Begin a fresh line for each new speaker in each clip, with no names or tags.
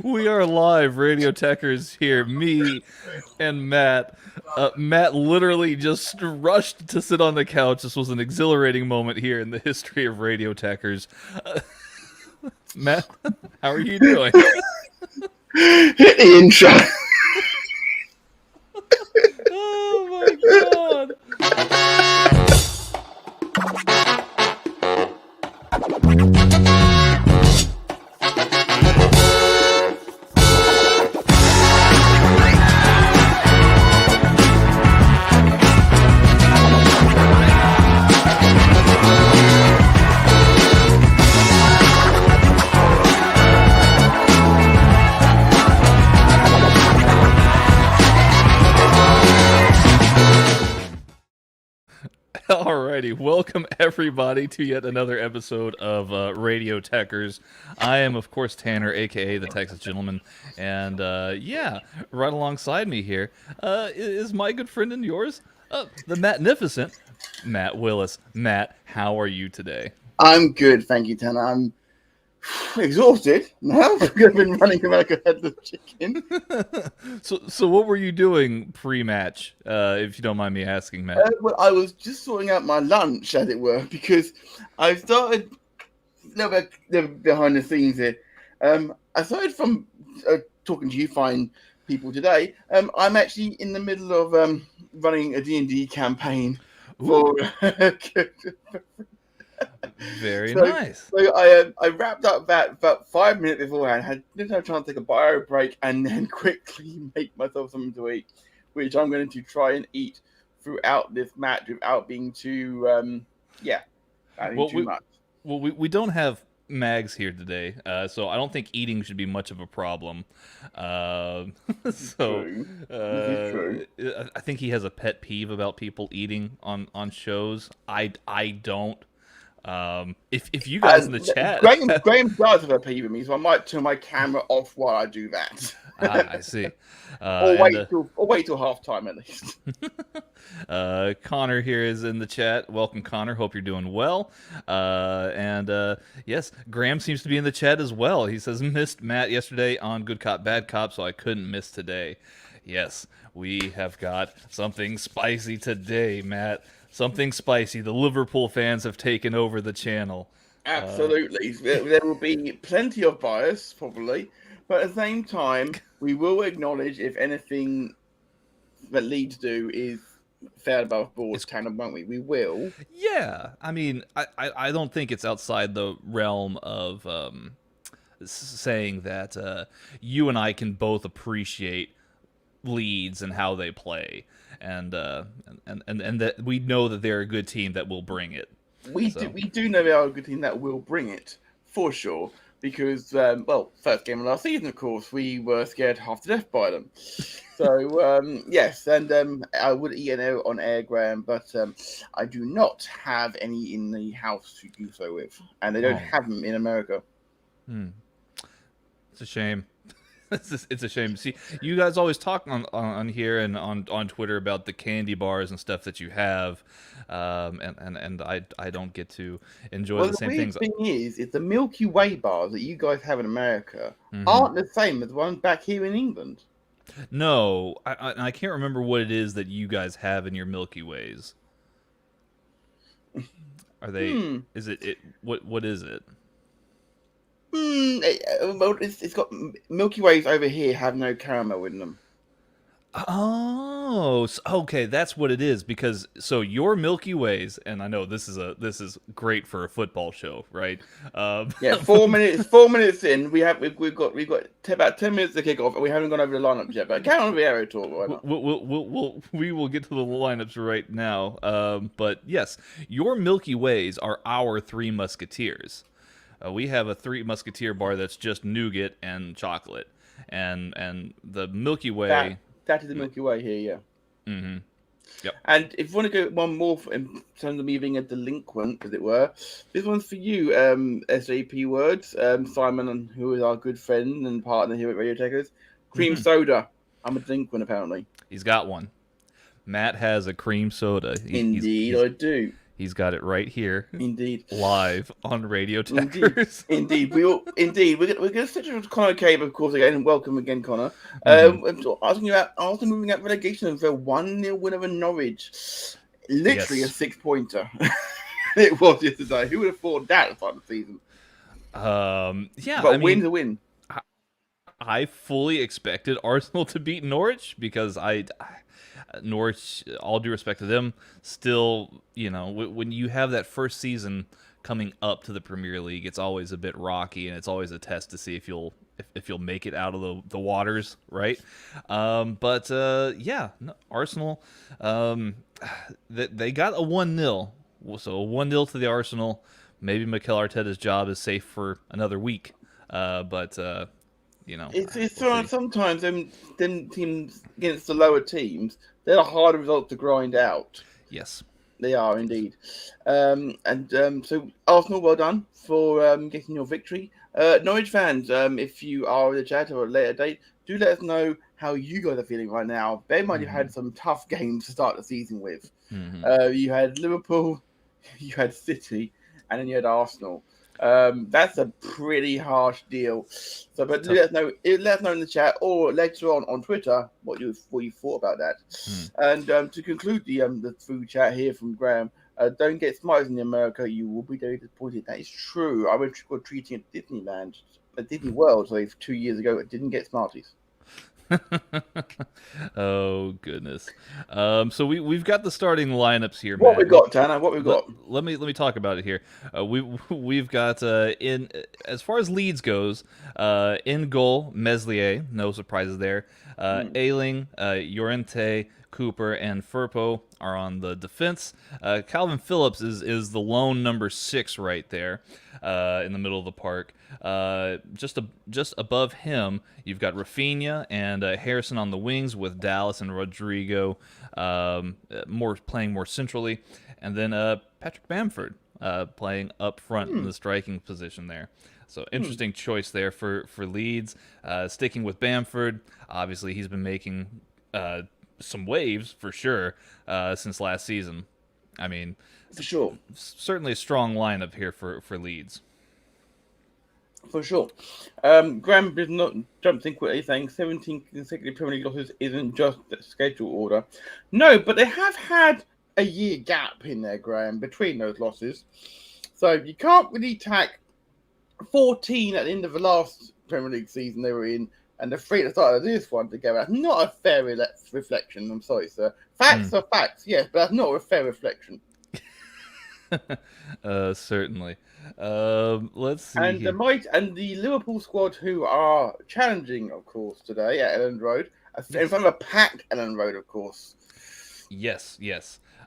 We are live, Radio Tekkers here. Me and Matt. Matt literally just rushed to sit on the couch. This was an exhilarating moment here in the history of Radio Tekkers. Matt, how are you doing?
Hit the intro.
Oh my god. Alrighty, welcome everybody to yet another episode of Radio Tekkers. I am, of course, Tanner, aka the Texas Gentleman, and right alongside me here is my good friend and yours, the magnificent Matt Willis. Matt, how are you today?
I'm good, thank you, Tanner. I'm exhausted now because I've been running around like a headless chicken.
So what were you doing pre-match, if you don't mind me asking, Matt?
Well, I was just sorting out my lunch, as it were, because I started a little bit behind the scenes here. Aside from talking to you fine people today, I'm actually in the middle of running a D&D campaign for
Very nice.
So I wrapped up that about 5 minutes beforehand. Didn't have a chance to take a bio break and then quickly make myself something to eat, which I'm going to try and eat throughout this match without being too too much.
Well, we don't have Mags here today, so I don't think eating should be much of a problem.
True.
I think he has a pet peeve about people eating on shows. I don't. If you guys in the chat,
Graham does have a peeve with me, so I might turn my camera off while I do that.
I see.
Or wait till halftime at least.
Connor here is in the chat. Welcome, Connor. Hope you're doing well. Yes, Graham seems to be in the chat as well. He says, missed Matt yesterday on Good Cop, Bad Cop, so I couldn't miss today. Yes, we have got something spicy today, Matt. Something spicy. The Liverpool fans have taken over the channel.
Absolutely. There will be plenty of bias, probably. But at the same time, we will acknowledge if anything that Leeds do is fair above board, won't we? We will.
Yeah. I mean, I don't think it's outside the realm of saying that you and I can both appreciate Leeds and how they play. And that we know that they're a good team that will bring it.
We do know they are a good team that will bring it, for sure. Because, first game of last season, of course, we were scared half to death by them. So, yes, and I would eat an on air, Graham, but I do not have any in the house to do so with. And they don't have them in America.
It's a shame. It's a shame. See, you guys always talk on here and on Twitter about the candy bars and stuff that you have, and I don't get to enjoy the same things.
The thing is the Milky Way bars that you guys have in America aren't the same as the ones back here in England.
No, I can't remember what it is that you guys have in your Milky Ways. Are they? Is it? What is it?
It's got Milky Ways over here have no caramel in them.
Oh, okay, that's what it is. Because so your Milky Ways, and I know this is great for a football show, right?
Yeah, 4 minutes. 4 minutes in, we've got about 10 minutes to kick off, and we haven't gone over the lineups yet. But count on the arrow talk.
We will get to the lineups right now. But yes, your Milky Ways are our Three Musketeers. We have a Three Musketeer bar that's just nougat and chocolate, and the Milky Way.
That is the Milky Way here, yeah.
Mm-hmm. Yep.
And if you want to go one more in terms of me being a delinquent, as it were, this one's for you, SAP Words, Simon, who is our good friend and partner here at Radio Tekkers. Cream soda. I'm a delinquent, apparently.
He's got one. Matt has a cream soda.
Indeed, I do.
He's got it right here,
Indeed.
live on Radio
Indeed,
Tekkers.
indeed, we're going to switch with Connor Cave, of course, again, and welcome again, Connor.
Mhm.
I'm asking you about Arsenal moving out relegation and their 1-0 win over Norwich. Literally
Yes.
a 6-pointer. It was yesterday. Who would have thought that at the start of the season?
Yeah,
But
I
win
mean,
to win.
I fully expected Arsenal to beat Norwich because Norwich, all due respect to them, still, when you have that first season coming up to the Premier League, it's always a bit rocky, and it's always a test to see if you'll make it out of the waters, right? But no, Arsenal, they got a 1-0, so a 1-0 to the Arsenal. Maybe Mikel Arteta's job is safe for another week, but.
It's
We'll see.
sometimes them teams against the lower teams, they're a harder result to grind out.
Yes.
They are indeed. So Arsenal, well done for getting your victory. Norwich fans, if you are in the chat or at a later date, do let us know how you guys are feeling right now. Bear in mind, you've had some tough games to start the season with. You had Liverpool, you had City, and then you had Arsenal. That's a pretty harsh deal. So, but let us know in the chat or later on Twitter what you thought about that. And to conclude the food chat here from Graham, don't get Smarties in America. You will be very disappointed. That is true. I went trick or treating at Disneyland, at Disney World, 2 years ago. I didn't get Smarties.
Oh goodness. So we've got the starting lineups here,
What
Matt.
we got, Tanner? What we got?
Let me talk about it here. We've got in as far as Leeds goes, in goal Meslier, no surprises there. Ayling, Llorente, Cooper, and Firpo are on the defense. Calvin Phillips is the lone number 6 right there, in the middle of the park. Just above him, you've got Rafinha and Harrison on the wings, with Dallas and Rodrigo playing more centrally, and then Patrick Bamford playing up front in the striking position there. So interesting choice there for Leeds. Sticking with Bamford, obviously he's been making some waves for sure since last season. I mean,
For sure.
certainly a strong lineup here for Leeds.
For sure. Graham don't think what he's saying. 17 consecutive Premier League losses isn't just the schedule order. No, but they have had a year gap in there, Graham, between those losses. So you can't really tack 14 at the end of the last Premier League season they were in and the 3 at the start of this one together. That's not a fair reflection. I'm sorry, sir. Facts are facts, yes, but that's not a fair reflection.
Certainly. Let's see.
And the Liverpool squad, who are challenging, of course, today at Ellen Road, in front of a packed Ellen Road, of course.
Yes.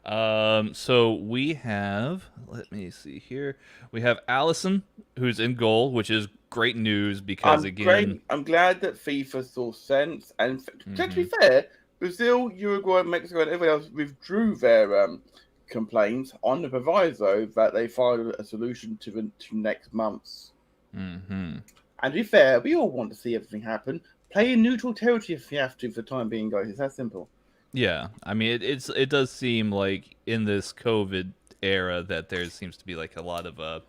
So we have, let me see here. We have Allison, who's in goal, which is great news because
I'm glad that FIFA saw sense. And to be fair, Brazil, Uruguay, Mexico, and everyone else withdrew their complaints on the proviso that they find a solution to next month's. And to be fair, we all want to see everything happen. Play in neutral territory if you have to for the time being, guys. It's that simple.
Yeah, I mean it does seem like in this COVID era that there seems to be like a lot of a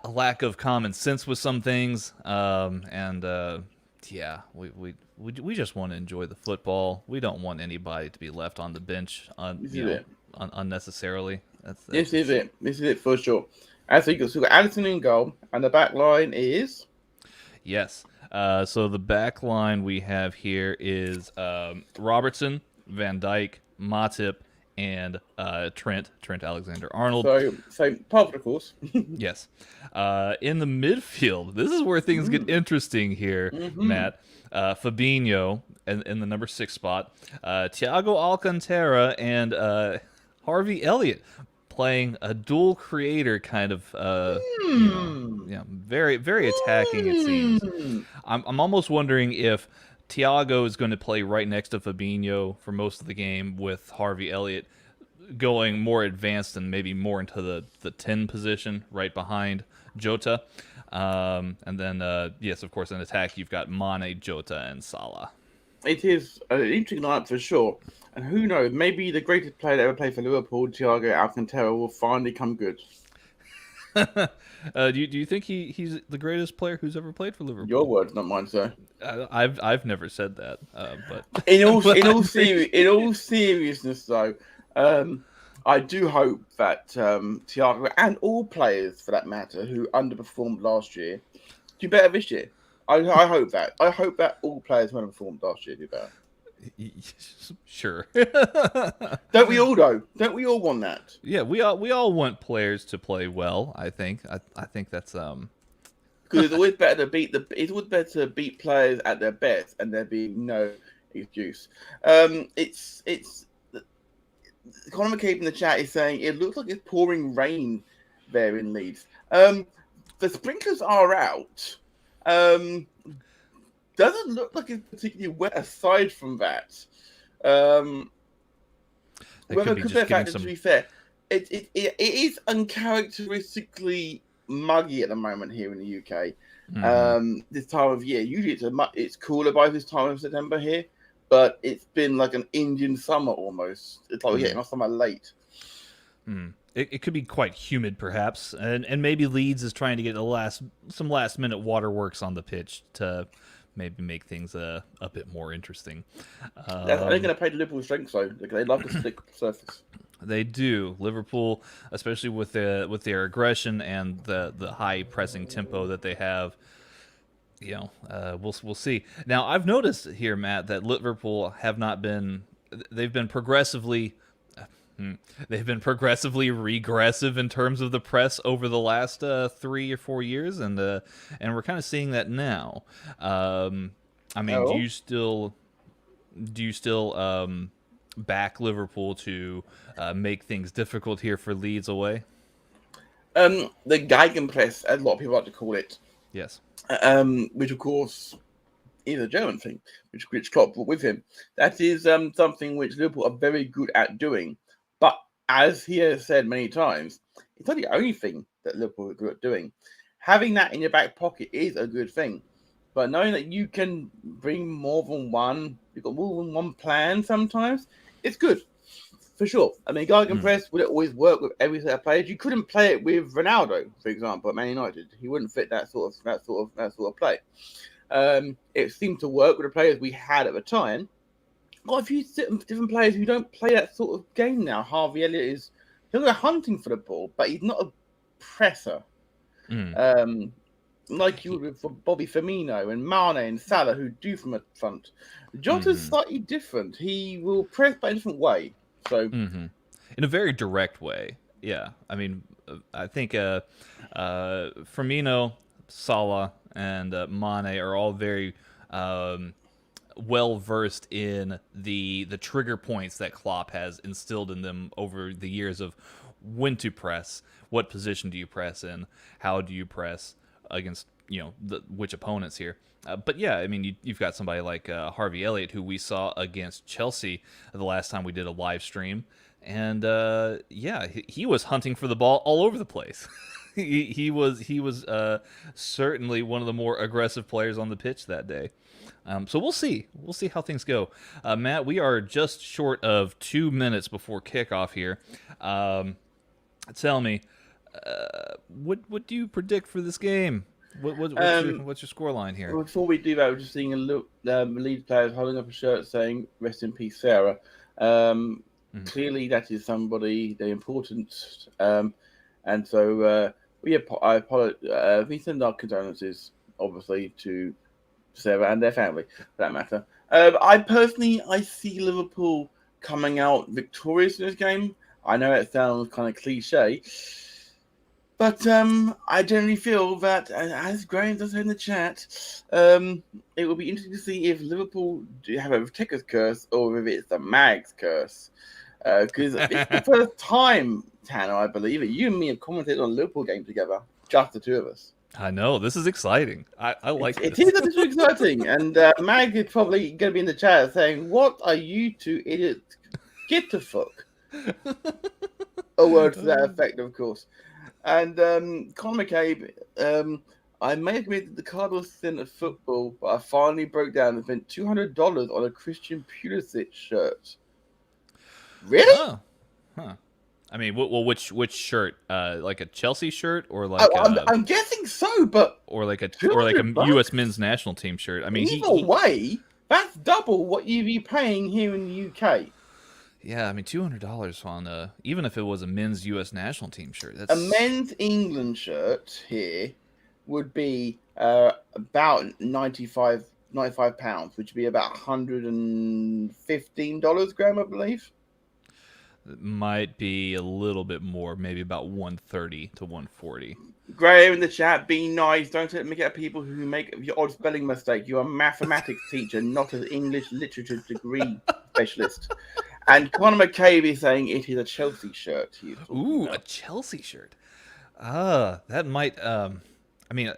lack of common sense with some things, yeah, we just want to enjoy the football. We don't want anybody to be left on the bench unnecessarily.
This is it for sure. And so you got Allison in goal, and the back line is
yes. So the back line we have here is Robertson, Van Dijk, Matip, and Trent Alexander-Arnold.
So part of course.
Yes. In the midfield, this is where things get interesting here, Matt. Fabinho in the number 6 spot. Thiago Alcantara and Harvey Elliott playing a dual creator kind of, very, very attacking, it seems. I'm almost wondering if Thiago is going to play right next to Fabinho for most of the game, with Harvey Elliott going more advanced and maybe more into the 10 position right behind Jota. And then, yes, of course, in attack, you've got Mane, Jota, and Salah.
it is an interesting lineup for sure. And who knows, maybe the greatest player that ever played for Liverpool, Thiago Alcantara, will finally come good.
Do you think he's the greatest player who's ever played for
Your
Liverpool?
words, not mine, sir.
I've never said that, but
In all
but I think
in all seriousness, though, I do hope that Thiago and all players, for that matter, who underperformed last year, do better this year. I hope that. I hope that all players who underperformed last year do better.
Sure.
Don't we all though? Don't we all want that?
Yeah, we all want players to play well. I think that's
Because it's always better to beat players at their best, and there be no excuse. It's Conor McCabe in the chat is saying it looks like it's pouring rain there in Leeds. The sprinklers are out. Doesn't look like it's particularly wet. Aside from that,
they
whether
could be
could
just
be
getting
to
some.
be fair, it is uncharacteristically muggy at the moment here in the UK. This time of year, usually it's cooler by this time of September here, but it's been like an Indian summer almost. It's like we're getting our summer late.
It could be quite humid, perhaps, and maybe Leeds is trying to get some last minute waterworks on the pitch to maybe make things a bit more interesting.
They're going to play the Liverpool strength though. They love the slick surface.
They do. Liverpool, especially with their aggression and the high pressing tempo that they have. We'll see. Now, I've noticed here, Matt, that Liverpool they've been progressively regressive in terms of the press over the last 3 or 4 years, and we're kind of seeing that now. Do you still back Liverpool to make things difficult here for Leeds away?
The Gegenpress, as a lot of people like to call it.
Yes.
Which of course is a German thing, which Klopp brought with him. That is something which Liverpool are very good at doing. But as he has said many times, it's not the only thing that Liverpool are good at doing. Having that in your back pocket is a good thing. But knowing that you can bring more than one, you've got more than one plan sometimes, it's good. For sure. I mean, Gegenpress would always work with every set of players. You couldn't play it with Ronaldo, for example, at Man United. He wouldn't fit that sort of play. It seemed to work with the players we had at the time. Got a few different players who don't play that sort of game now. Harvey Elliott he'll go hunting for the ball, but he's not a presser. Like you would with Bobby Firmino and Mane and Salah, who do from the front. Jota's slightly different. He will press, but in a different way. So,
in a very direct way, yeah. I mean, I think Firmino, Salah, and Mane are all very well versed in the trigger points that Klopp has instilled in them over the years of when to press, what position do you press in, how do you press against which opponents here. But yeah, I mean, you've got somebody like Harvey Elliott, who we saw against Chelsea the last time we did a live stream, and he was hunting for the ball all over the place. he was certainly one of the more aggressive players on the pitch that day. So we'll see how things go. Matt, we are just short of 2 minutes before kickoff here. Tell me, what do you predict for this game? What's your score line here?
Before we do that, we're just seeing a look. Leeds players holding up a shirt saying "Rest in peace, Sarah." Clearly, that is somebody they're important, and so I apologize. We send our condolences, obviously, to Sarah and their family, for that matter. I see Liverpool coming out victorious in this game. I know it sounds kind of cliche. But I generally feel that, as Graham does in the chat, it will be interesting to see if Liverpool do have a Tekkers curse or if it's the Mags curse. Because it's the first time, Tanner, I believe, that you and me have commented on a Liverpool game together, just the two of us.
I know, this is exciting. I like
it.
This
is exciting. And Mag is probably going to be in the chat saying, "What are you two idiots? Get the fuck." A word to that effect, of course. And Conor McCabe, I may have committed the Cardinals sin of football, but I finally broke down and spent $200 on a Christian Pulisic shirt. Really?
Oh, huh. I mean, which shirt? Like a Chelsea shirt, or like
I'm guessing so, but
or like a
$200?
U.S. men's national team shirt. I mean,
either way, that's double what you'd be paying here in the UK.
Yeah, I mean, $200 on even if it was a men's U.S. national team shirt. That's
a men's England shirt here would be about £95, which would be about $115, Graham, I believe.
It might be a little bit more, maybe about 130 to 140.
Graham in the chat, be nice. Don't make it people who make your odd spelling mistake. You're a mathematics teacher, not an English literature degree specialist. And Conor McCabe is saying it is a Chelsea shirt.
Ooh, a Chelsea shirt. That might. I mean,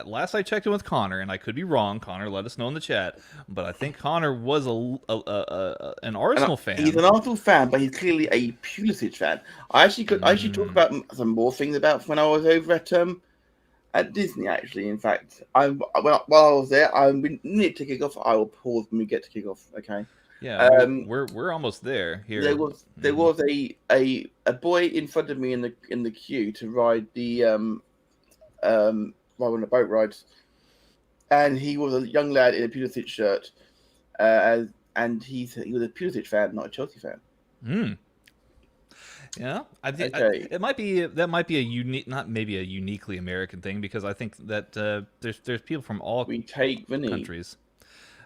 last I checked in with Connor, and I could be wrong. Connor, let us know in the chat. But I think Connor was an Arsenal fan.
He's an Arsenal fan, but he's clearly a Pulisic fan. I actually talk about some more things about when I was over at Disney. Actually, in fact, while I was there, I need to kick off. I will pause when we get to kick off. Okay.
Yeah, we're almost there. Here
there was a boy in front of me in the queue to ride the ride on the boat rides, and he was a young lad in a Pulisic shirt, and he was a Pulisic fan, not a Chelsea fan.
Yeah, I think it might be a unique, not maybe a uniquely American thing, because I think that there's people from all countries.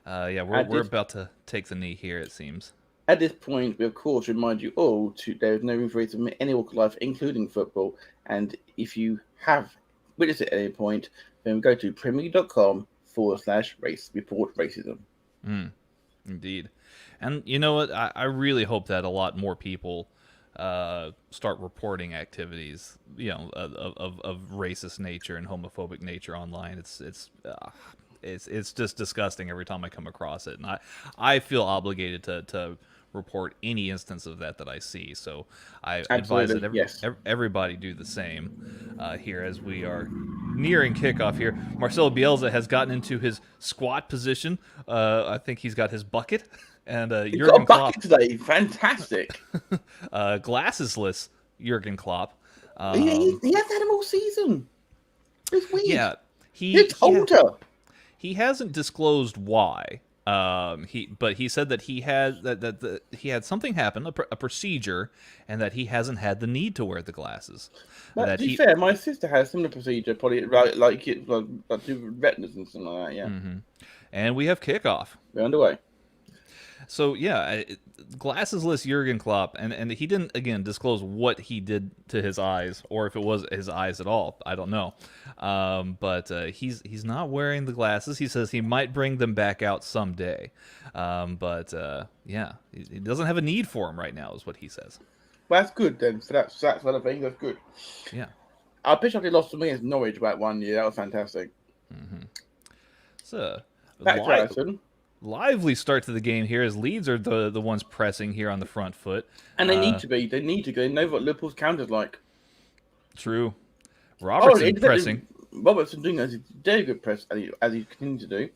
Yeah, we're about to take the knee here, it seems.
At this point, we of course remind you all there is no room for racism in any walk of life, including football. And if you have witnessed it at any point, then go to premier.com/race report racism.
Indeed. And you know what? I really hope that a lot more people start reporting activities, of racist nature and homophobic nature online. It's just disgusting every time I come across it, and I feel obligated to report any instance of that I see. So I advise that everybody do the same here as we are nearing kickoff here. Marcelo Bielsa has gotten into his squat position. I think he's got his bucket, and Jurgen Klopp
today. Fantastic.
Glassesless Jurgen Klopp.
He hasn't had him all season. It's weird.
Yeah,
he's older.
He hasn't disclosed why. But he said that he had he had something happen, a procedure, and that he hasn't had the need to wear the glasses.
To be fair, my sister has a similar procedure, probably like do retinas and something like that. Yeah.
Mm-hmm. And we have kickoff.
We're underway.
So yeah, glassesless Jurgen Klopp, and he didn't again disclose what he did to his eyes, or if it was his eyes at all. I don't know, but he's not wearing the glasses. He says he might bring them back out someday, but yeah, he doesn't have a need for them right now, is what he says.
Well, that's good then. So that's sort of thing. That's good.
Yeah,
I picture they lost to me against Norwich about 1 year. That was fantastic.
Mm-hmm. So
back to Allison.
Lively start to the game here as Leeds are the ones pressing here on the front foot.
And they need to be. They need to go. They know what Liverpool's counter's like.
True. Robertson pressing.
Robertson doing a very good press as he continues to do.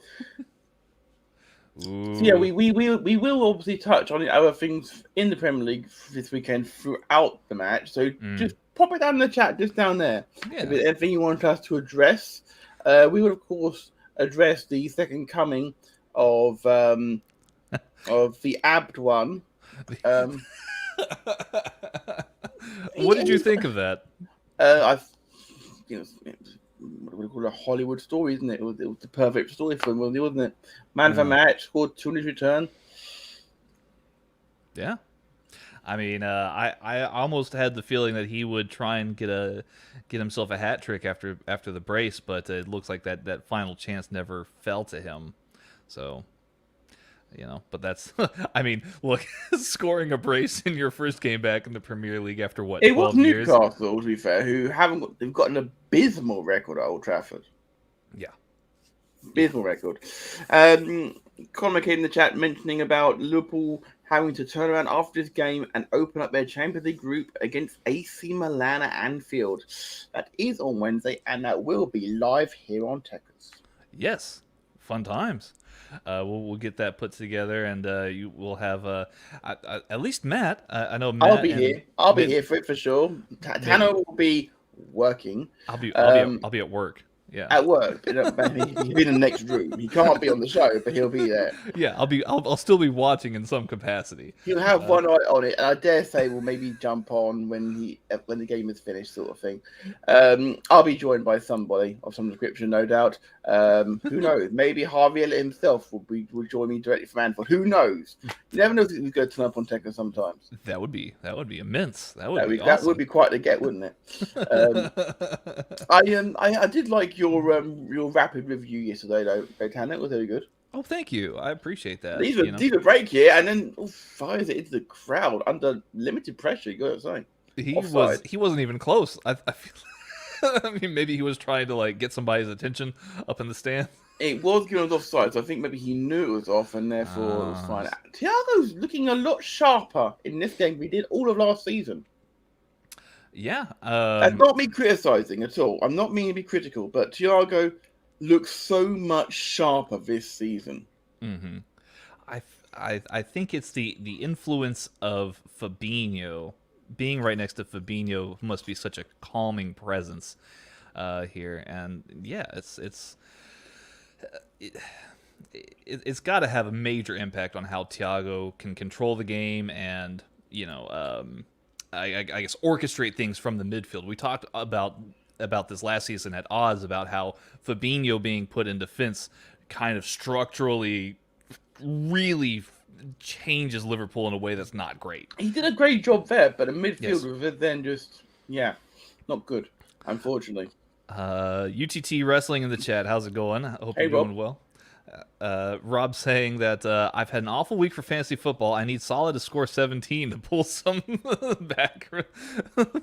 Ooh.
So yeah, we will obviously touch on other things in the Premier League this weekend throughout the match. So just pop it down in the chat, just down there.
Yeah.
If there's anything you want us to address, we will of course address the second coming of the Abd one.
What did you think of that?
What do we call it, a Hollywood story, isn't it? It was the perfect story for him, wasn't it? Man of the match, scored 2 in his return.
Yeah. I mean, I almost had the feeling that he would try and get himself a hat trick after the brace, but it looks like that final chance never fell to him. So, but that's, I mean, look, scoring a brace in your first game back in the Premier League after what, 12 years?
It was Newcastle, to be fair, they've got an abysmal record at Old Trafford.
Yeah.
Abysmal record. Conor McCabe in the chat mentioning about Liverpool having to turn around after this game and open up their Champions League group against AC Milan at Anfield. That is on Wednesday, and that will be live here on Tekkers.
Yes, fun times. We'll get that put together, and you will have at least Matt. I know Matt.
I'll be here. I'll be here for it for sure. Tanner will be working.
I'll be at work. Yeah.
At work, he'll be in the next room. He can't be on the show, but he'll be there.
Yeah, I'll still be watching in some capacity.
He'll have one eye on it, and I dare say we'll maybe jump on when the game is finished, sort of thing. I'll be joined by somebody of some description, no doubt. Who knows? Maybe Harvey Elliott himself will join me directly from Anfield. Who knows? You never know if he's going to turn up on Tekkers sometimes.
That would be immense. That would be awesome.
That would be quite the get, wouldn't it? I did like your rapid review yesterday, though, Tanner. It was very good.
Oh, thank you. I appreciate that.
These are break here, and then fires it into the crowd under limited pressure. You got to say,
he wasn't even close. I feel. I mean, maybe he was trying to like get somebody's attention up in the stand.
It was given offside, so I think maybe he knew it was off, and therefore it was fine. Thiago's looking a lot sharper in this game than he did all of last season.
Yeah,
that's not me criticizing at all. I'm not meaning to be critical, but Thiago looks so much sharper this season.
Mm-hmm. I think it's the influence of Fabinho. Being right next to Fabinho must be such a calming presence here, and yeah, it's got to have a major impact on how Thiago can control the game and I guess orchestrate things from the midfield. We talked about this last season at odds about how Fabinho being put in defense kind of structurally really changes Liverpool in a way that's not great.
He did a great job there, but the midfield was then just not good, unfortunately.
UTT Wrestling in the chat, how's it going? I hope you're doing well. Rob saying that I've had an awful week for fantasy football. I need Salah to score 17 to pull some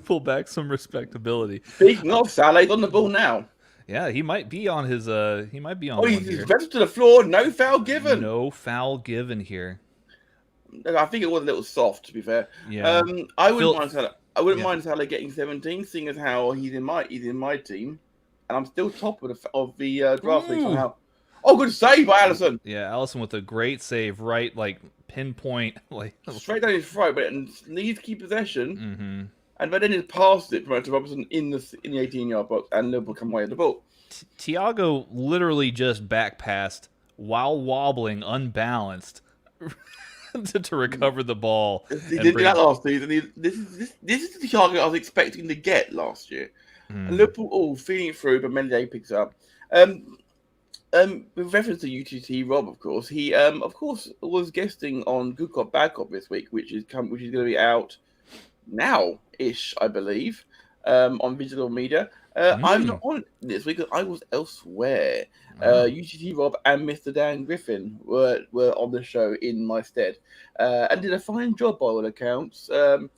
pull back some respectability.
Speaking of Salah, he's on the ball now.
Yeah, he might be on his. He might be on.
He's better to the floor. No foul given.
No foul given here.
I think it was a little soft, to be fair.
Yeah.
I wouldn't mind Salah. I wouldn't mind Salah getting 17, seeing as how he's in my team, and I'm still top of the draft league somehow. Oh, good save by Alisson.
Yeah, Alisson with a great save, right? Like pinpoint, like
straight down his throat, but needs to keep possession.
Mm-hmm.
But then he passed it to Robertson in the 18-yard box, and Liverpool come away with the ball.
Thiago literally just back passed while wobbling, unbalanced, to recover the ball.
He did that last season. This is the Thiago I was expecting to get last year. And Liverpool feeding it through, but Mendy picks up. With reference to UTT Rob, of course, he of course was guesting on Good Cop Bad Cop this week, which is going to be out now-ish, I believe, on digital media. I'm not on this week because I was elsewhere. UTT Rob and Mr. Dan Griffin were on the show in my stead and did a fine job by all accounts. So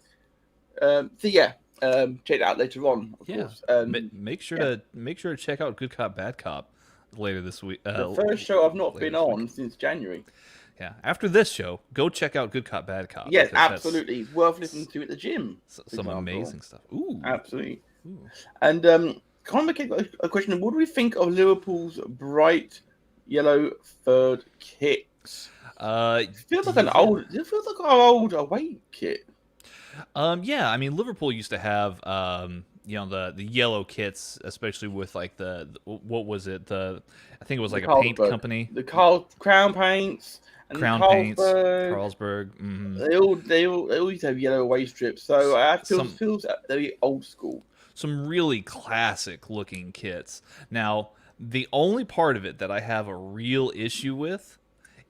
check it out later on. Of course.
Make sure to check out Good Cop Bad Cop later this week.
The first show I've not been on since January.
Yeah, after this show, go check out Good Cop Bad Cop.
Yes, absolutely. It's worth listening to at the gym.
Some amazing stuff. Ooh,
absolutely. Ooh. And Conor McKay, a question: what do we think of Liverpool's bright yellow third kit? It feels like our old away kit.
Yeah, I mean Liverpool used to have the yellow kits, especially with like what was it? I think it was like a paint company.
The Crown Paints.
Crown Paints, Carlsberg. Mm-hmm.
They all used to have yellow away strips, so it feels very old school.
Some really classic looking kits. Now, the only part of it that I have a real issue with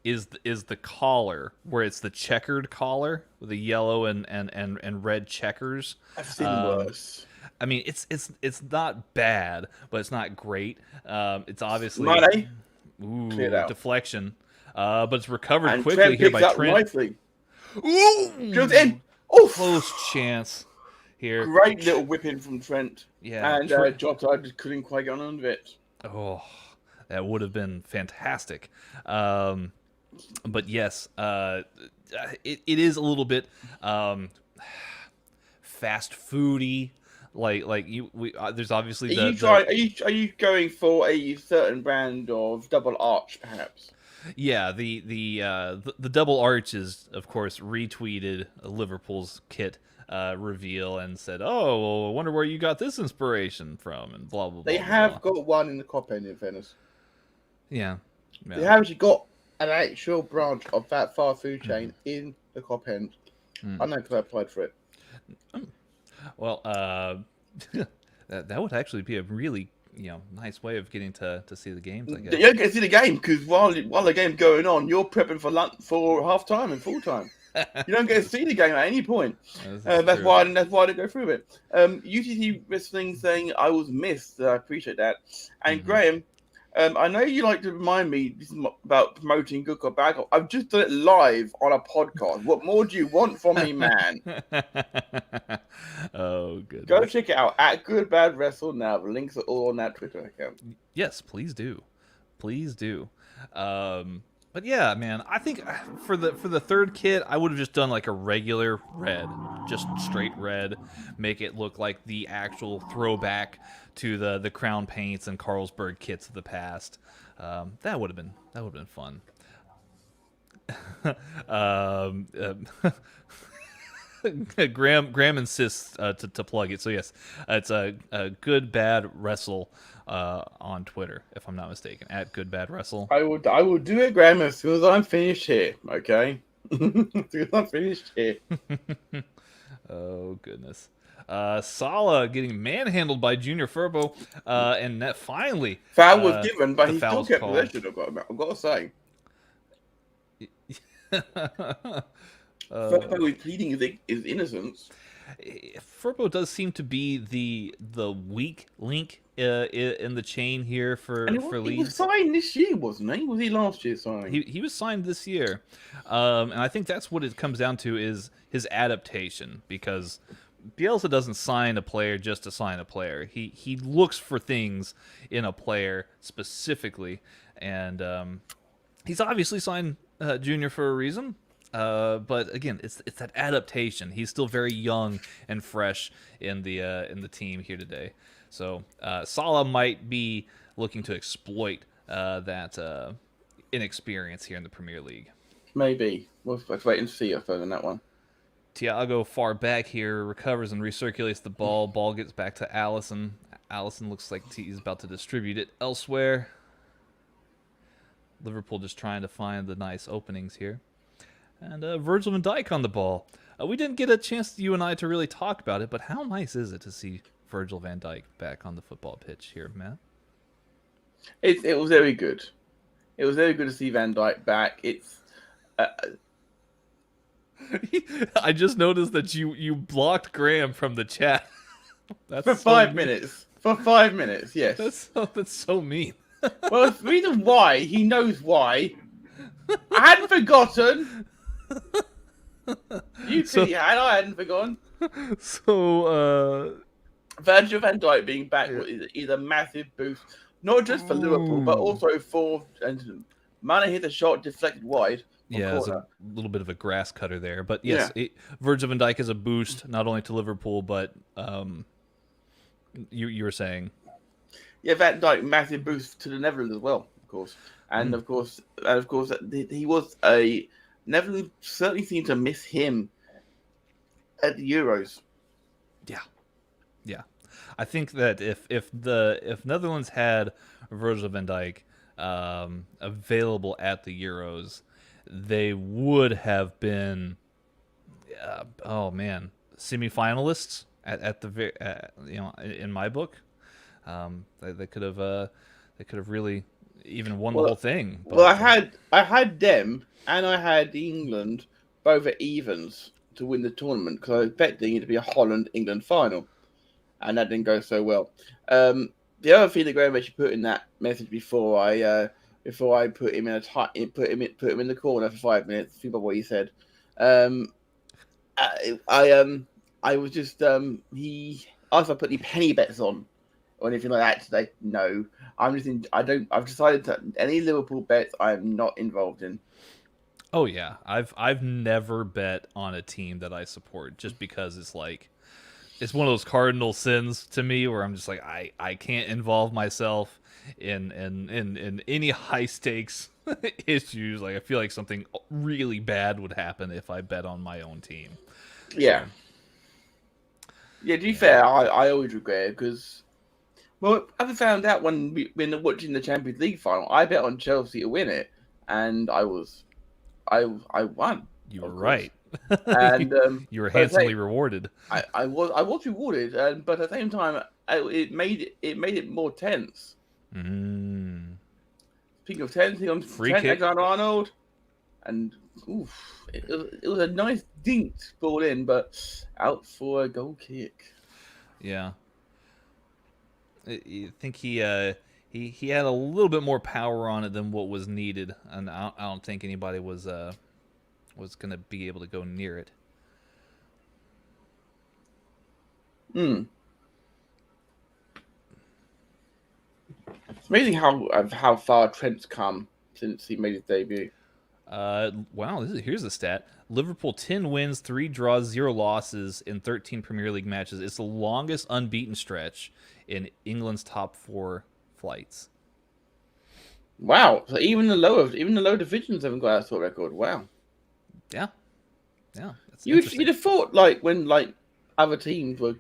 is the collar, where it's the checkered collar with the yellow and red checkers.
I've seen worse.
I mean, it's not bad, but it's not great. It's obviously deflection. But it's recovered
and
quickly
Trent
here by Trent.
Nicely.
Ooh!
Goes in. Oh,
close chance here.
Great little whipping from Trent.
Yeah,
and Jota just couldn't quite get on it.
Oh, that would have been fantastic. But yes, it is a little bit fast foody. There's obviously
Are you trying? Are you going for a certain brand of double arch, perhaps?
the double arch is, of course, retweeted Liverpool's kit reveal and said, "Oh, well, I wonder where you got this inspiration from," and blah blah
They
blah blah
have
blah.
got one in the cop end, in fairness.
Yeah,
They
yeah.
have actually got an actual branch of that fast food chain in the cop end. I know because I applied for it.
Well, that would actually be a really nice way of getting to see the games, I
You
guess.
don't get to see the game because while the game's going on, you're prepping for lunch, for half time and full time. You don't get to see the game at any point. That's
True.
why I didn't go through it. UTC Wrestling saying I was missed. I appreciate that. And Graham, I know you like to remind me about promoting Good Cop Bad Cop. I've just done it live on a podcast. What more do you want from me, man?
Oh, good.
Go check it out at Good Bad Wrestle now. The links are all on that Twitter account.
Yes, please do. Please do. But yeah, man, I think for the third kit, I would have just done like a regular red, just straight red, make it look like the actual throwback to the crown paints and Carlsberg kits of the past. That would have been fun. Graham insists to plug it. So yes, it's a Good Bad Wrestle on Twitter, if I'm not mistaken, at Good Bad Wrestle.
I will do it, Graham, as soon as I'm finished here. Okay, as soon as I'm finished here.
Oh goodness. Sala getting manhandled by Junior Furbo, and that finally
Foul was given, but
the
he still
foul's
kept
called.
possession. I've got to say, Furbo is pleading his innocence.
Furbo does seem to be the weak link in the chain here for
And he was
Leeds.
signed this year, wasn't he? Was he last year signed?
He was signed this year, and I think that's what it comes down to is his adaptation, because Bielsa doesn't sign a player just to sign a player. He looks for things in a player specifically, and he's obviously signed Junior for a reason. But again, it's that adaptation. He's still very young and fresh in the team here today. So Salah might be looking to exploit that inexperience here in the Premier League.
Maybe. We'll have to wait and see further on that one.
Thiago far back here recovers and recirculates the ball. Ball gets back to Allison. Allison looks like he's about to distribute it elsewhere. Liverpool just trying to find the nice openings here. And Virgil van Dijk on the ball. We didn't get a chance, you and I, to really talk about it, but how nice is it to see Virgil van Dijk back on the football pitch here, Matt?
It was very good. It was very good to see Van Dijk back. It's
I just noticed that you blocked Graham from the chat. That's
for
so
5
mean.
minutes. For 5 minutes, yes.
That's so mean.
Well, the reason why, he knows why. I hadn't forgotten. You think he had, I hadn't forgotten.
So,
Virgil van Dijk being back is a massive boost, not just for Liverpool, but also for Mane hit the shot deflected wide.
Yeah, there's a little bit of a grass cutter there, but yes, Virgil van Dijk is a boost not only to Liverpool, but you were saying,
yeah, Van Dijk massive boost to the Netherlands as well, of course, and of course, he was a Netherlands certainly seemed to miss him at the Euros.
Yeah. I think that if Netherlands had Virgil van Dijk available at the Euros, they would have been, semifinalists at the in my book. They could have really even won the whole thing. But,
well, I had them and I had England both at evens to win the tournament because I was expecting it to be a Holland-England final, and that didn't go so well. The other thing that Graham actually put in that message before I put him in put him in the corner for 5 minutes. Think about what he said. I was just he asked if I put any penny bets on or anything like that today. No, I've decided that any Liverpool bets I am not involved in.
Oh yeah, I've never bet on a team that I support just because it's like it's one of those cardinal sins to me where I'm just like I can't involve myself in any high stakes issues. Like I feel like something really bad would happen if I bet on my own team.
Yeah.
So,
Yeah, to be fair, I always regret it because, well, I found out when watching the Champions League final, I bet on Chelsea to win it, and I won,
you were
of course.
right.
And
You were
but
handsomely rewarded.
I was rewarded, but at the same time, it made it more tense.
Mm.
Speaking of tense, on
Free
Trent
kick.
Alexander-Arnold, and it was a nice dinked ball in, but out for a goal kick.
Yeah. I think he had a little bit more power on it than what was needed, and I don't think anybody was going to be able to go near it.
Hmm. It's amazing how far Trent's come since he made his debut.
Wow, here's the stat. Liverpool 10 wins, 3 draws, 0 losses in 13 Premier League matches. It's the longest unbeaten stretch in England's top 4 flights.
Wow! So even the lower divisions haven't got that sort of record. Wow.
Yeah. Yeah. That's
You'd have thought when other teams were.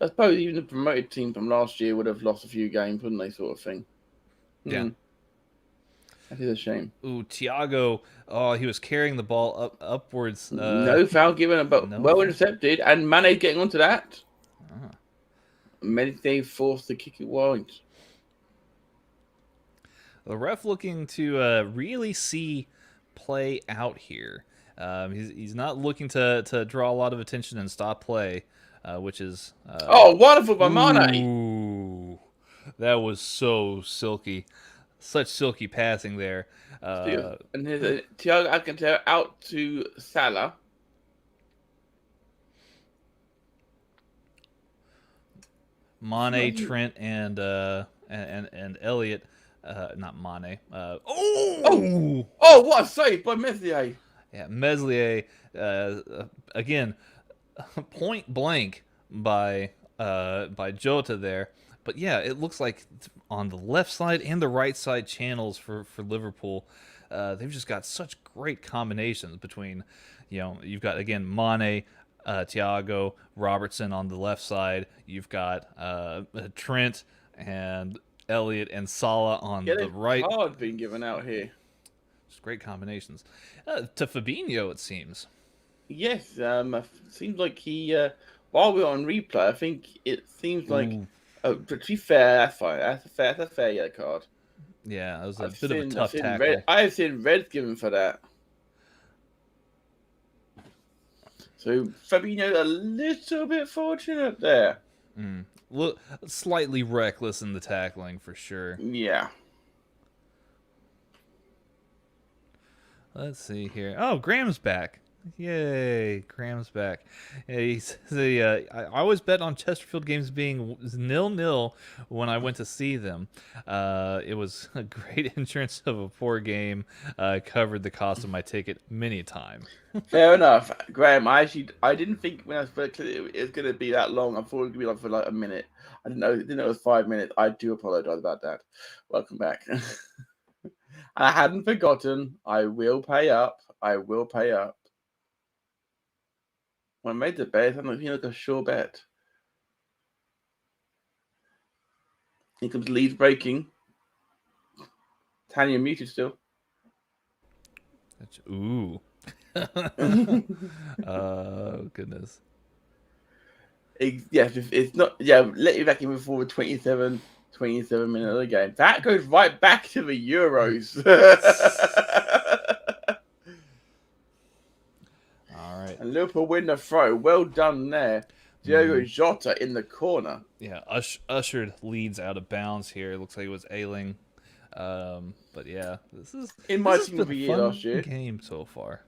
I suppose even the promoted team from last year would have lost a few games, wouldn't they? Sort of thing.
Yeah.
That is a shame.
Ooh, Thiago. Oh, he was carrying the ball upwards.
No foul given, but well intercepted, and Mane getting onto that. Mane forced to kick it wide.
The ref looking to really see play out here. He's not looking to draw a lot of attention and stop play, which is
wonderful by Mane.
Ooh, that was so silky, such silky passing there.
And here's Thiago Alcantara out to Salah.
Mane, Trent, and Elliot. Not Mane.
What a save by Meslier.
Yeah, Meslier. Again, point blank by Jota there. But yeah, it looks like on the left side and the right side channels for Liverpool, they've just got such great combinations between, you've got again Mane, Thiago, Robertson on the left side. You've got Trent and Elliot and Salah on the right.
Card being given out here.
Just great combinations. To Fabinho, it seems.
Yes, seems like he. While we're on replay, I think it seems like. But to be fair, that's fine. That's a fair yellow card.
Yeah, it was a bit of a tough tackle.
I've seen red given for that. So Fabinho a little bit fortunate there.
Look, slightly reckless in the tackling for sure.
Yeah.
Let's see here. Oh, Graham's back. Yay, Graham's back. Yeah, I always bet on Chesterfield games being 0-0 when I went to see them. It was a great insurance of a poor game. Covered the cost of my ticket many a time.
Fair enough, Graham. I didn't think when I first it was going to be that long. I thought it would be like for like a minute. I didn't know it was 5 minutes. I do apologize about that. Welcome back. I hadn't forgotten. I will pay up. When I made the bet, I'm like a sure bet. Here comes Leeds breaking. Tanya muted still.
Ooh. Oh, goodness.
It's not. Yeah, let you back in before 27 minutes of the game. That goes right back to the Euros.
All right.
And Liverpool win the throw. Well done there. Diogo Jota in the corner.
Yeah, ushered Leeds out of bounds here. It looks like it was Ailing. But yeah, this is
my team of the year last year.
Game so far.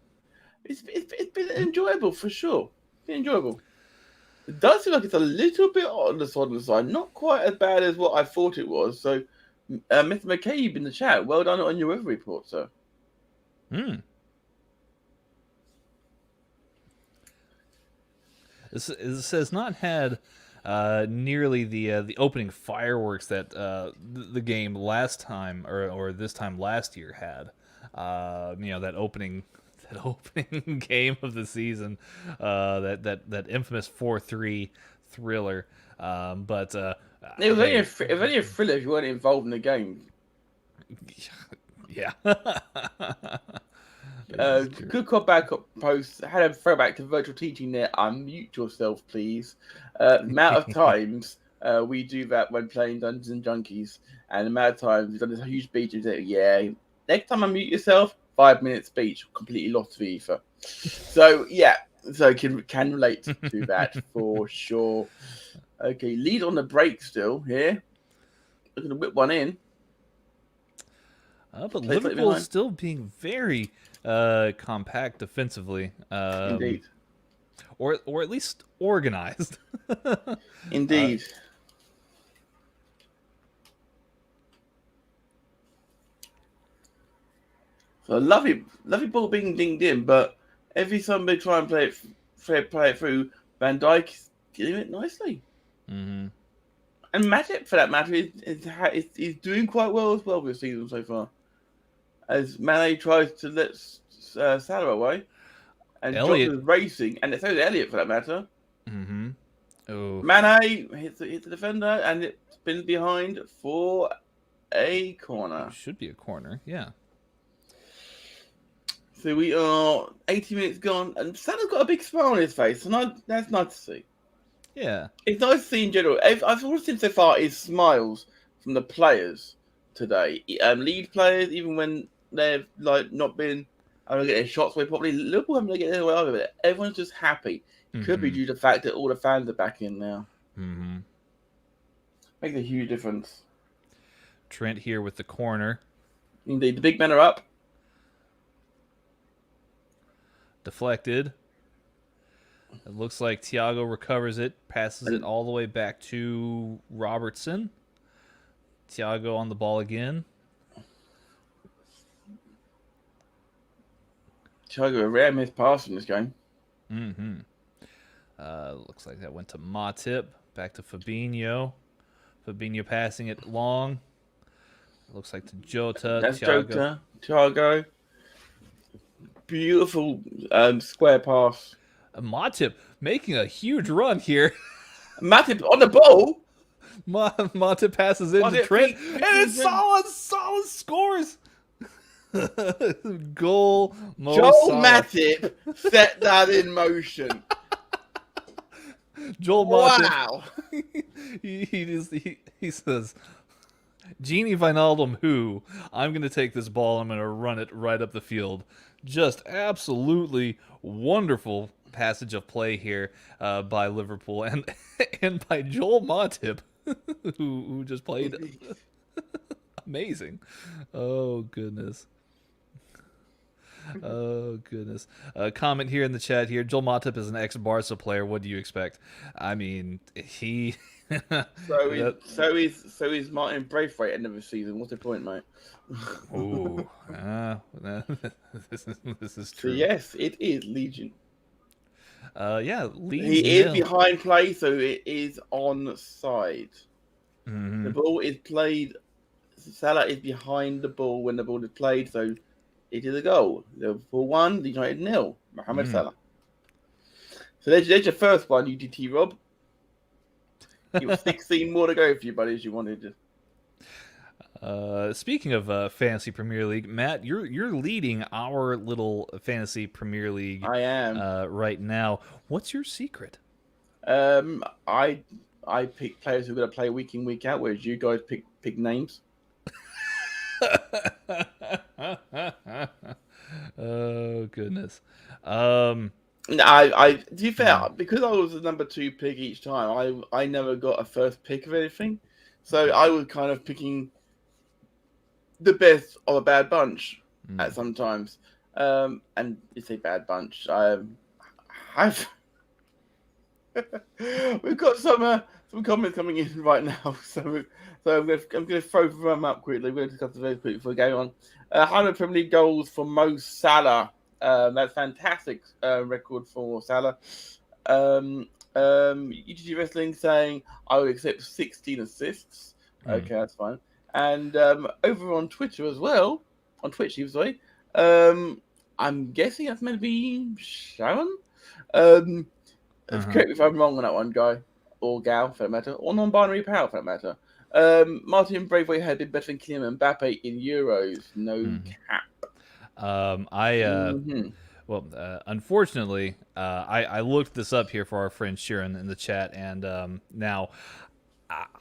It's been enjoyable for sure. Been enjoyable. It does feel like it's a little bit on the side, not quite as bad as what I thought it was. So, Mr. McCabe in the chat, well done on your weather report, sir.
Hmm. This has not had nearly the opening fireworks that the game last time or this time last year had. That opening game of the season, that infamous 4-3 thriller. But
It was
hey,
only a thriller if you weren't involved in the game.
yeah.
Good call back post. Had a throwback to virtual teaching there. Unmute yourself, please. Amount of times we do that when playing Dungeons and Junkies, and the amount of times we've done this huge speech. And say, yeah, next time unmute yourself, 5-minute speech, completely lost the ether. So yeah, so can relate to that for sure. Okay, lead on the break still here. Looking to whip one in.
But Liverpool still being very compact defensively.
Indeed.
Or at least organized.
Indeed. So lovely ball being dinged in, but every time they try and play it through, Van Dijk is doing it nicely.
Mm-hmm.
And Matip, for that matter, is doing quite well as well this season so far. As Mane tries to let Salah away, and
Elliot
Jota is racing, and so is Elliot for that matter.
Mm-hmm. Oh.
Mane hits the defender, and it spins behind for a corner.
It should be a corner, yeah.
So we are 80 minutes gone, and Salah's got a big smile on his face, and that's nice to see.
Yeah.
It's nice to see in general. I've all seen so far is smiles from the players today. Lead players, even when they've not been able to get their shots away properly. Liverpool haven't been able to get their way out of it. Everyone's just happy. Could be due to the fact that all the fans are back in now.
Mm-hmm.
Makes a huge difference.
Trent here with the corner.
Indeed, the big men are up.
Deflected. It looks like Thiago recovers it, passes it all the way back to Robertson. Thiago on the ball again.
Thiago, a rare missed pass in this game.
Mm-hmm. Looks like that went to Matip. Back to Fabinho. Fabinho passing it long. Looks like to Jota.
That's
Thiago.
Jota. Thiago. Beautiful square pass.
Matip making a huge run here.
Matip on the ball.
Matip passes into Trent, and it's solid scores. Goal.
Joel Matip set that in motion.
Joel Matip.
Wow.
he says, Genie Wijnaldum, who I'm going to take this ball, I'm going to run it right up the field. Just absolutely wonderful passage of play here by Liverpool and by Joel Matip, who just played amazing. Oh goodness. Oh goodness. Comment here in the chat here. Joel Matip is an ex-Barca player. What do you expect? I mean, he.
So is Martin Braithwaite end of the season. What's the point, mate?
Ooh, this is true.
So yes, it is Legion.
Yeah, Leeds.
He is behind play, so it is onside.
Mm-hmm.
The ball is played. Salah is behind the ball when the ball is played, so it is a goal. Liverpool 1, United 0. Mohamed Salah. So there's your first one, UTT Rob. You have 16 more to go for you, buddy, as you wanted to.
Speaking of fantasy Premier League, Matt, you're leading our little fantasy Premier League.
I am
right now. What's your secret?
I pick players who are going to play week in week out, whereas you guys pick names.
Oh goodness.
I to be fair, because I was the number 2 pick each time, I never got a first pick of anything, so I was kind of picking the best of a bad bunch at sometimes. And it's a bad bunch. I've we've got some comments coming in right now. So So I'm going to throw them up quickly. We're going to discuss the very quickly before we go on. 100 Premier League goals for Mo Salah. That's a fantastic record for Salah. UGG Wrestling saying I would accept 16 assists. Okay, that's fine. And over on Twitter as well, on Twitch, sorry. I'm guessing that's meant to be Sharon. Correct me if I'm wrong on that one, guy or gal for that matter, or non-binary power for that matter. Martin Braithwaite had been better than Kylian Mbappe in Euros. No cap.
Well, unfortunately, I looked this up here for our friend Sharon in the chat, and now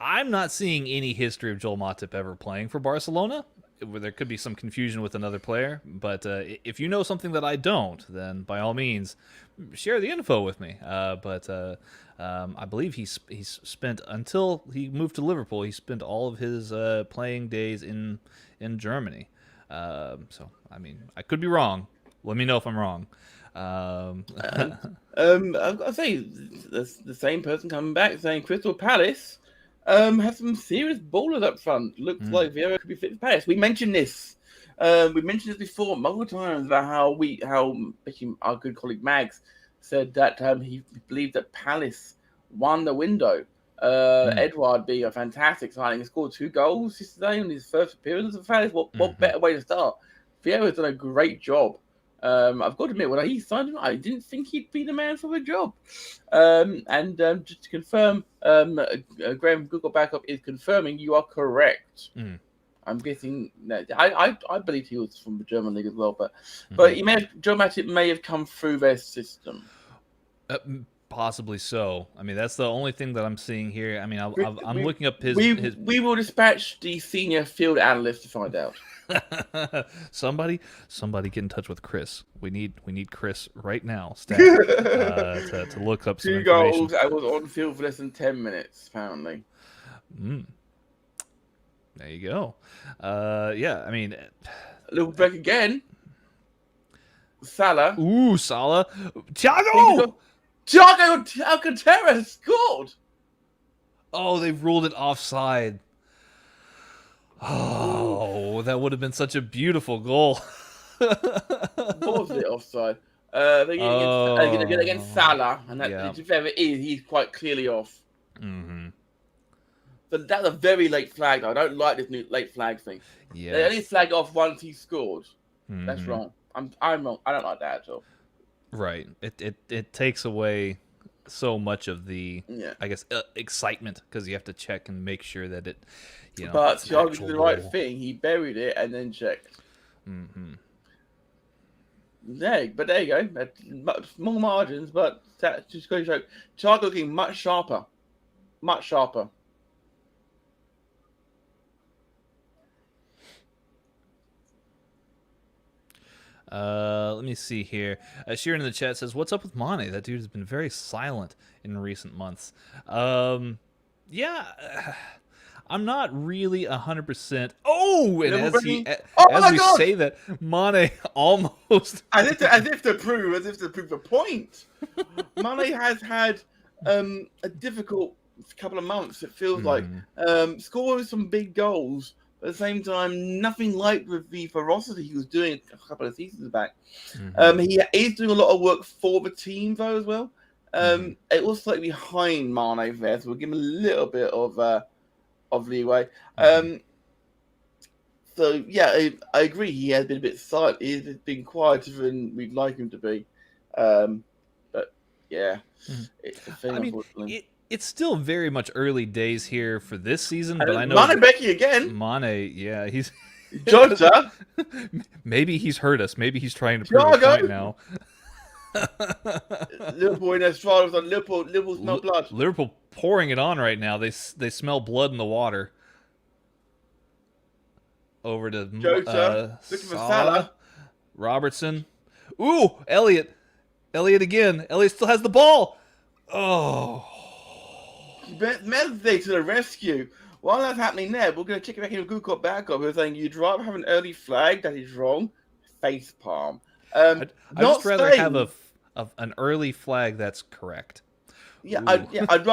I'm not seeing any history of Joel Matip ever playing for Barcelona. There could be some confusion with another player, but if you know something that I don't, then by all means, share the info with me. But I believe he's spent, until he moved to Liverpool, he spent all of his playing days in Germany. So, I mean, I could be wrong. Let me know if I'm wrong.
I've got to say, the same person coming back saying Crystal Palace has some serious ballers up front. Looks like Vieira could be fit for Palace. We mentioned this. We mentioned this before multiple times about how our good colleague Mags said that he believed that Palace won the window. Edouard being a fantastic signing. He scored 2 goals yesterday in his first appearance of Palace. What better way to start? Vieira's done a great job. I've got to admit, when he signed him, I didn't think he'd be the man for the job. Just to confirm, Graham Google Backup is confirming you are correct. I'm guessing that I believe he was from the German league as well, but Joe Matip may have come through their system.
Possibly so. I mean, that's the only thing that I'm seeing here. I mean, I'm looking up his.
We will dispatch the senior field analyst to find out.
Somebody get in touch with Chris. We need Chris right now, staff, to look up some
2
information.
goals. I was on field for less than 10 minutes, apparently.
There you go. Yeah, I mean,
Little back again. Salah.
Ooh, Salah. Thiago
Alcantara scored.
Oh, they've ruled it offside. Oh, that would have been such a beautiful goal.
What was it offside? Against Salah, and that if ever is, he's quite clearly off. But that's a very late flag, though. I don't like this new late flag thing. Yeah, they only flag off once he scored. That's wrong. I'm wrong. I don't like that at all.
Right. It takes away so much of the I guess excitement, because you have to check and make sure that it.
But Thiago did the right thing. He buried it and then checked. Yeah, but there you go. Small margins, but that just goes to show Thiago looking much sharper. Much sharper.
Let me see here. Sheeran in the chat says, "What's up with Mane? That dude has been very silent in recent months." I'm not really 100%. Oh, and as we say that, Mane almost
as if to prove the point. Mane has had a difficult couple of months. It feels like scoring some big goals. At the same time, nothing like with the ferocity he was doing a couple of seasons back. He is doing a lot of work for the team, though, as well. It was slightly behind Mane there, so we'll give him a little bit of leeway. So, yeah, I agree. He has been a bit silent. He's been quieter than we'd like him to be. But, yeah, it's a thing, unfortunately.
It's still very much early days here for this season, but I know
Mane Becky again.
Mane, yeah, he's
Jota.
Maybe he's heard us. Maybe he's trying to prove a point now.
Liverpool in Estrada, Liverpool smell blood.
Liverpool pouring it on right now. They smell blood in the water. Over to
Jota, looking for Salah.
Robertson. Ooh, Elliott again. Elliott still has the ball. Oh.
Medvedev to the rescue. While that's happening there, we're going to check it back in with Google Backup. We're saying you'd rather have an early flag. That is wrong. Face palm.
I'd just rather have an early flag that's correct.
Yeah,
Ooh.
I'd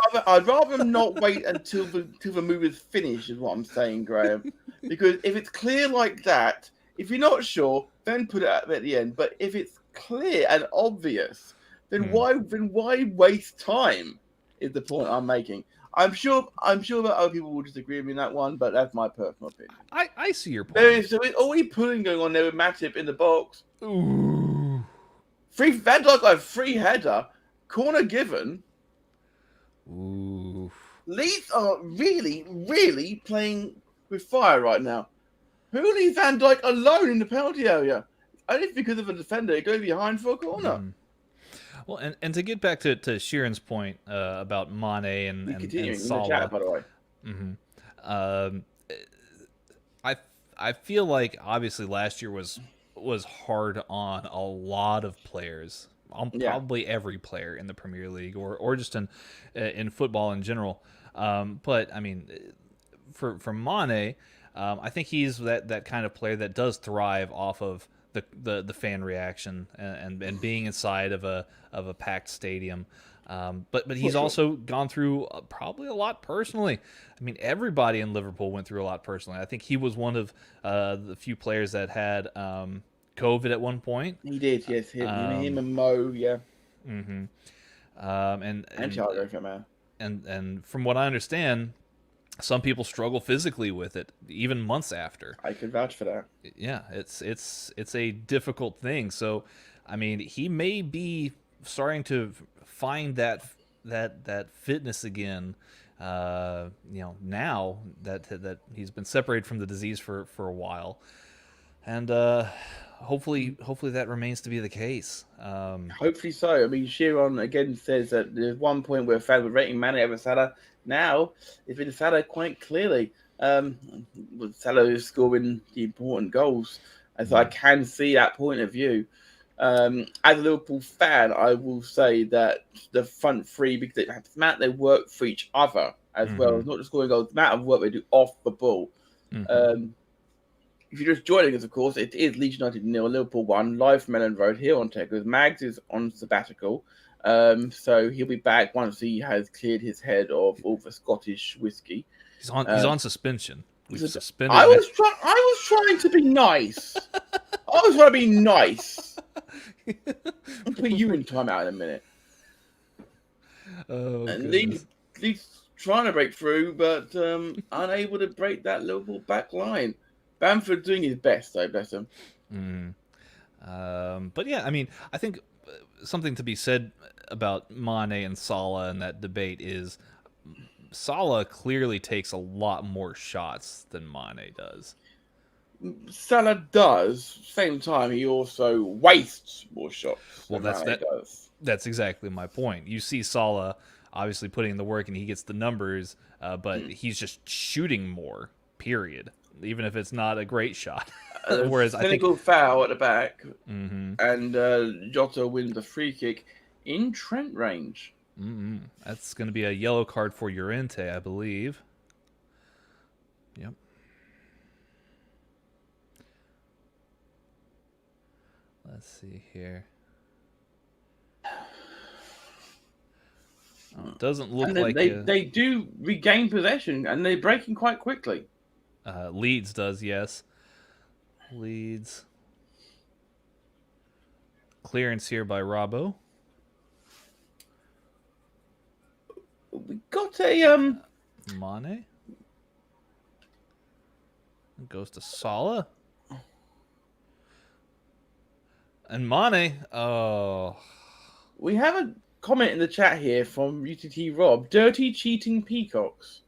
rather them not wait until the move is finished, is what I'm saying, Graham. Because if it's clear like that, if you're not sure, then put it at the end. But if it's clear and obvious, then why waste time? Is the point I'm making. I'm sure that other people will disagree with me in that one, but that's my personal opinion.
I see your point.
So it's already pulling going on there with Matip in the box.
Ooh.
Van Dijk got a free header, corner given.
Ooh.
Leeds are really, really playing with fire right now. Who leaves Van Dijk alone in the penalty area? Only because of a defender going behind for a corner.
Well, and to get back to Sheeran's point about Mane and Salah,
in the chat, by the way.
I feel like obviously last year was hard on a lot of players, probably every player in the Premier League or just in football in general. But I mean, for Mane, I think he's that kind of player that does thrive off of the fan reaction and being inside of a packed stadium. But he's also gone through probably a lot personally. I mean, everybody in Liverpool went through a lot personally. I think he was one of the few players that had COVID at one point.
He did, yes. Him and Mo, yeah.
Mm-hmm.
And Thiago, for man.
And from what I understand, some people struggle physically with it, even months after.
I can vouch for that.
Yeah, it's a difficult thing. So, I mean, he may be starting to find that fitness again. Now that he's been separated from the disease for a while, and hopefully that remains to be the case.
Hopefully so. I mean, Sheeran again says that there's one point where fans were rating Mane over Salah. Now it's been Salah quite clearly. Salah is scoring the important goals, and so I can see that point of view. As a Liverpool fan, I will say that the front three, because they work for each other as well. It's not just scoring goals, the amount of work they do off the ball. If you're just joining us, of course, it is Leeds United 0, Liverpool 1, live from Ellen Road here on Tekkers. Mags is on sabbatical, so he'll be back once he has cleared his head of all the Scottish whiskey.
He's on suspension. We've suspended.
I was trying to be nice. I was trying to be nice. I'll put you in timeout in a minute.
Oh,
and Leeds trying to break through, but unable to break that Liverpool back line. Bamford doing his best, though, bless him.
But yeah, I mean, I think something to be said about Mane and Salah in that debate is Salah clearly takes a lot more shots than Mane does.
Salah does. Same time, he also wastes more shots.
Well, that's exactly my point. You see Salah obviously putting in the work and he gets the numbers, but he's just shooting more. Period. Even if it's not a great shot. Whereas I think
foul at the back, and Jota wins the free kick in Trent range.
That's going to be a yellow card for Llorente, I believe. Yep. Let's see here. Oh, it doesn't look like
they do regain possession and they're breaking quite quickly.
Leeds does, yes. Leeds. Clearance here by Robbo.
We got a
Mane. It goes to Salah. And Mane. Oh.
We have a comment in the chat here from UTT Rob. Dirty cheating peacocks.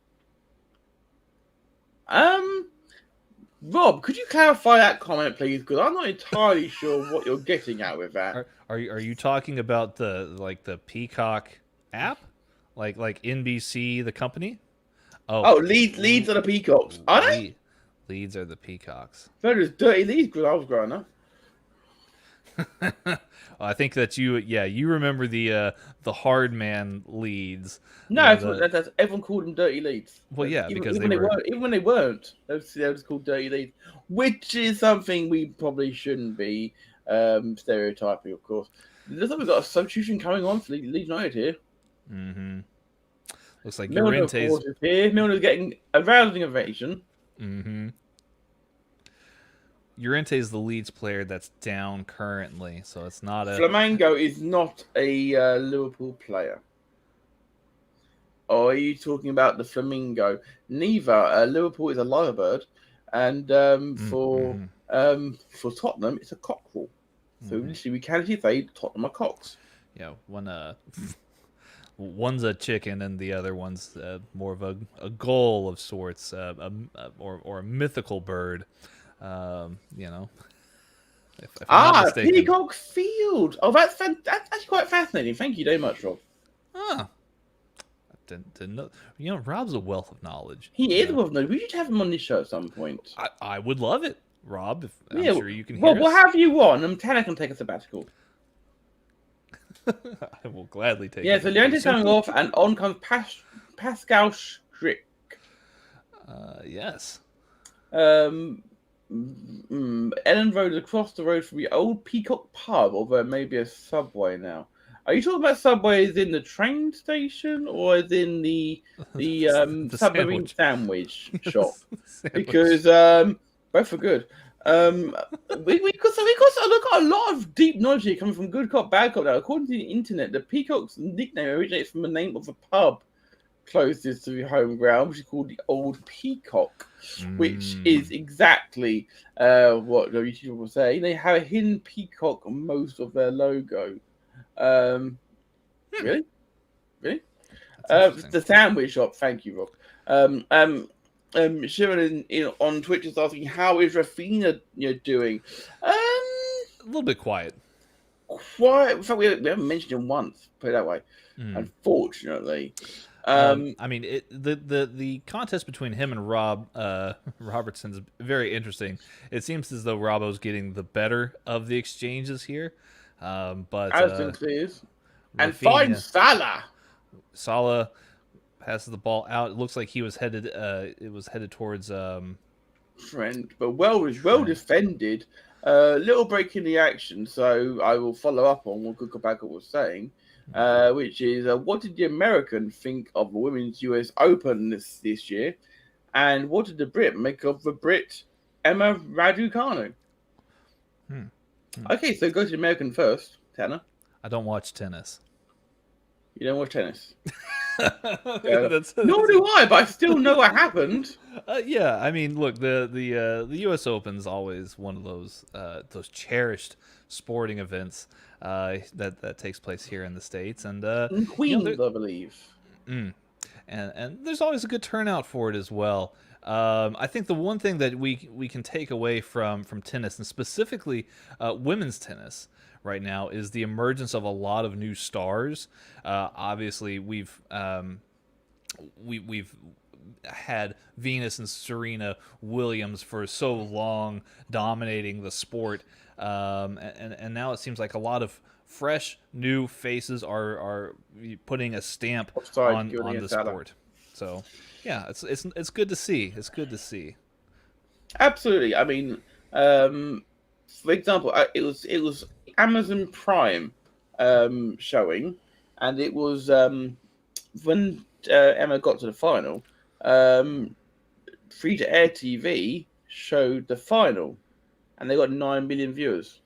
Rob, could you clarify that comment, please? Because I'm not entirely sure what you're getting at with that.
Are you talking about the Peacock app, like NBC, the company?
Oh, Leeds are the peacocks. Are they?
Leeds are the peacocks.
So there's dirty Leeds because I was growing up.
I think that you remember the hard man Leeds.
No, that's everyone called them dirty Leeds.
Well, yeah, because
even when they weren't, they were called dirty Leeds, which is something we probably shouldn't be stereotyping, of course. Looks like we've got a substitution coming on for Leeds United here.
Mm-hmm. Looks like
Milner, of
Llorente's.
course, is here. Milner's getting a rousing ovation.
Mm-hmm. Llorente's the Leeds player that's down currently, so it's not a.
Flamengo is not a Liverpool player. Or are you talking about the Flamingo? Neither. Liverpool is a lyrebird, and for Tottenham, it's a cockerel. So literally, we can actually say Tottenham are cocks.
Yeah, one's a chicken and the other one's more of a gull of sorts, or a mythical bird. You know, if I'm not mistaken.
Peacock Field. Oh, that's actually quite fascinating. Thank you very much, Rob.
Ah, didn't know. You know, Rob's a wealth of knowledge.
He is a wealth of knowledge. We should have him on this show at some point.
I would love it, Rob. I'm sure you can hear
well,
us.
We'll have you on, and Tanner can take a sabbatical.
I will gladly take it.
Yeah, so Llorente's coming off, and on comes Pascal Strick.
Yes.
Ellen Road across the road from the old Peacock pub, although it may be a Subway now. Are you talking about Subway as in the train station or as in the submarine sandwich shop? Because both are good. We got a lot of deep knowledge here coming from Good Cop, Bad Cop. Now, according to the internet, the Peacock's nickname originates from the name of a pub closest to the home ground, which is called the Old Peacock, which is exactly what YouTube will say. They have a hidden peacock on most of their logo. Really? The sandwich shop. Thank you, Rob. Sharon on Twitch is asking, how is Rafinha doing?
A little bit quiet.
In fact, we haven't mentioned him once. Put it that way. Unfortunately.
I mean, the contest between him and Robertson is very interesting. It seems as though Robbo's getting the better of the exchanges here, but
is. And find
Salah passes the ball out. It looks like he was headed. It was headed towards
Trent, but well defended. Little break in the action, so I will follow up on what Kukabaka was saying. Which is, what did the American think of the Women's US Open this year? And what did the Brit make of the Brit Emma Raducanu? Okay, so go to the American first, Tanner.
I don't watch tennis.
You don't watch tennis? Nor do I, but I still know what happened.
Yeah, I mean, look, the U.S. Open's always one of those cherished sporting events that takes place here in the States, and
Queens, I believe.
And there's always a good turnout for it as well. I think the one thing that we can take away from tennis, and specifically women's tennis right now, is the emergence of a lot of new stars. Obviously, we've had Venus and Serena Williams for so long dominating the sport, and now it seems like a lot of fresh new faces are putting a stamp on the sport. So yeah, it's good to see. It's good to see.
Absolutely. I mean, for example, it was Amazon Prime showing, and it was when Emma got to the final. Free to air TV showed the final, and they got 9 million viewers,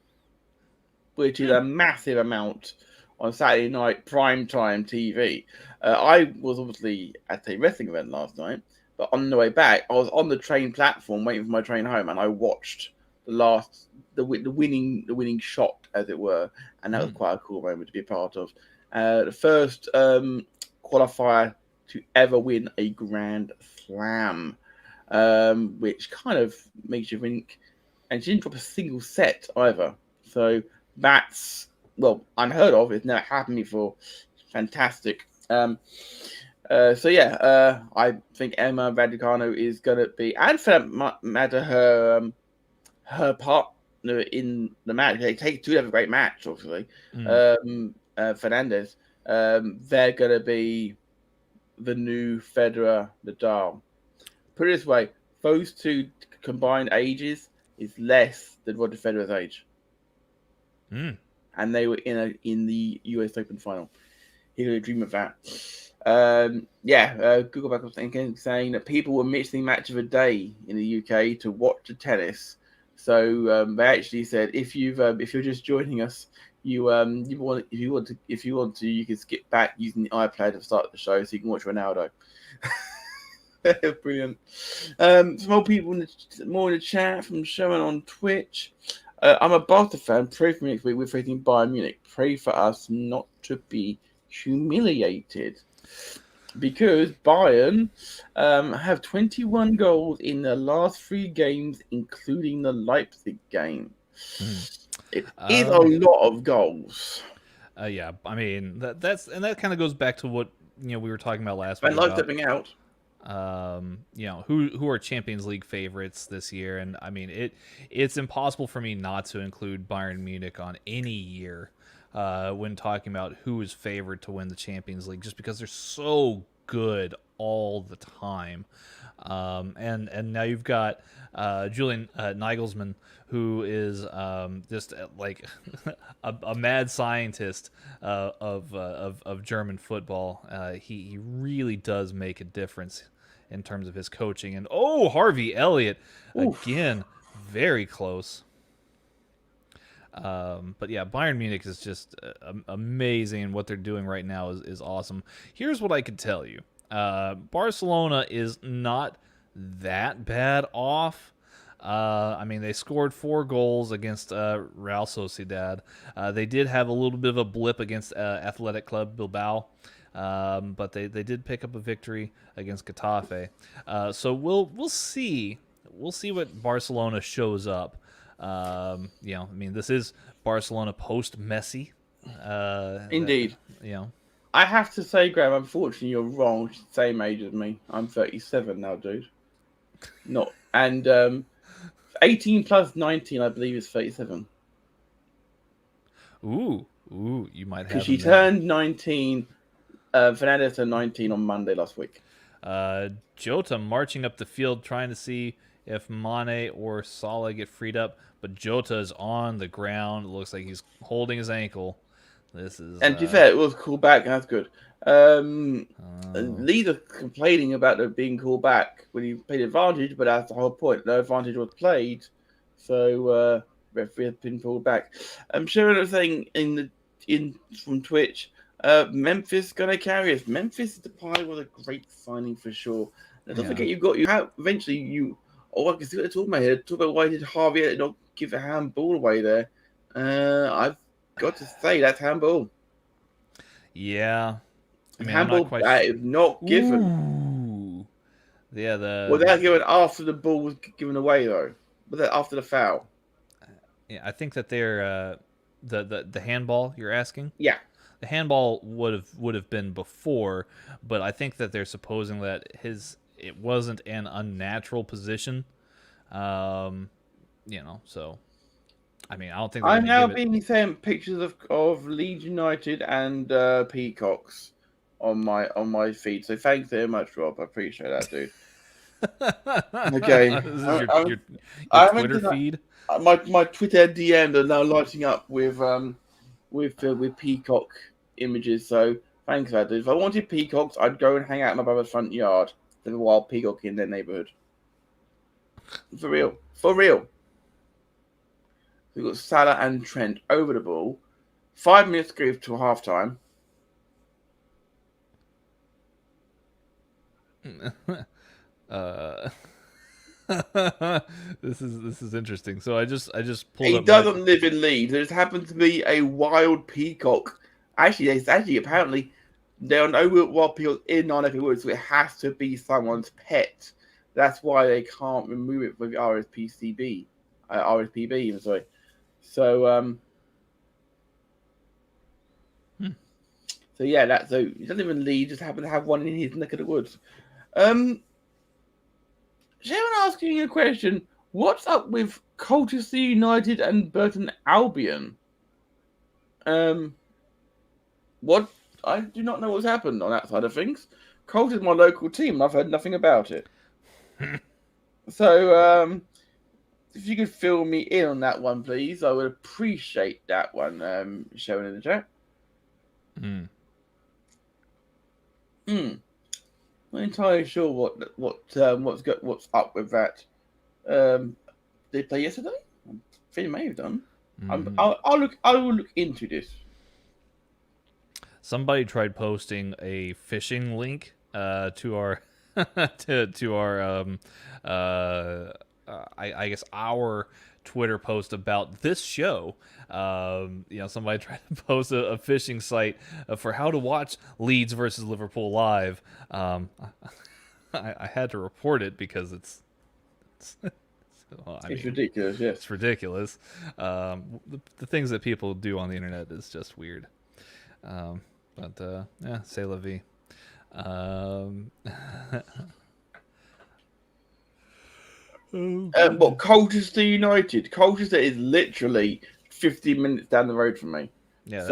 which is a massive amount on Saturday night primetime TV. I was obviously at a wrestling event last night, but on the way back, I was on the train platform waiting for my train home, and I watched the winning shot, as it were, and that was quite a cool moment to be a part of. The first qualifier to ever win a Grand Slam, which kind of makes you think. And she didn't drop a single set either, so that's unheard of. It's never happened before. Fantastic. I think Emma Raducanu is gonna be, and for that matter, her partner in the match. They take two to have a great match, obviously. Fernandez. They're gonna be the new Federer Nadal. Put it this way: those two combined ages is less than Roger Federer's age. And they were in the US Open final. He could dream of that. Google back up thinking, saying that people were missing match of the day in the UK to watch the tennis. So they actually said if you're just joining us, if you want to, you can skip back using the iPad to start the show, so you can watch Ronaldo. Brilliant. Some more people in the chat from Sharon on Twitch. I'm a Barca fan. Pray for me next week. We're facing Bayern Munich. Pray for us not to be humiliated, because Bayern have 21 goals in the last 3 games, including the Leipzig game. It is a lot of goals.
Yeah, I mean that kind of goes back to what we were talking about last
I
week.
like stepping out.
Who are Champions League favorites this year, and I mean it's impossible for me not to include Bayern Munich on any year when talking about who is favored to win the Champions League, just because they're so good all the time. And now you've got Julian Nagelsmann, who is just like a mad scientist of German football. He really does make a difference in terms of his coaching. And Harvey Elliott, again, very close. But yeah, Bayern Munich is just amazing. What they're doing right now is awesome. Here's what I could tell you. Barcelona is not that bad off. I mean, they scored 4 goals against Real Sociedad. They did have a little bit of a blip against Athletic Club Bilbao, but they did pick up a victory against Getafe. So we'll see. We'll see what Barcelona shows up. I mean, this is Barcelona post Messi.
Indeed. I have to say, Graham, unfortunately, you're wrong. Same age as me. I'm 37 now, dude. Not and 18 plus 19, I believe, is 37.
Ooh, you might have.
Because she turned 19. Fernandez turned 19 on Monday last week.
Jota marching up the field trying to see if Mane or Salah get freed up, but Jota is on the ground. It looks like he's holding his ankle. This is.
And to be fair, it was called back. That's good. Leeds are complaining about it being called back when he played advantage, but that's the whole point. No advantage was played, so referee has been pulled back. I'm sure another thing from Twitch. Memphis gonna carry us. Memphis is the pie was a great signing for sure. And don't forget, eventually you. Oh, I can see what they're talking about here. Talk about why did Harvey not give a handball away there? I've got to say that's handball.
Yeah. I mean,
handball that is not given.
Ooh. Yeah,
Well, they're given after the ball was given away, though. But after the foul.
Yeah, I think that they're the handball you're asking.
Yeah,
the handball would have been before, but I think that they're supposing that it wasn't an unnatural position. So. I mean, I don't think
I'm now being sent pictures of Leeds United and Peacocks on my feed. So thanks very much, Rob. I appreciate that, dude. Okay,
this is your Twitter feed.
My Twitter DMs are now lighting up with peacock images. So thanks for that, dude. If I wanted peacocks, I'd go and hang out in my brother's front yard. There's a wild peacock in their neighborhood. For real. We've got Salah and Trent over the ball. 5 minutes to go to half time.
This is interesting. So I just pulled.
He doesn't live in Leeds. There just happens to be a wild peacock. Actually, apparently there are no wild peacocks in Nine Woods, so it has to be someone's pet. That's why they can't remove it with RSPCB. RSPB. Sorry. So So yeah, he doesn't even lead. Just happen to have one in his neck of the woods. Sharon asking you a question. What's up with Colchester United and Burton Albion? What? I do not know what's happened on that side of things. Colchester's my local team. I've heard nothing about it. So, if you could fill me in on that one, please, I would appreciate that one. Sharon in the chat. Not entirely sure what's up with that. Did they play yesterday? I think they may have done. I will look into this.
Somebody tried posting a phishing link to our to our I guess our Twitter post about this show. Somebody tried to post a phishing site for how to watch Leeds versus Liverpool live. I had to report it because it's
ridiculous. Yes,
it's ridiculous. The things that people do on the internet is just weird. C'est la vie.
Colchester United. Colchester is literally 15 minutes down the road from me.
Yeah,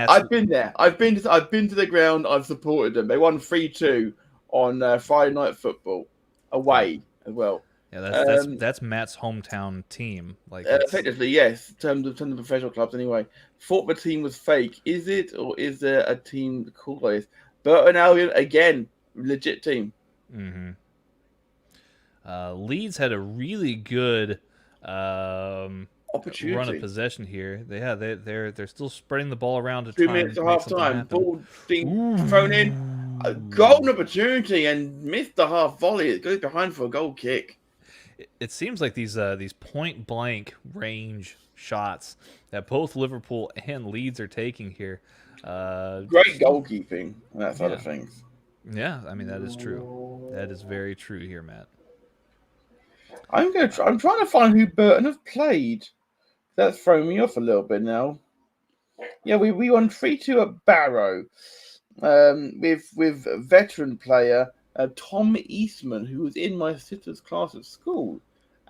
I've been there. I've been to the ground. I've supported them. They won 3-2 on Friday Night Football away as well.
Yeah, that's Matt's hometown team. Like
effectively, yes. In terms of professional clubs, anyway. Thought the team was fake. Is it, or is there a team called like this? Burton Albion again, legit team.
Mm-hmm. Leeds had a really good
opportunity
run of possession here. They're still spreading the ball around to
2
try
minutes
and
at
make
half
something
time.
happen.
Ball being thrown in, a golden opportunity, and missed the half volley. It goes behind for a goal kick.
It seems like these point blank range shots that both Liverpool and Leeds are taking here.
Great goalkeeping on that side of things.
Yeah, I mean that is true. That is very true here, Matt.
I'm trying to find who Burton have played. That's thrown me off a little bit now. Yeah, we won 3-2 at Barrow, with veteran player Tom Eastman, who was in my sister's class at school.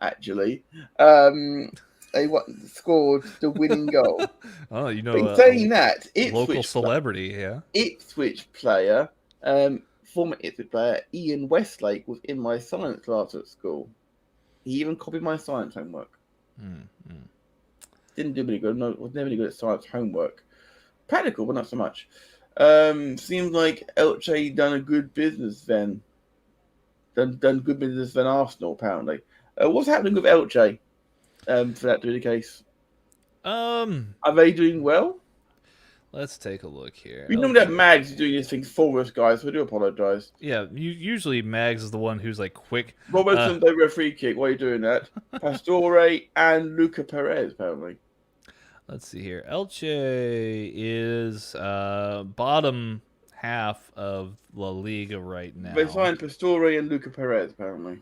Actually, they scored the winning goal.
Oh,
But saying that,
local celebrity, yeah.
Ipswich player, former Ipswich player Ian Westlake was in my science class at school. He even copied my science homework. Didn't do really good. No, was never really good at science homework. Practical, but not so much. Seems like Elche done a good business then. Done good business than Arsenal, apparently. What's happening with Elche? For that to be the case. Are they doing well?
Let's take a look here.
We normally have Mags doing these things for us, guys, so I do apologise.
Yeah, usually Mags is the one who's like quick.
Robertson's over a free kick. Why are you doing that? Pastore and Luca Perez, apparently.
Let's see here. Elche is bottom half of La Liga right now.
They signed Pastore and Luca Perez, apparently.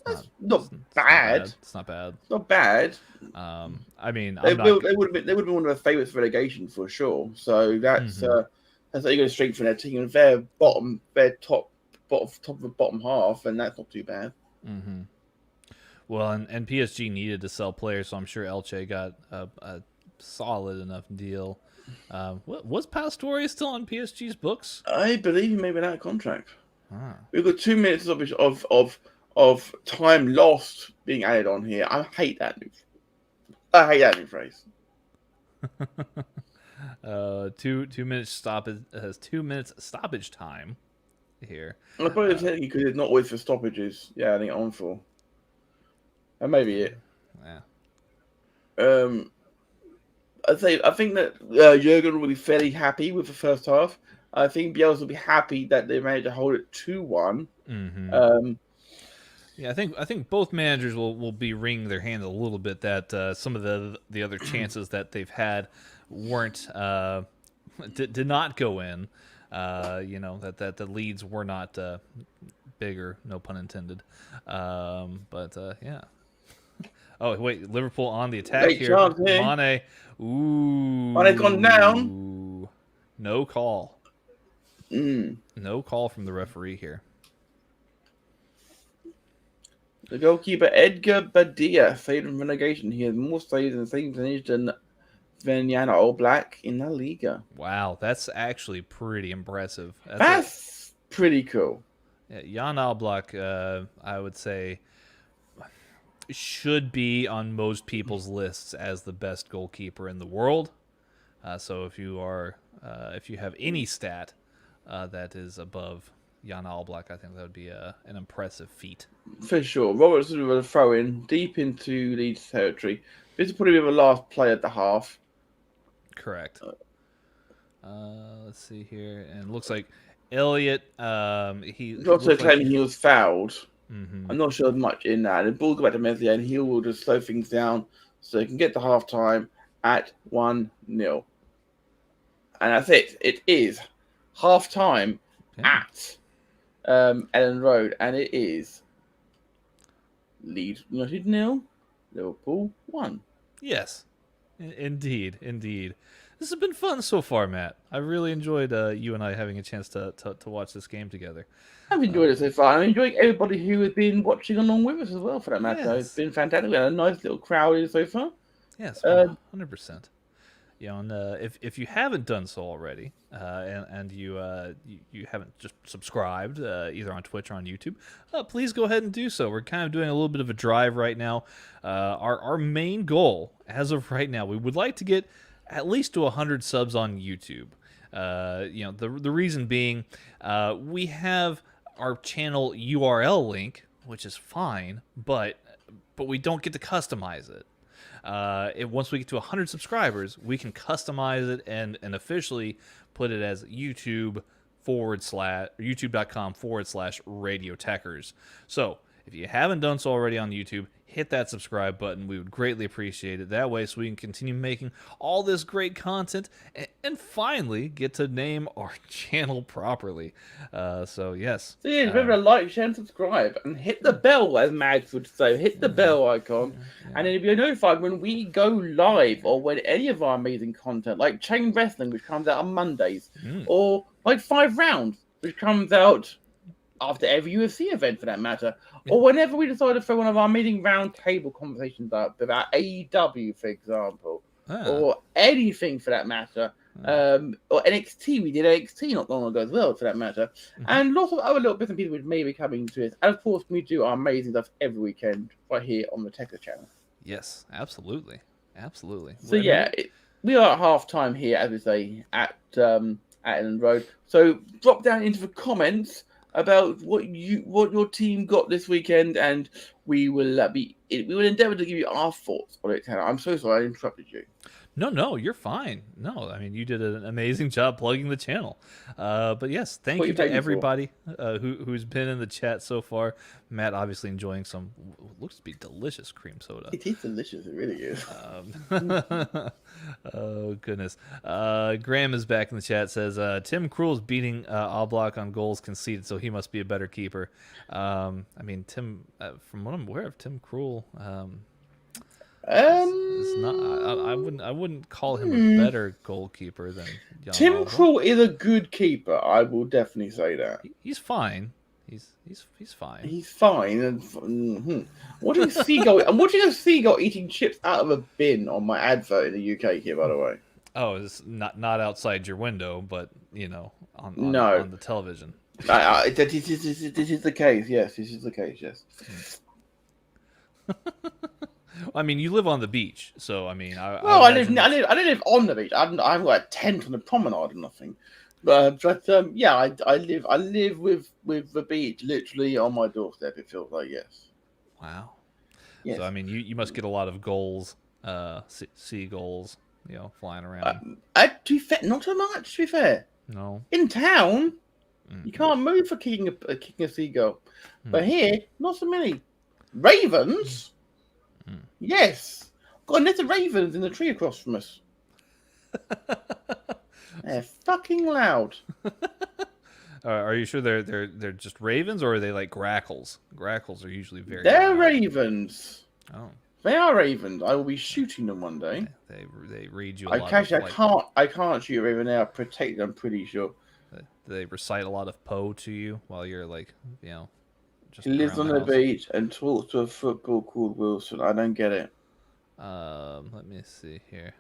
That's not bad.
It's not bad.
It's not bad.
I mean,
they would have been one of the favourites for relegation for sure. So that's how you're going to strengthen their team. And they're top of the bottom half, and that's not too bad.
Mm-hmm. Well, and PSG needed to sell players, so I'm sure Elche got a solid enough deal. Was Pastore still on PSG's books?
I believe he may be out of contract. We've got 2 minutes of time lost being added on here. I hate that new phrase.
2 minutes stoppage has 2 minutes stoppage time here.
I probably technically because it's not always for stoppages. Yeah, I think on for. That may be it.
Yeah.
I think that Jurgen will be fairly happy with the first half. I think Bielsa will be happy that they managed to hold it 2-1.
Mm-hmm. Yeah, I think both managers will be wringing their hands a little bit that some of the other chances that they've had weren't did not go in. That the leads were not bigger, no pun intended. Yeah. Oh wait, Liverpool on the attack here. Mane,
Mane's gone down.
No call. No call from the referee here.
The goalkeeper Edgar Badia saved from relegation. He has more saves and save percentage than Jan Oblak in La Liga.
Wow, that's actually pretty impressive.
That's pretty cool.
Yeah, Jan Oblak, I would say, should be on most people's lists as the best goalkeeper in the world. So if you have any stat that is above Jan Oblak. I think that would be an impressive feat.
For sure. Robertson with a throw in deep into Leeds territory. This is probably the last play at the half.
Correct. Let's see here, and it looks like Elliot. He
Also claiming
like
he was fouled.
Mm-hmm.
I'm not sure much in that. The ball go back to Meslier, and he will just slow things down so he can get to half time at 1-0. And that's it. It is half time at Ellen Road, and it is Leeds United 0, Liverpool 1.
Yes, indeed. This has been fun so far, Matt. I really enjoyed you and I having a chance to watch this game together.
I've enjoyed it so far. I'm enjoying everybody who has been watching along with us as well, for that matter.
Yes.
It's been fantastic. We had a nice little crowd here so far.
Yes, 100%. You know, and if you haven't done so already, and you haven't just subscribed either on Twitch or on YouTube, please go ahead and do so. We're kind of doing a little bit of a drive right now. Our main goal, as of right now, we would like to get at least to 100 subs on YouTube. You know, the reason being, we have our channel URL link, which is fine, but we don't get to customize it. Once we get to 100 subscribers, we can customize it and officially put it as youtube.com/Radio Tekkers. So if you haven't done so already on YouTube, hit that subscribe button. We would greatly appreciate it. That way, so we can continue making all this great content and finally get to name our channel properly. So yes.
So yeah, remember to like, share, and subscribe, and hit the bell, as Mags would say. Hit the bell icon, and then you'll be notified when we go live or when any of our amazing content, like Chain Wrestling, which comes out on Mondays, or like 5 Rounds, which comes out after every UFC event, for that matter, or whenever we decide to throw one of our amazing round table conversations up about AEW, for example, or anything for that matter, or NXT. We did NXT not long ago as well, for that matter, and lots of other little bits and pieces which may be coming to us. And of course, we do our amazing stuff every weekend right here on the Tekkers channel.
Yes, absolutely.
So yeah, we are at half time here, as we say, at Ellen Road. So drop down into the comments about what your team got this weekend, and we will endeavour to give you our thoughts on it. Tanner, I'm so sorry I interrupted you.
No, you're fine. No, I mean, you did an amazing job plugging the channel. But yes, thank you to everybody who's been in the chat so far. Matt obviously enjoying some looks to be delicious cream soda.
It is delicious. It really is.
Oh goodness. Graham is back in the chat. Says Tim Krul's beating Oblak on goals conceded, so he must be a better keeper. I mean, Tim, from what I'm aware of, Tim Krul. It's not. I wouldn't call him a better goalkeeper than Jan
Tim
Oblak.
Krul is a good keeper. I will definitely say that.
He's fine. He's fine.
He's fine. And watching a seagull eating chips out of a bin on my advert in the UK here, by the way.
Oh, it's not outside your window, but you know, on the television.
This is the case. Yes, this is the case. Yes.
I mean, you live on the beach, so I mean, I
don't live on the beach. I haven't got a tent on the promenade or nothing. But yeah, I live with the beach literally on my doorstep. It feels like, yes.
Wow.
Yes.
So I mean, you must get a lot of gulls, seagulls, you know, flying around.
To be fair, not so much. To be fair,
no.
In town, you can't move for kicking a seagull, but here, not so many. Ravens. Yes, got a net of ravens in the tree across from us. They're fucking loud.
Are you sure they're just ravens, or are they like grackles? Grackles are usually very.
They're
loud.
ravens.
Oh,
they are ravens. I will be shooting them one day.
They read you.
I can't shoot a raven. They are protected. I'm pretty sure.
They recite a lot of Poe to you while you're like, you know.
He lives on the beach and talks to a football called Wilson. I don't get it.
Let me see here.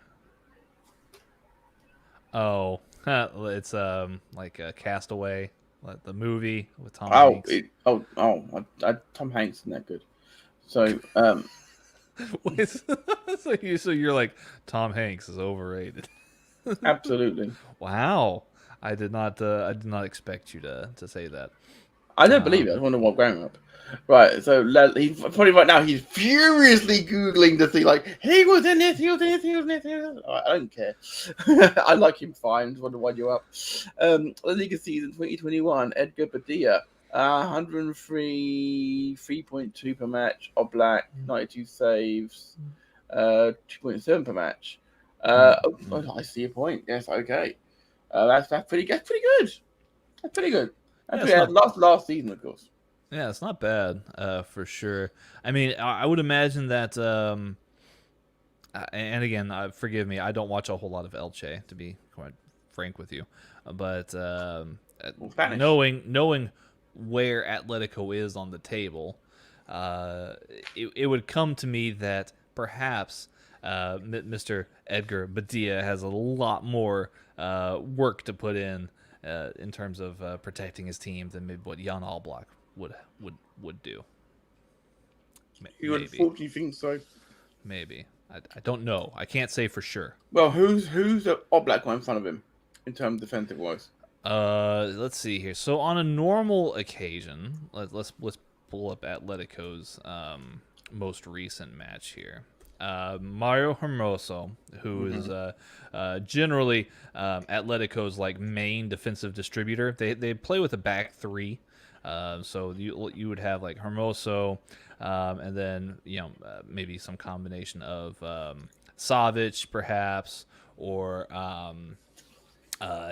Oh, it's like a Castaway, like the movie with Tom Hanks.
Tom Hanks isn't that good. So
Wait, so you're like Tom Hanks is overrated.
Absolutely.
Wow. I did not. I did not expect you to say that.
I don't believe it. I wonder what growing up. Right, so he's probably right now. He's furiously googling to see like he was in this, he was in this, he was in this. He was in this. I don't care. I like him fine. Just wonder why you're up. The League season 2021. Edgar Badilla, 103, 3.2 per match. Oblak, 92 saves, 2.7 per match. I see your point. Yes, okay. That's pretty good. That's pretty good. Last season, of course.
Yeah, it's not bad, for sure. I mean, I would imagine that, and again, forgive me, I don't watch a whole lot of Elche, to be quite frank with you, but knowing where Atletico is on the table, it would come to me that perhaps Mr. Edgar Badilla has a lot more work to put in terms of protecting his team than maybe what Jan Oblak would do.
You unfortunately think so?
Maybe. I don't know. I can't say for sure.
Well, who's the Oblak one in front of him in terms of defensive wise?
Let's see here. So on a normal occasion, let's pull up Atletico's most recent match here. Mario Hermoso, who is generally Atletico's like main defensive distributor. They play with a back three. So you would have like Hermoso, and then maybe some combination of Savic perhaps, or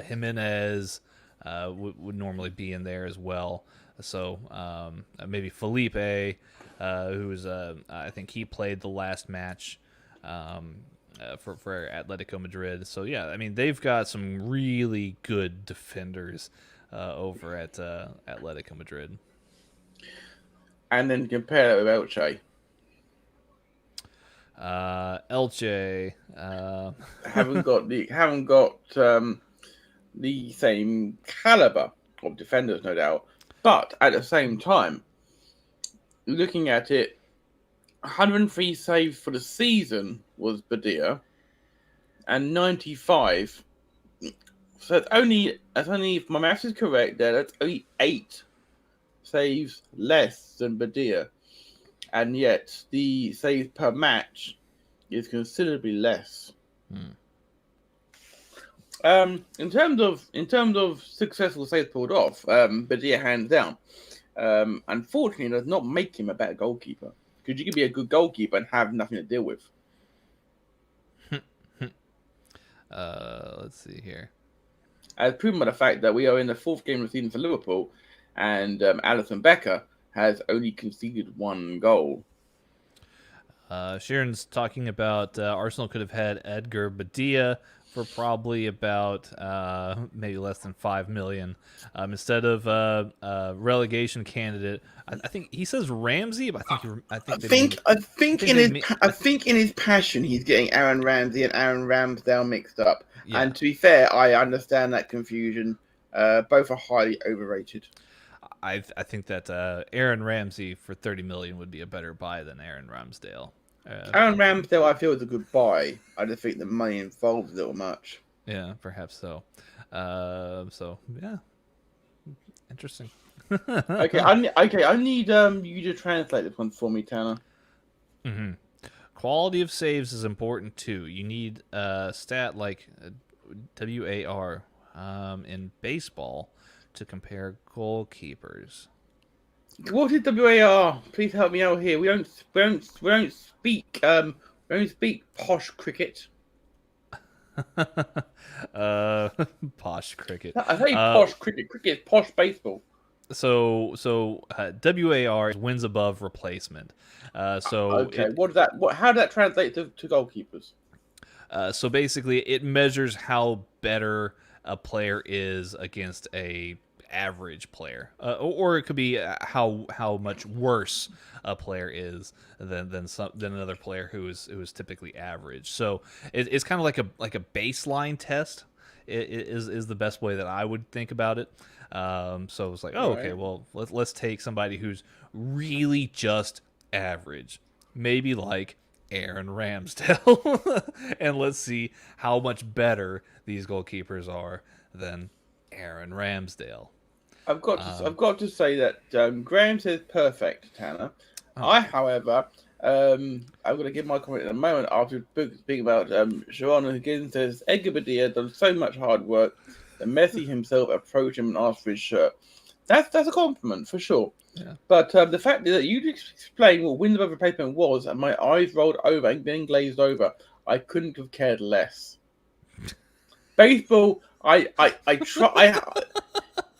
Jimenez would normally be in there as well. So maybe Felipe, who's I think he played the last match for Atletico Madrid. So yeah, I mean they've got some really good defenders over at Atletico Madrid.
And then compare that with Elche.
Elche
haven't got the same caliber of defenders, no doubt. But at the same time, looking at it, 103 saves for the season was Badilla, and 95. So it's only, if my maths is correct, that's only 8 saves less than Badilla, and yet the saves per match is considerably less. In terms of successful saves pulled off, Badilla hands down. Unfortunately, does not make him a better goalkeeper, because you can be a good goalkeeper and have nothing to deal with.
Let's see here.
As proven by the fact that we are in the 4th game of the season for Liverpool, and Alisson Becker has only conceded 1 goal.
Sharon's talking about Arsenal could have had Edgar Badilla for probably about maybe less than $5 million instead of relegation candidate. I think he says Ramsey, but I think
in his passion he's getting Aaron Ramsey and Aaron Ramsdale mixed up. Yeah. And to be fair, I understand that confusion. Both are highly overrated.
I think that Aaron Ramsey for $30 million would be a better buy than Aaron Ramsdale.
Aaron Ramsdale, I feel, is a good buy. I just think the money involved is a little much.
Yeah, perhaps so. So yeah, interesting.
Okay, I need you to translate this one for me, Tanner.
Mm-hmm. Quality of saves is important too. You need a stat like WAR in baseball to compare goalkeepers.
What is WAR? Please help me out here. We don't speak posh cricket.
Posh cricket.
I say posh cricket. Cricket is posh baseball.
So WAR is wins above replacement.
Okay. How does that translate to goalkeepers?
So basically, it measures how better a player is against a average player, or it could be how much worse a player is than another player who is typically average. So it's kind of like a baseline test. It is the best way that I would think about it. So it's like, okay, well let's take somebody who's really just average, maybe like Aaron Ramsdale, and let's see how much better these goalkeepers are than Aaron Ramsdale.
I've got to say that Graham says perfect, Tanner. I, however, I'm going to give my comment in a moment after speaking about Sharon, who again says Edgar Badia done so much hard work that Messi himself approached him and asked for his shirt. That's a compliment for sure.
Yeah.
But the fact that you explained what wins above replacement was, and my eyes rolled over and then glazed over, I couldn't have cared less. Baseball, I try.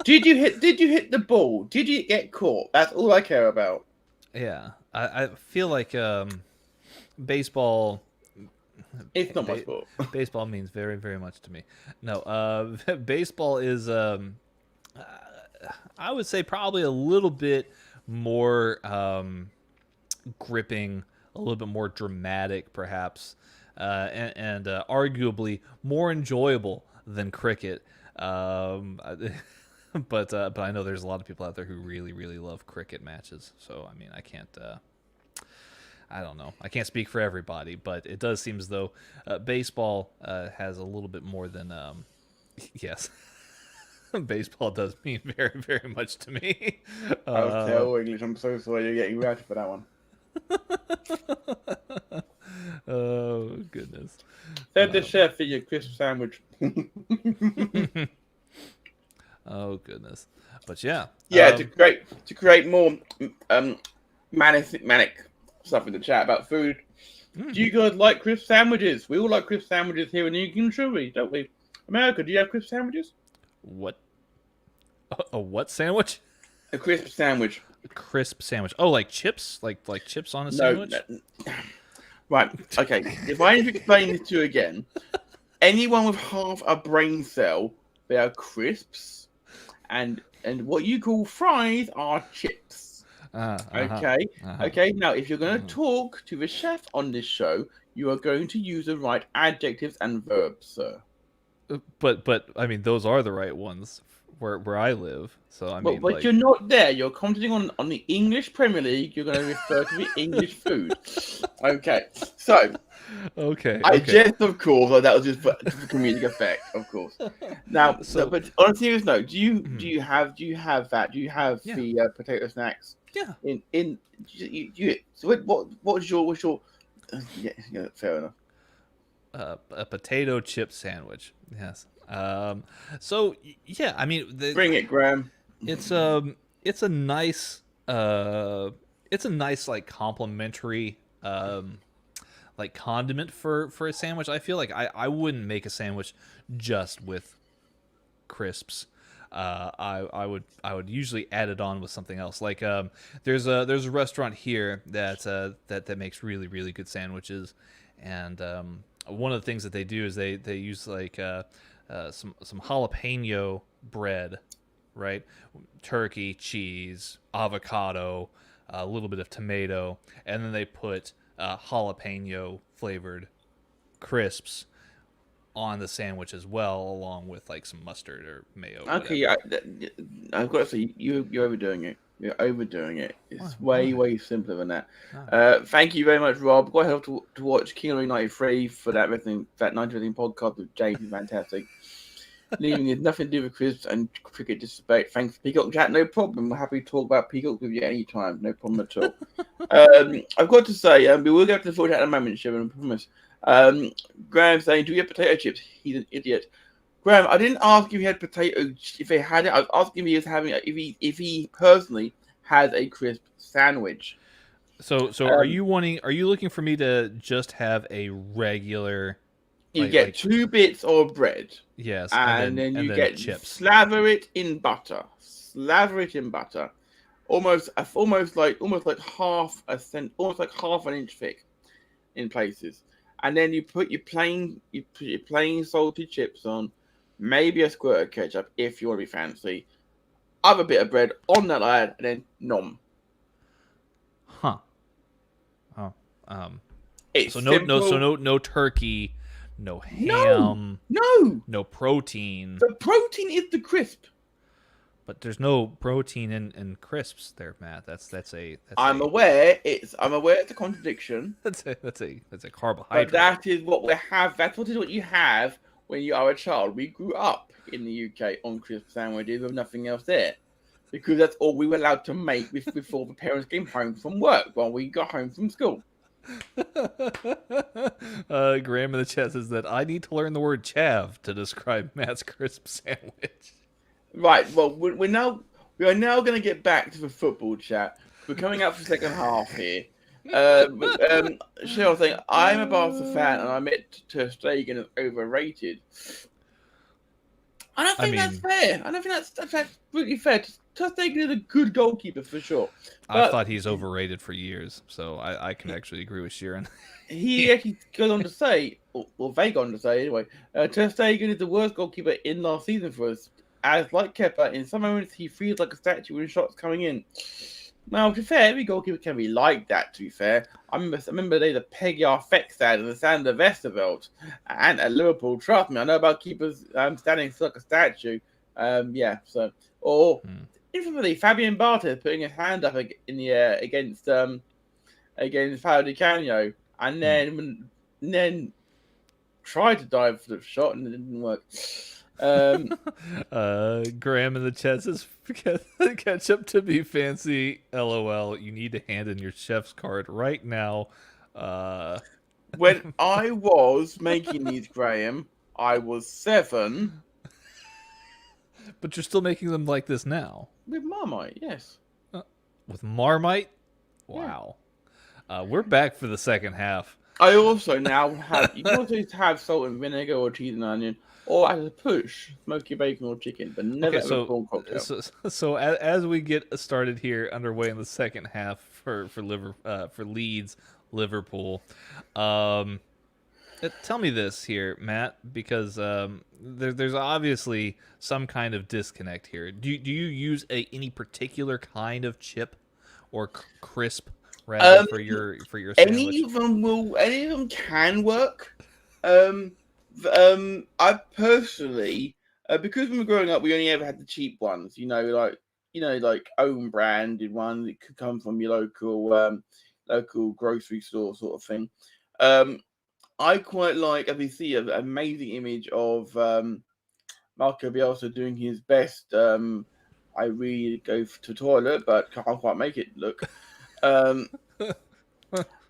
Did you hit the ball? Did you get caught? That's all I care about.
Yeah, I feel like baseball.
It's not my sport.
Baseball means very, very much to me. No, baseball is, I would say, probably a little bit more gripping, a little bit more dramatic, perhaps, and arguably more enjoyable than cricket. But I know there's a lot of people out there who really, really love cricket matches. So, I mean, I can't, I don't know. I can't speak for everybody, but it does seem as though baseball has a little bit more than, yes, baseball does mean very, very much to me.
I was terrible English. I'm so sorry you're getting ratted for that one.
Oh, goodness.
Said the chef eat your crisp sandwich.
Oh goodness, but yeah,
to create more manic stuff in the chat about food. Do you guys like crisp sandwiches? We all like crisp sandwiches here in England, sure we, don't we? America, do you have crisp sandwiches?
What? A what sandwich?
A crisp sandwich.
A crisp sandwich. Oh, like chips? Like chips on a sandwich?
No. Right. Okay. If I need to explain this to you again, anyone with half a brain cell, they are crisps. And what you call fries are chips. Okay. Okay. Now, if you're going to talk to the chef on this show, you are going to use the right adjectives and verbs, sir.
But I mean, those are the right ones where I live. So I mean,
but you're not there. You're commenting on the English Premier League. You're going to refer to the English food. Okay. So.
Okay.
I jest, of course. Like that was just for comedic effect, of course. Now, but on a serious note, do you have that? Do you have the potato snacks?
Yeah.
So what's your? Yeah, fair enough.
A potato chip sandwich. Yes. So yeah, I mean,
bring it, Graham.
It's a nice like complimentary like condiment for a sandwich. I feel like I wouldn't make a sandwich just with crisps. I would usually add it on with something else. Like there's a restaurant here that makes really, really good sandwiches, and one of the things that they do is they use like some jalapeno bread, right? Turkey, cheese, avocado, a little bit of tomato, and then they put jalapeno flavored crisps on the sandwich as well, along with like some mustard or mayo.
Okay, I've got to say you're overdoing it. You're overdoing it. It's way simpler than that. Thank you very much, Rob. Go ahead to watch King of 93 for that 1915 podcast with James. Is fantastic. Leaving is nothing to do with crisps and cricket disrespect. Thanks, Peacock Chat. No problem. We're happy to talk about Peacock with you anytime. No problem at all. I've got to say, we will get to the full chat in a moment, Shivan, I promise. Graham saying, do you have potato chips? He's an idiot. Graham, I didn't ask if he had if he had it. I was asking if he was having if he personally has a crisp sandwich.
So are you looking for me to just have a regular?
You get 2 bits of bread.
Yes,
and then you get
chips.
Slather it in butter. Almost like half an inch thick in places. And then you put your plain salty chips on, maybe a squirt of ketchup if you want to be fancy. Other bit of bread on that lad, and then nom.
Huh. Oh.
It's
so
simple.
no turkey. No ham. No protein.
The protein is the crisp.
But there's no protein in crisps there, Matt.
I'm aware it's a contradiction.
That's a carbohydrate.
But that is what we have. That's what you have when you are a child. We grew up in the UK on crisp sandwiches with nothing else there. Because that's all we were allowed to make before the parents came home from work while we got home from school.
Graham in the chat says that I need to learn the word chav to describe Matt's crisp sandwich.
Right, well, we are now going to get back to the football chat. We're coming up for the second half here. Cheryl saying, I'm a Barca fan and I admit Ter Stegen is overrated. I don't think that's fair. I don't think that's really fair. Ter Stegen is a good goalkeeper for sure.
I thought he's overrated for years, so I can actually agree with Sheeran.
He actually goes on to say, or they go on to say anyway, Ter Stegen is the worst goalkeeper in last season for us. As like Kepa, in some moments he feels like a statue when shots coming in. Now, to be fair, every goalkeeper can be like that, to be fair. I remember the days of Peggy Arfexad and the Sander Westerveld. And at Liverpool, trust me, I know about keepers standing like a statue. Infamally, Fabian Barthez putting his hand up in the air against Paulo Di Canio, and then tried to dive for the shot and it didn't work.
Graham in the chat says, ketchup to be fancy, LOL. You need to hand in your chef's card right now.
When I was making these, Graham, I was 7.
But you're still making them like this now?
With Marmite, yes.
With Marmite? Wow. Yeah. We're back for the second half.
I also now have, you can also have salt and vinegar or cheese and onion, or as a push, smoky bacon or chicken, but never a prawn cocktail.
So as we get started here, underway in the second half for Leeds, Liverpool, tell me this here, Matt, because there's obviously some kind of disconnect here. Do you use any particular kind of chip or crisp rather for your sandwich?
Any of them can work. I personally, because when we were growing up, we only ever had the cheap ones. Like own branded ones. It could come from your local grocery store sort of thing. I quite like, as we see, an amazing image of Marco Bielsa doing his best. I really go to toilet, but can't quite make it look. Wow.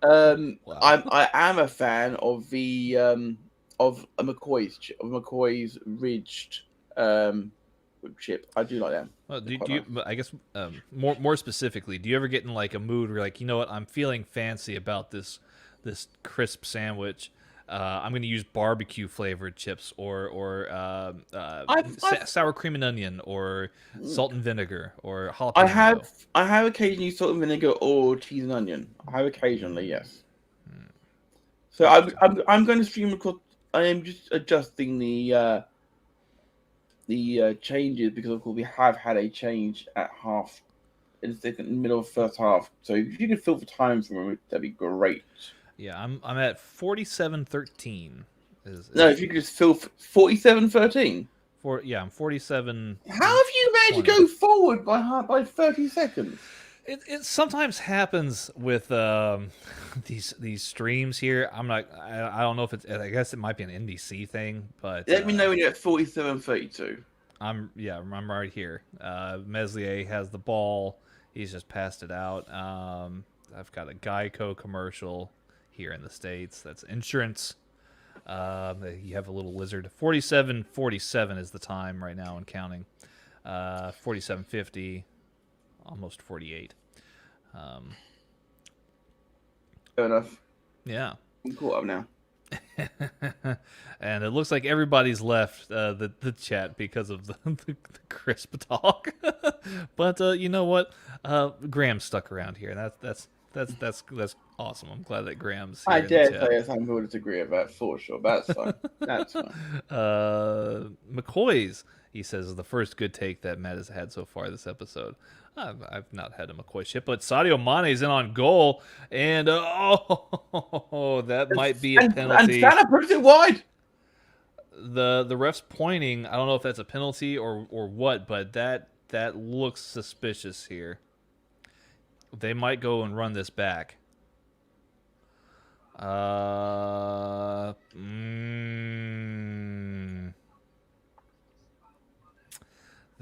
I am a fan of the of McCoy's ridged chip. I do like them.
Well, do you? I guess more specifically, do you ever get in like a mood where like, you know what, I'm feeling fancy about this crisp sandwich? I'm going to use barbecue flavored chips or sour cream and onion or salt and vinegar or jalapeno.
I have occasionally salt and vinegar or cheese and onion. I have occasionally, yes. So I'm going to stream record. I am just adjusting the changes because of course we have had a change at half in the middle of the first half. So if you could fill the time for me, that'd be great.
Yeah, I'm at 47-13.
No, if you could just fill 47-13.
I'm 47.
How have you managed to go forward by 30 seconds?
It sometimes happens with these streams here. I don't know if it's. I guess it might be an NBC thing, but
let me know when you're at 47-32.
I'm right here. Meslier has the ball. He's just passed it out. I've got a Geico commercial here in the States. That's insurance. You have a little lizard. 47-47 is the time right now and counting. 47-50, almost 48.
Fair enough.
Yeah.
I'm caught up now.
And it looks like everybody's left the chat because of the crisp talk. But you know what? Graham's stuck around here, and that's awesome. I'm glad that Graham's here.
I dare say something we would disagree about for sure. That's fine. That's fine.
McCoy's, he says, is the first good take that Matt has had so far this episode. I've not had a McCoy shit, but Sadio Mane's in on goal, and that might be a penalty.
And Salah puts it wide.
The ref's pointing. I don't know if that's a penalty or what, but that looks suspicious here. They might go and run this back.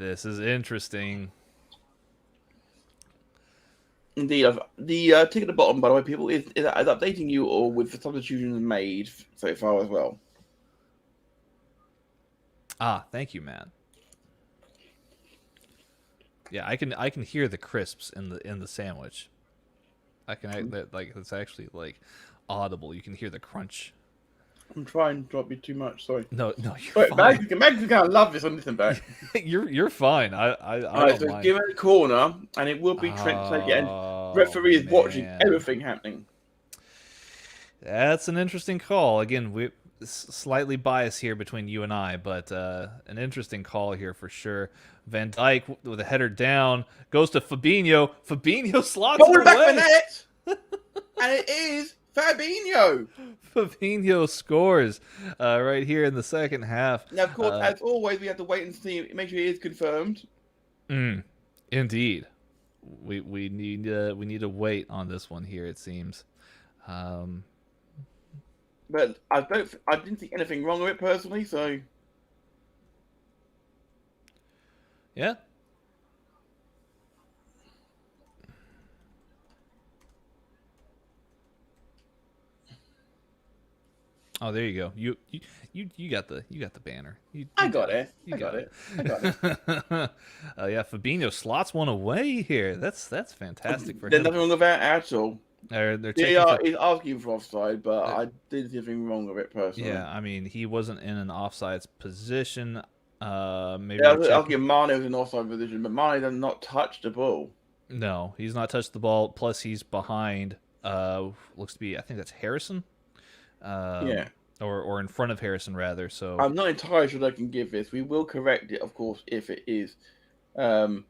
This is interesting.
Indeed, the tick at the bottom, by the way, people is updating you all with the substitutions made so far as well.
Ah, thank you, man. Yeah, I can hear the crisps in the sandwich. It's actually like audible. You can hear the crunch.
I'm trying to not be too much. Sorry.
No, you're fine.
Maggie's gonna love this on this back.
You're fine. I
Alright,
don't
so
mind.
give it a corner, and it will be Trent again. Referee is watching everything happening.
That's an interesting call. Again, we slightly biased here between you and I, but an interesting call here for sure. Van Dijk with a header down goes to Fabinho. Fabinho slots it
back
away.
the net, and it is Fabinho.
Fabinho scores right here in the second half.
Now, of course, as always, we have to wait and see, make sure he is confirmed.
Indeed, we need to wait on this one here. It seems.
But I didn't see anything wrong with it personally. So
yeah. Oh, there you go. You got the banner.
I got it. I got it.
Yeah, Fabinho slots one away here. That's fantastic for him.
There's nothing wrong with that at all.
They're
is asking for offside, but I didn't see anything wrong with it personally.
Yeah, I mean, he wasn't in an offsides position. Maybe
I'll give Mane was in offside position, but Mane does not touch the ball.
No, he's not touched the ball. Plus, he's behind. Looks to be, I think that's Harrison.
Yeah.
Or in front of Harrison rather. So
I'm not entirely sure I can give this. We will correct it, of course, if it is Rafinha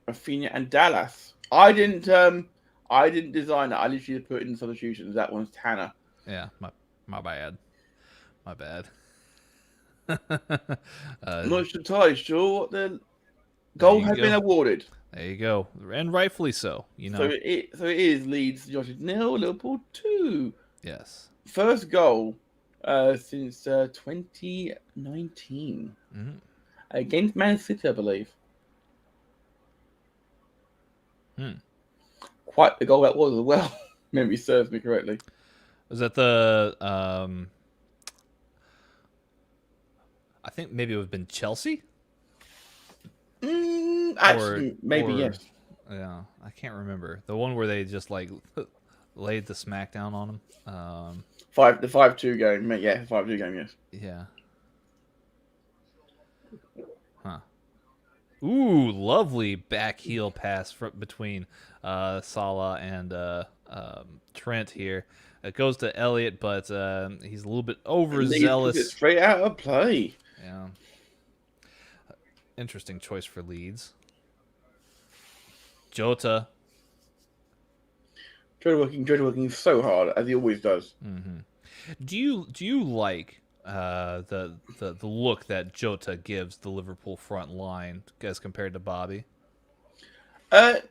and Dallas. I didn't design it. I literally put in substitutions. That one's Tanner.
Yeah, my bad. My bad.
I'm not entirely sure what the goal has been awarded.
There you go, and rightfully so. You know.
So it is Leeds United 0, Liverpool 2.
Yes.
First goal since 2019 against Man City, I believe. Quite the goal that was as well. Memory serves me correctly.
Was that the I think maybe it would have been Chelsea.
Actually, maybe yes.
Yeah, I can't remember the one where they just like laid the smackdown on them.
The 5-2 game, yeah, 5-2 game, yes.
Yeah. Huh. Ooh, lovely back heel pass between Salah and Trent here. It goes to Elliott, but he's a little bit overzealous.
Leeds straight out of play.
Yeah. Interesting choice for Leeds. Jota.
Jota working so hard as he always does.
Mm-hmm. Do you like the look that Jota gives the Liverpool front line as compared to Bobby?
I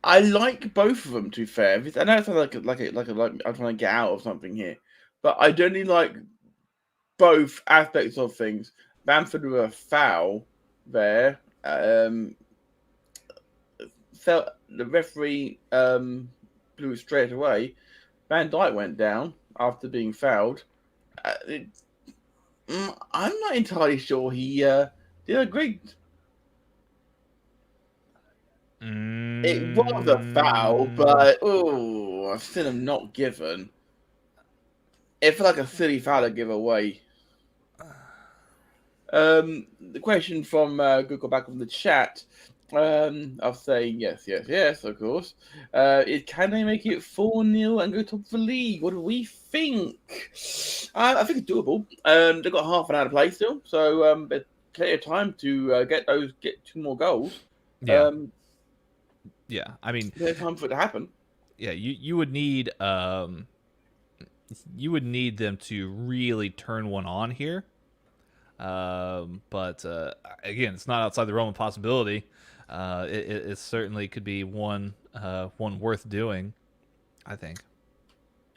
like both of them. To be fair, I know it sounds like I'm trying to get out of something here, but I generally like both aspects of things. Bamford with a foul there. Felt the referee blew it straight away. Van Dijk went down after being fouled. I'm not entirely sure he did a great. It was a foul, but I've seen him not given. It felt like a silly foul to give away. The question from Google back on the chat of saying yes, of course. Is can they make it 4-0 and go top of the league? What do we think? I think it's doable. They've got half an hour to play still, so there's plenty of time to get 2 more goals.
Yeah. Yeah, I mean,
there's time for it to happen.
Yeah, you would need them to really turn one on here. But again, it's not outside the realm of possibility. It certainly could be one worth doing, I think.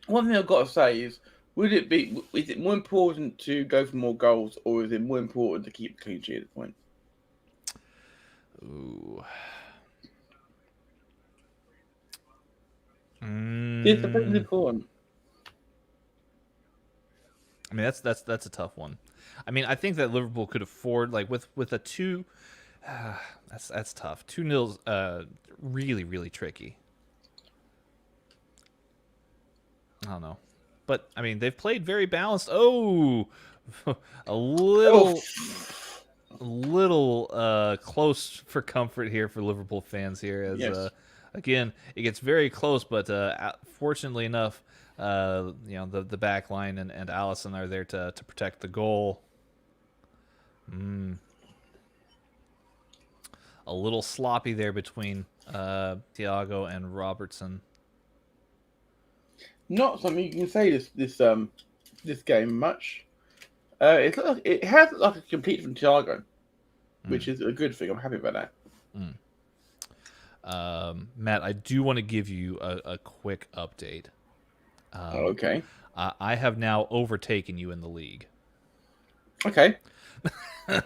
One thing I've got to say is it more important to go for more goals, or is it more important to keep the clean sheet at the point?
Ooh.
Disappointing.
I mean, that's a tough one. I mean, I think that Liverpool could afford, like, with a 2. That's tough. 2-0, really, really tricky. I don't know, but I mean, they've played very balanced. Oh, a little close for comfort here for Liverpool fans here, as
Yes.
again, it gets very close, but fortunately enough, the back line and Allison are there to protect the goal. A little sloppy there between Thiago and Robertson.
Not something you can say this game much. It has like a complete from Thiago, which is a good thing. I'm happy about that.
Matt, I do want to give you a quick update.
Okay.
I have now overtaken you in the league.
Okay.
I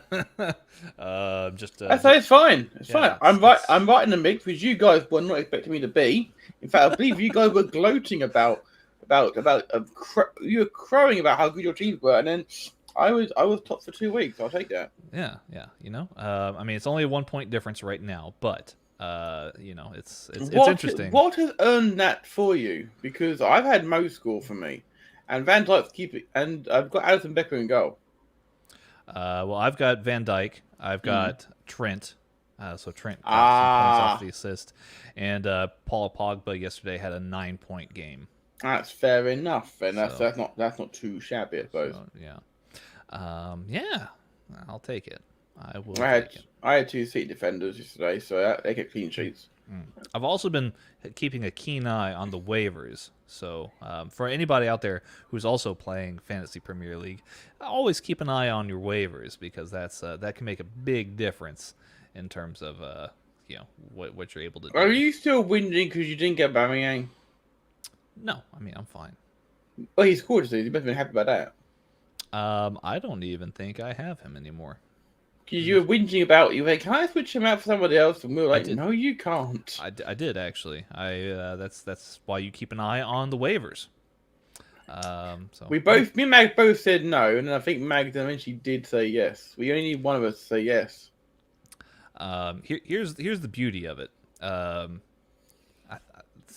say it's fine. It's fine. I'm right in the mix, which you guys were not expecting me to be. In fact, I believe you guys were gloating about you were crowing about how good your teams were, and then I was top for 2 weeks. I'll take that.
Yeah. I mean, it's only a 1 point difference right now, but it's interesting.
What has earned that for you? Because I've had Mo score for me, and Van Dijk's keep it, and I've got Alisson Becker in goal.
Well, I've got Van Dijk. I've got Trent. So Trent got some points off the assist, and Paul Pogba yesterday had a 9-point game.
That's fair enough, and that's not too shabby, I suppose.
So, yeah, I'll take it. I will.
I had 2 seat defenders yesterday, so they get clean sheets.
I've also been keeping a keen eye on the waivers. So for anybody out there who's also playing Fantasy Premier League, always keep an eye on your waivers, because that can make a big difference in terms of what you're able to do.
Are you still whinging because you didn't get Aubameyang?
No, I mean, I'm fine.
Well, he scored, so you must have been happy about that.
I don't even think I have him anymore.
Because you were whinging about, you were like, can I switch him out for somebody else? And we were like, no, you can't.
I did, actually. That's why you keep an eye on the waivers. Me
and Mag both said no, and I think Mag eventually did say yes. We only need one of us to say yes.
Here's the beauty of it.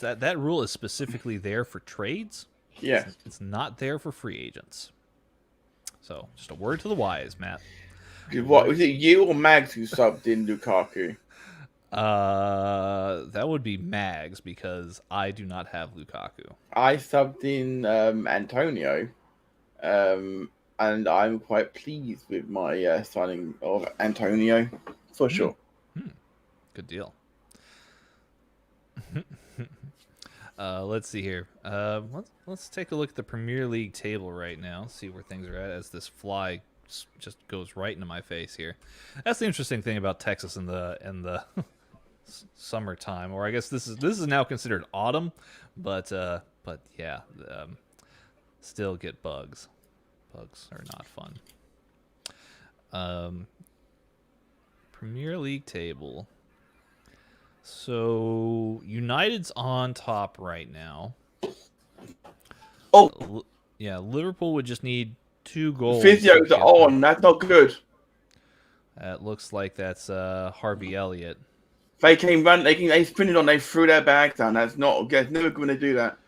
That rule is specifically there for trades.
Yeah.
It's not there for free agents. So, just a word to the wise, Matt.
What was it, you or Mags who subbed in Lukaku?
That would be Mags, because I do not have Lukaku.
I subbed in Antonio, and I'm quite pleased with my signing of Antonio, for sure.
Good deal. Let's see here. Let's take a look at the Premier League table right now, see where things are at, as this fly just goes right into my face here. That's the interesting thing about Texas in the summertime, or I guess this is now considered autumn, but yeah, still get bugs. Bugs are not fun. Premier League table. So United's on top right now.
Oh,
yeah, Liverpool would just need 2 goals.
Physio's on. That's not good.
It looks like that's Harvey Elliott.
They sprinted on. They threw their bags down. That's never going to do that.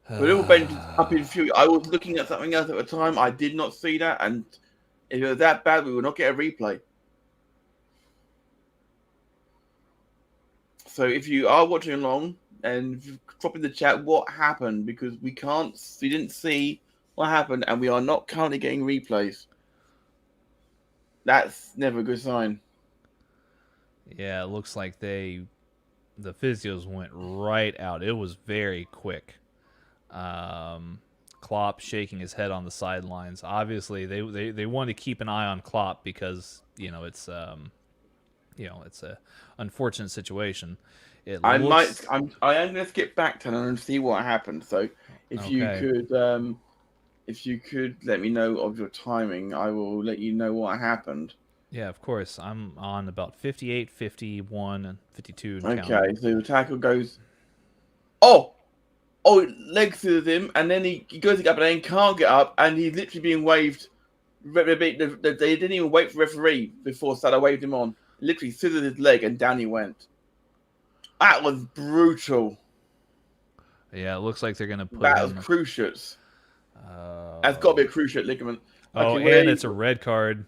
The little bench is up in fury. I was looking at something else at the time. I did not see that, and if it was that bad, we would not get a replay. So if you are watching along, and drop in the chat what happened, because we didn't see what happened, and we are not currently getting replays. That's never a good sign.
Yeah, it looks like the physios went right out. It was very quick. Klopp shaking his head on the sidelines. Obviously, they want to keep an eye on Klopp, because it's it's a unfortunate situation.
I am going to skip back to and see what happened. So if you could let me know of your timing, I will let you know what happened.
Yeah, of course. I'm on about 58, 51, and 52 and counting.
Okay, so the tackle goes. Oh, oh, it leg scissors him, and then he goes to get up and then can't get up, and he's literally being waved. They didn't even wait for the referee before Salah waved him on. Literally scissored his leg, and down he went. That was brutal.
Yeah, it looks like they're going to put
That
him...
was cruciate. That's got to be a cruciate ligament.
Okay, and it's a red card.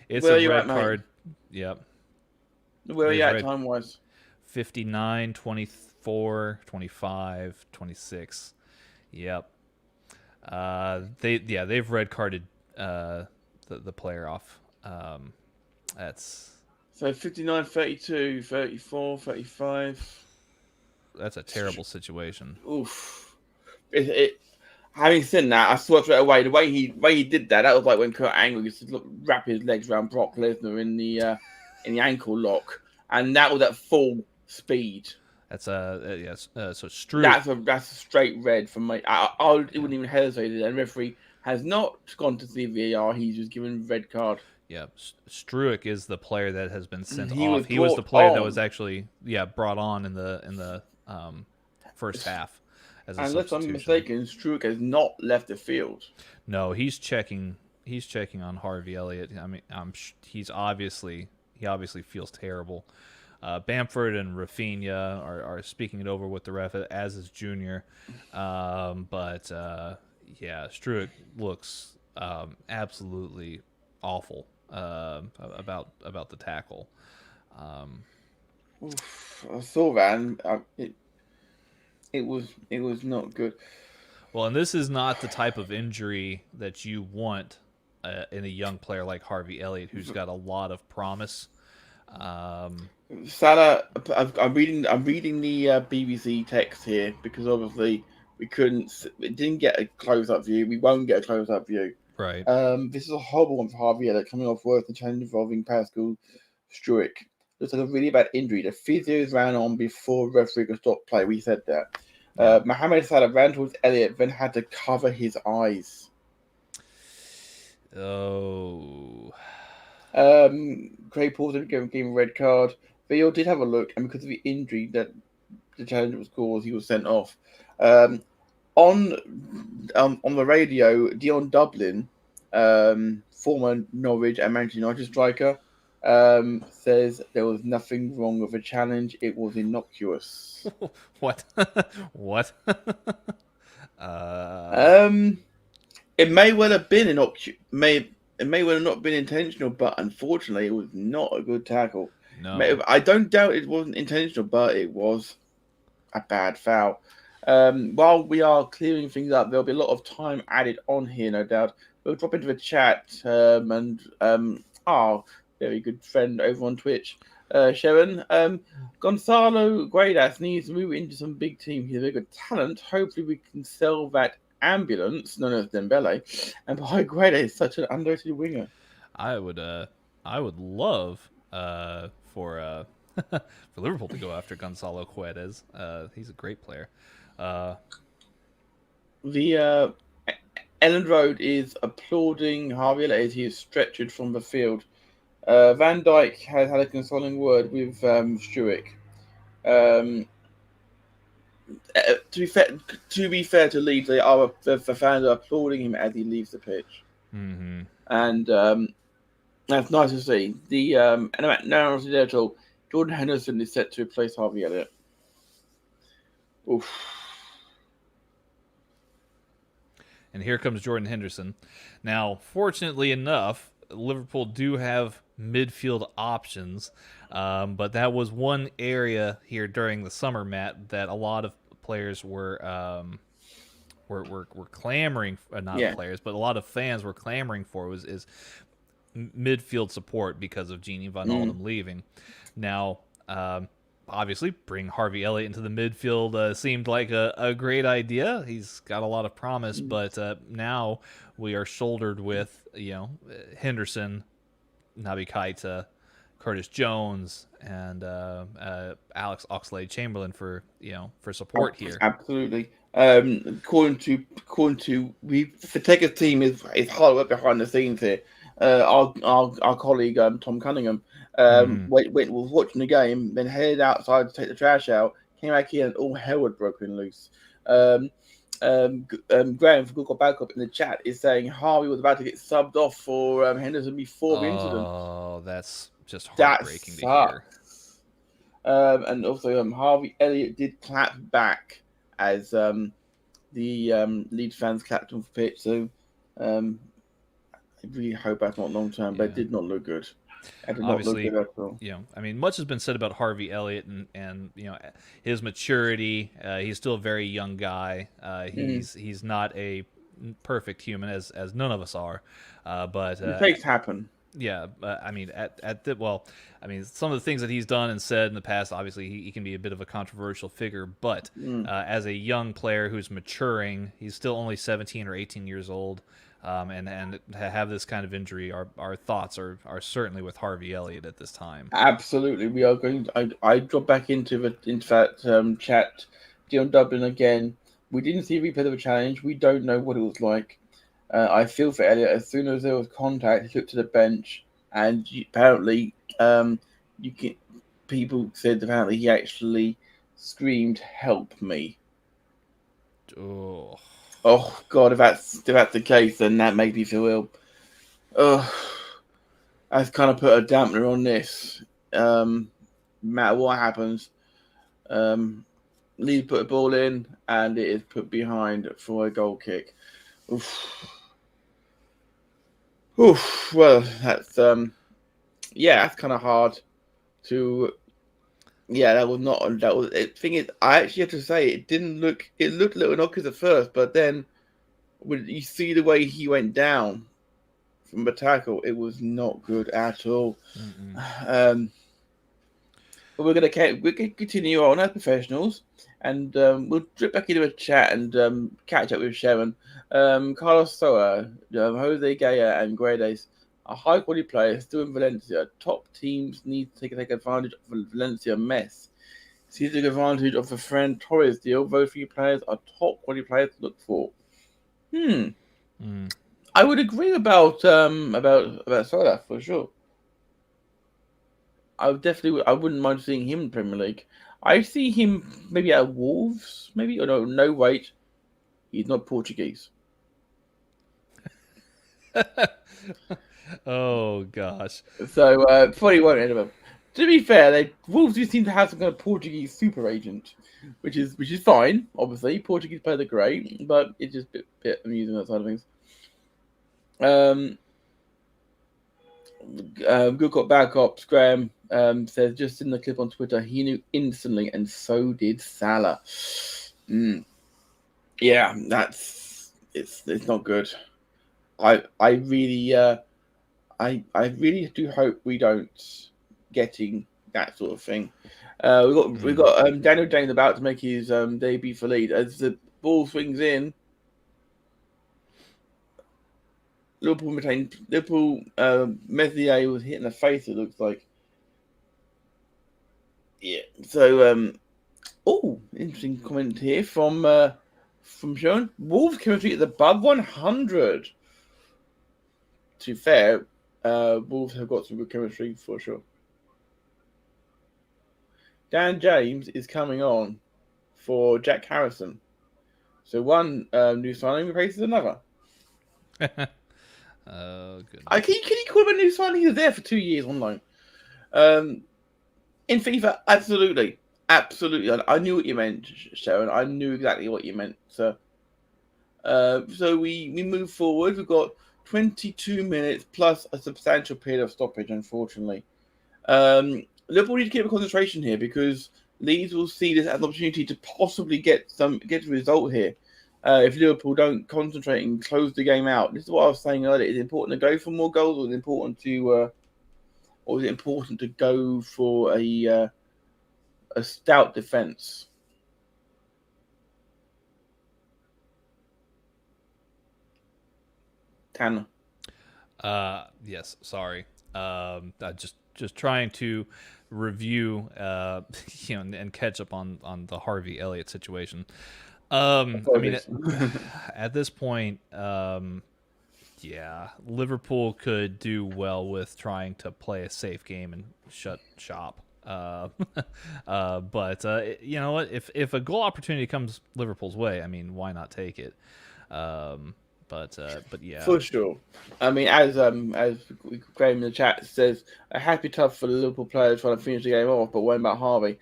It's a red card. Yep.
Where are you at time-wise?
59, 24, 25, 26. Yep. They've red carded the player off. That's...
So 59, 32, 34, 35.
That's a terrible situation.
Oof. Having said that, I saw it straight away. The way he did that was like when Kurt Angle used to wrap his legs around Brock Lesnar in the ankle lock, and that was at full speed.
That's yes. So Struik.
That's a straight red from me. I wouldn't even hesitate. And the referee has not gone to see VAR. He's just given red card.
Yeah, Struik is the player that has been sent
He
off. He was the player that was actually brought on in the first half.
Unless I'm mistaken, Struik has not left the field.
No, he's checking on Harvey Elliott. I mean, he obviously feels terrible. Bamford and Rafinha are speaking it over with the ref, as is Junior. But Struik looks absolutely awful about the tackle.
I saw that, and it was not good.
Well, and this is not the type of injury that you want in a young player like Harvey Elliott, who's got a lot of promise.
Salah, I'm reading the BBC text here because obviously we didn't get a close-up view. We won't get a close-up view.
Right.
This is a horrible one for Harvey Elliott, coming off worse than challenge involving Pascal Struik. Looks like a really bad injury. The physios ran on before referee could stop play. We said that. Mohamed Salah ran towards Elliott, then had to cover his eyes.
Oh.
Craig Paulson gave him a red card. Theo did have a look, and because of the injury that the challenge was caused, he was sent off. On the radio, Dion Dublin, former Norwich and Manchester United striker, says there was nothing wrong with the challenge. It was innocuous.
What? What?
It may well have been innocuous. It may well have not been intentional, but unfortunately, it was not a good tackle.
No.
I don't doubt it wasn't intentional, but it was a bad foul. While we are clearing things up, there'll be a lot of time added on here, no doubt. We'll drop into the chat and our very good friend over on Twitch, Sharon. Gonzalo Guedas needs to move into some big team. He's a very good talent. Hopefully, we can sell that ambulance known as Dembele, and buy Guedas is such an underrated winger.
I would love for Liverpool to go after Gonzalo Guedes. He's a great player.
The Ellen Road is applauding Harvey Elliott as he is stretchered from the field. Van Dijk has had a consoling word with Struik. To be fair to Leeds, the fans are applauding him as he leaves the pitch, and that's nice to see. Now there at all, Jordan Henderson is set to replace Harvey Elliott. Oof.
And here comes Jordan Henderson. Now, fortunately enough, Liverpool do have midfield options, but that was one area here during the summer, Matt, that a lot of players were clamoring. Players, but a lot of fans were clamoring for is midfield support because of Gini Van Oldham leaving. Now, obviously, bring Harvey Elliott into the midfield seemed like a great idea. He's got a lot of promise, but now we are shouldered with Henderson, Naby Keita, Curtis Jones, and Alex Oxlade-Chamberlain for support here.
Absolutely. According to the Tekkers team is hard work behind the scenes here. our colleague Tom Cunningham was watching the game, then headed outside to take the trash out, came back in, and all hell had broken loose. Graham from Google Backup in the chat is saying Harvey was about to get subbed off for Henderson before the incident.
Oh, that's just
That
heartbreaking to hear.
And also, Harvey Elliott did clap back as the Leeds fans clapped him for pitch. So I really hope that's not long term, but it did not look good. It did
Obviously,
not look good at all.
You know, I mean, much has been said about Harvey Elliott and you know his maturity. He's still a very young guy. He's not a perfect human, as none of us are. But
mistakes happen.
Yeah, I mean, I mean, some of the things that he's done and said in the past, obviously, he can be a bit of a controversial figure. But as a young player who's maturing, he's still only 17 or 18 years old, and to have this kind of injury, our thoughts are certainly with Harvey Elliott at this time.
Absolutely, we are going. I dropped back into that chat. Dion Dublin again. We didn't see a replay of a challenge. We don't know what it was like. I feel for Elliot. As soon as there was contact, he looked to the bench, and apparently, people said apparently he actually screamed, "Help me!"
Oh
God! If that's the case, then that makes me feel ill. That's kind of put a dampener on this. No matter what happens, Leeds put a ball in, and it is put behind for a goal kick. Oof. Well, that's that's kind of hard to. Yeah, that was not. That was. The thing is, I actually have to say it didn't look. It looked a little innocuous at first, but then when you see the way he went down from the tackle, it was not good at all. But we're gonna continue on as professionals, and we'll drip back into a chat and catch up with Sharon. Carlos Soa, Jose Gaya, and Guedes are high-quality players still in Valencia. Top teams need to take advantage of the Valencia mess. See the advantage of the Fran Torres deal. Those three players are top-quality players to look for. I would agree about Sola for sure. I wouldn't mind seeing him in the Premier League. I see him maybe at Wolves, maybe. Or no, wait. He's not Portuguese.
Oh gosh.
So probably won't end up. To be fair, Wolves do seem to have some kind of Portuguese super agent, which is fine. Obviously, Portuguese players are great, but it's just a bit amusing that side of things. Good cop, bad cops. Graham says just in the clip on Twitter, he knew instantly, and so did Salah. Yeah, it's not good. I really do hope we don't getting that sort of thing. We got Daniel James about to make his debut for Leeds as the ball swings in. Liverpool Messier was hit in the face, it looks like. Yeah. So interesting comment here from Sean. Wolves chemistry is above 100. To be fair, Wolves have got some good chemistry for sure. Dan James is coming on for Jack Harrison. So one new signing replaces another.
Oh, goodness.
Can you call him a new signing? He was there for 2 years on loan. In FIFA, absolutely. I knew what you meant, Sharon. I knew exactly what you meant, sir. So we move forward. We've got 22 minutes plus a substantial period of stoppage, unfortunately. Liverpool need to keep a concentration here because Leeds will see this as an opportunity to possibly get a result here. If Liverpool don't concentrate and close the game out. This is what I was saying earlier. Is it important to go for more goals, or is it important to go for a stout defense? Tanner.
Yes, sorry. Just trying to review, and catch up on the Harvey Elliott situation. I mean, at this point, Yeah, Liverpool could do well with trying to play a safe game and shut shop. But you know what? If a goal opportunity comes Liverpool's way, I mean, why not take it? Um, but yeah,
For sure. I mean, as Graham in the chat says, a happy tough for the Liverpool players trying to finish the game off, but what about Harvey?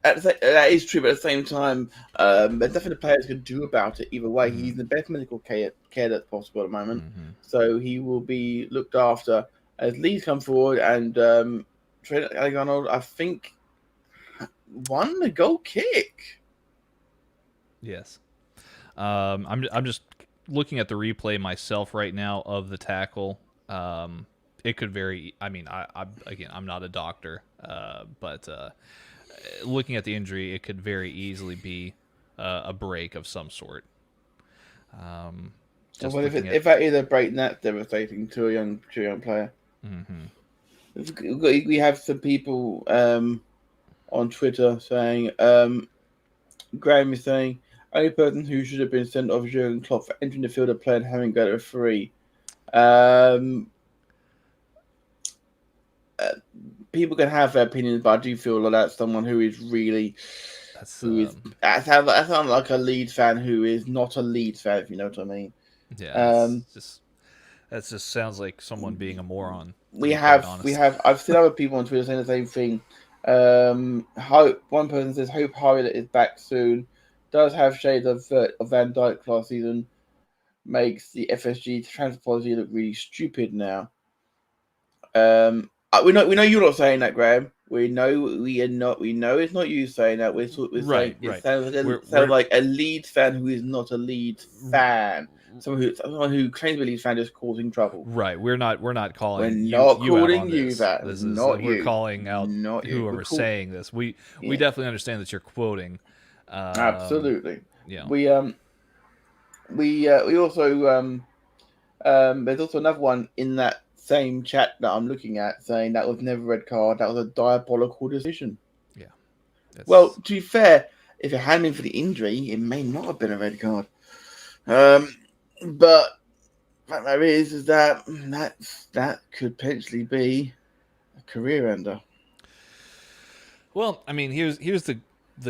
That is true, but at the same time, there's nothing the players can do about it either way. He's in the best medical care that's possible at the moment, so he will be looked after as Leeds come forward and Trent Alexander, I think, won the goal kick.
yes. I'm just looking at the replay myself right now of the tackle. It could vary. I mean, I'm not a doctor, but looking at the injury, it could very easily be a break of some sort.
Well, if that is a break, that's devastating to a young player. We have some people on Twitter saying, Graham is saying, only person who should have been sent off is Jurgen Klopp for entering the field of play and having got a free. People can have their opinions, but I do feel like that's someone who is really... That sounds like a Leeds fan who is not a Leeds fan, if you know what I mean.
Yeah, that just sounds like someone being a moron.
I've seen other people on Twitter saying the same thing. One person says, hope Harvey is back soon. Does have shades of Van Dijk last season. Makes the FSG transfer policy look really stupid now. We know you're not saying that, Graham. We know it's not you saying that. We're
right.
It sounds like a Leeds fan who is not a Leeds fan. Someone who claims to be a Leeds fan just causing trouble.
Right. We're not calling.
We're not calling you that.
We're calling out whoever's saying this. We definitely understand that you're quoting.
Absolutely.
Yeah.
We also there's also another one in that same chat that I'm looking at saying that was never a red card. That was a diabolical decision.
Yeah.
Well, to be fair, if it hadn't been for the injury, it may not have been a red card. But the fact is that could potentially be a career ender.
Well, I mean, here's the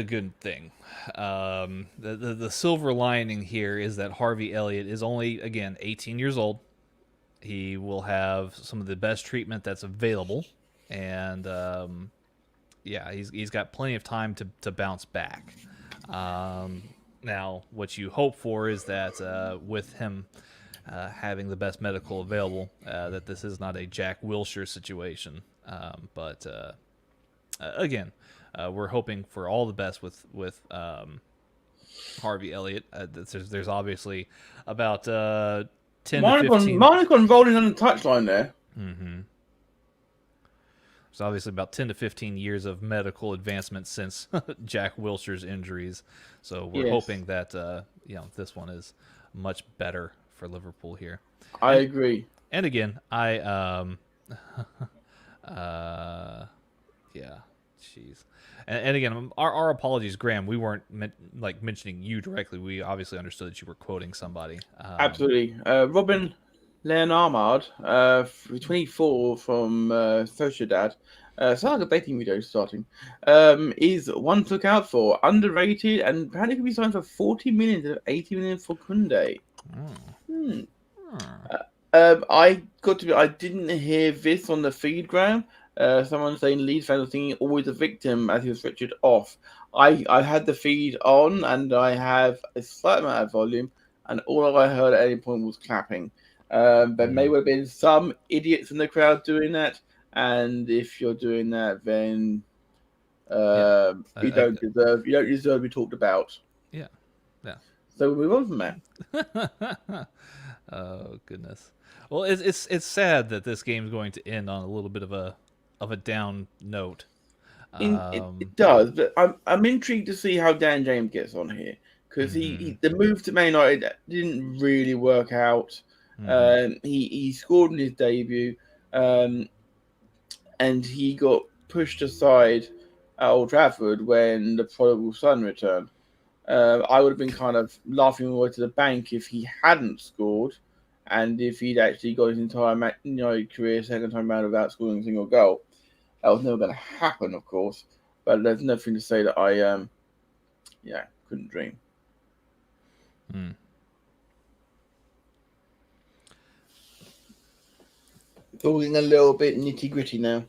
good thing. The silver lining here is that Harvey Elliott is only, again, 18 years old. He will have some of the best treatment that's available, and he's got plenty of time to bounce back. Now, what you hope for is that with him having the best medical available, that this is not a Jack Wilshere situation. But again, we're hoping for all the best with Harvey Elliott. There's obviously about 10 to 15...
Monaco rolling on the touchline there.
Mm-hmm. There's obviously about 10 to 15 years of medical advancement since Jack Wilshere's injuries. So we're hoping that this one is much better for Liverpool here.
I agree.
And again, jeez. And again, our apologies, Graham. We weren't mentioning you directly. We obviously understood that you were quoting somebody.
Absolutely. Robin Leonard, 24 from Sociedad. Sounds like a dating video starting. Is one to look out for. Underrated and apparently could be signed for 40 million to 80 million for Kunde. I didn't hear this on the feed, Graham. Someone saying Leeds fans are thinking always a victim as he was switched off. I had the feed on and I have a slight amount of volume, and all I heard at any point was clapping. There may well have been some idiots in the crowd doing that, and if you're doing that, then you don't deserve to be talked about.
Yeah.
So we'll move on from that.
Oh goodness. Well, it's sad that this game's going to end on a little bit of a down note.
It does, but I'm intrigued to see how Dan James gets on here, because the move to Man United didn't really work out. He scored in his debut, and he got pushed aside at Old Trafford when the prodigal son returned. I would have been kind of laughing all the way to the bank if he hadn't scored, and if he'd actually got his entire career second time round without scoring a single goal, that was never going to happen, of course. But there's nothing to say that I couldn't dream. Talking a little bit nitty gritty now.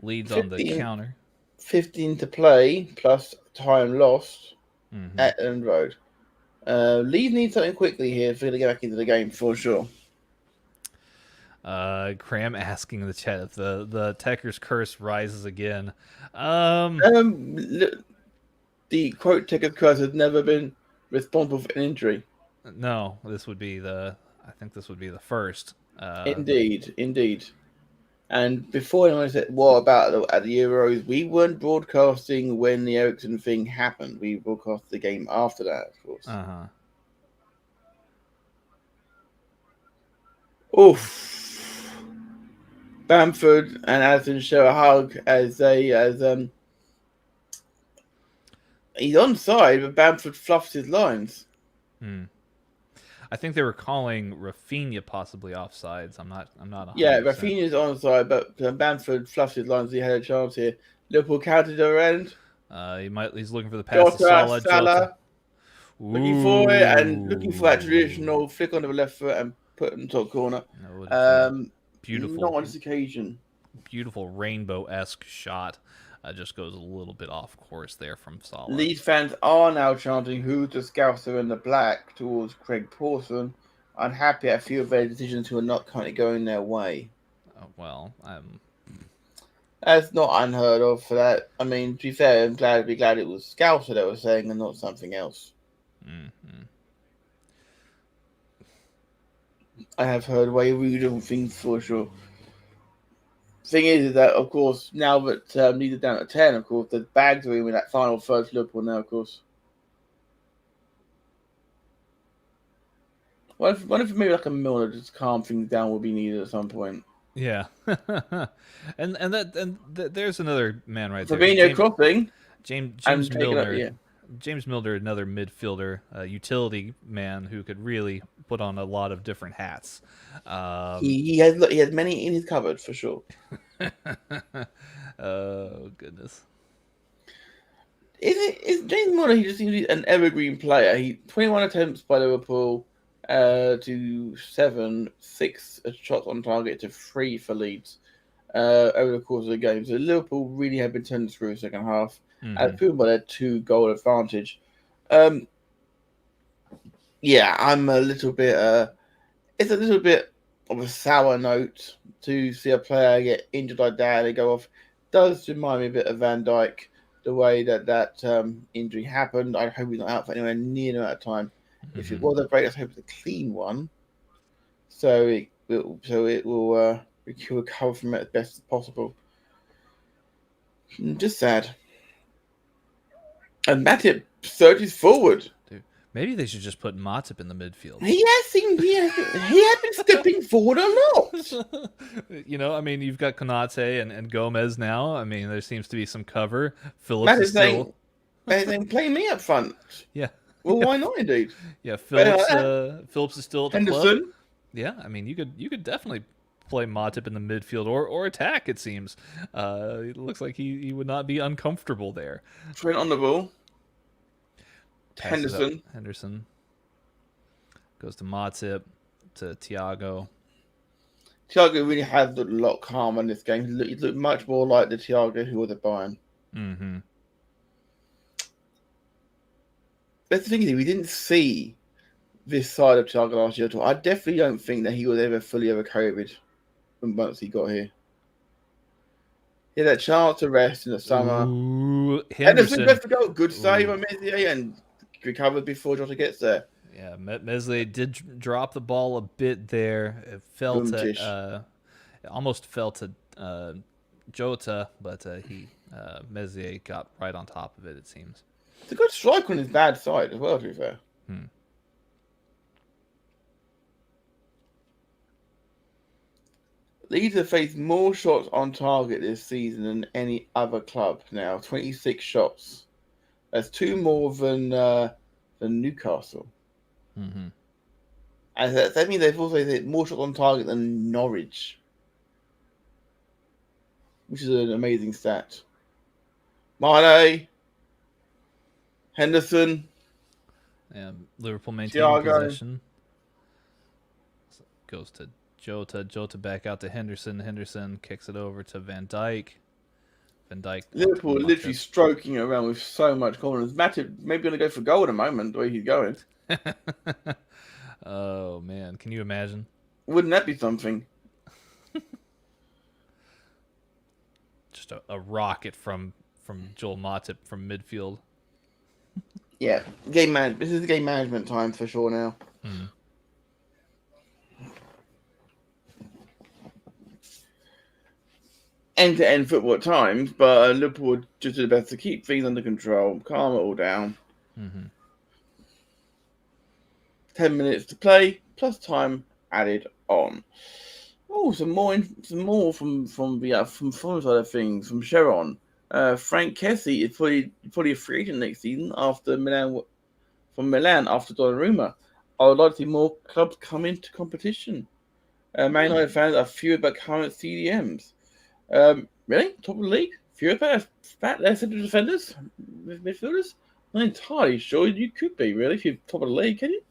Leeds on the counter.
15 to play plus time lost at Ellen Road. Leeds need something quickly here if they're going to get back into the game for sure.
Cram asking in the chat if the Tekkers curse rises again.
The quote Tekkers curse has never been responsible for an injury.
No, this would be the first.
Indeed. And before anyone said, what about at the Euros? We weren't broadcasting when the Ericsson thing happened. We broadcast the game after that, of course. Oof. Bamford and Addison share a hug as he's onside, but Bamford fluffs his lines.
I think they were calling Rafinha possibly offsides. I'm not 100%.
Yeah, Rafinha's onside, but Bamford fluffs his lines. He had a chance here. Liverpool counted their end.
He's looking for the pass to
Salah. Looking for it and looking for that traditional flick onto the left foot and put it in the top corner.
Beautiful.
Not on this occasion.
Beautiful rainbow-esque shot. Just goes a little bit off course there from Salah.
Leeds fans are now chanting "Who's the Scouser in the black" towards Craig Pawson. Unhappy at a few of their decisions who are not currently going their way. That's not unheard of for that. I mean, to be fair, I'm glad it was Scouser they were saying and not something else. I have heard way ruder things for sure. Thing is that, of course, now that Leeds are down at 10, of course, the bags are in with that final third for Liverpool now, of course. What if maybe like a Milner just calm things down will be needed at some point?
Yeah, and there's another man right there.
Fabinho crossing.
James Milner. James Milner, another midfielder, utility man who could really put on a lot of different hats.
He has many in his cupboard for sure.
Oh goodness!
Is James Milner? He just seems to be an evergreen player. He 21 attempts by Liverpool to 6 shots on target to 3 for Leeds over the course of the game. So Liverpool really have been turned through the second half. As proven by their 2-goal advantage. I'm a little bit. It's a little bit of a sour note to see a player get injured like that. They go off. Does remind me a bit of Van Dijk, the way that injury happened. I hope he's not out for anywhere near the amount of time. If it was a break, I hope it's a clean one. So it will recover from it as best as possible. Just sad. And Matip surges forward.
Dude, maybe they should just put Matip in the midfield.
He has been stepping forward a lot.
I mean, you've got Konate and Gomez now. I mean, there seems to be some cover. Phillips is still...
saying, play me up front.
Yeah.
Well, why not, indeed?
Yeah, Phillips is still at the
Henderson.
club. Yeah, I mean, you could definitely play Matip in the midfield or attack, it seems. It looks like he would not be uncomfortable there.
Trent on the ball. Henderson
goes to Matip, to Thiago.
Thiago really has looked a lot calmer in this game. He looked much more like the Thiago who was at Bayern. That's the thing is, we didn't see this side of Thiago last year at all. I definitely don't think that he was ever fully over COVID once he got here. He had that chance to rest in the summer.
Ooh, Henderson.
Good save on Meslier and recovered before Jota gets there.
Yeah, Meslier did drop the ball a bit there. It fell it almost fell to Jota, but Meslier got right on top of it, it seems.
It's a good strike on his bad side as well, to be fair. Leeds have faced more shots on target this season than any other club now. 26 shots. That's 2 more than than Newcastle.
Mm-hmm.
And that means they've also hit more shots on target than Norwich, which is an amazing stat. Mane, Henderson,
Liverpool maintaining
Thiago.
possession. Goes to Jota back out to Henderson. Henderson kicks it over to Van Dijk. Van Dijk.
Liverpool literally stroking it around with so much confidence. Matip maybe going to go for goal in a moment, the way he's going.
Oh, man. Can you imagine?
Wouldn't that be something?
Just a rocket from Joel Matip from midfield.
Yeah. This is game management time for sure now.
Mm.
End-to-end football at times, but Liverpool just did the best to keep things under control, calm it all down.
Mm-hmm.
10 minutes to play, plus time added on. Oh, some more from the side of things from Sharon. Frank Kessie is probably a free agent next season after Milan after Donnarumma. I would like to see more clubs come into competition. Man United fans are fewer about current CDMs. Really? Top of the league? Fewer about their central defenders? Midfielders? Not entirely sure you could be, really, if you're top of the league, can you?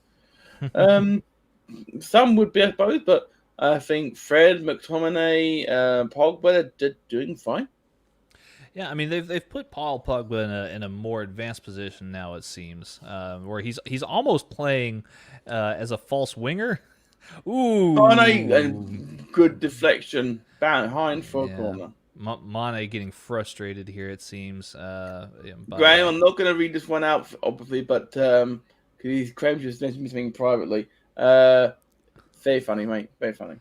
Some would be, I suppose, but I think Fred, McTominay, Pogba, they're doing fine.
Yeah, I mean they've put Paul Pogba in a more advanced position now. It seems where he's almost playing as a false winger. Ooh,
and good deflection behind for a corner.
Mane getting frustrated here. It seems.
Graham, I'm not going to read this one out, obviously, but because he's claimed to have me something privately. Very funny, mate. Very funny.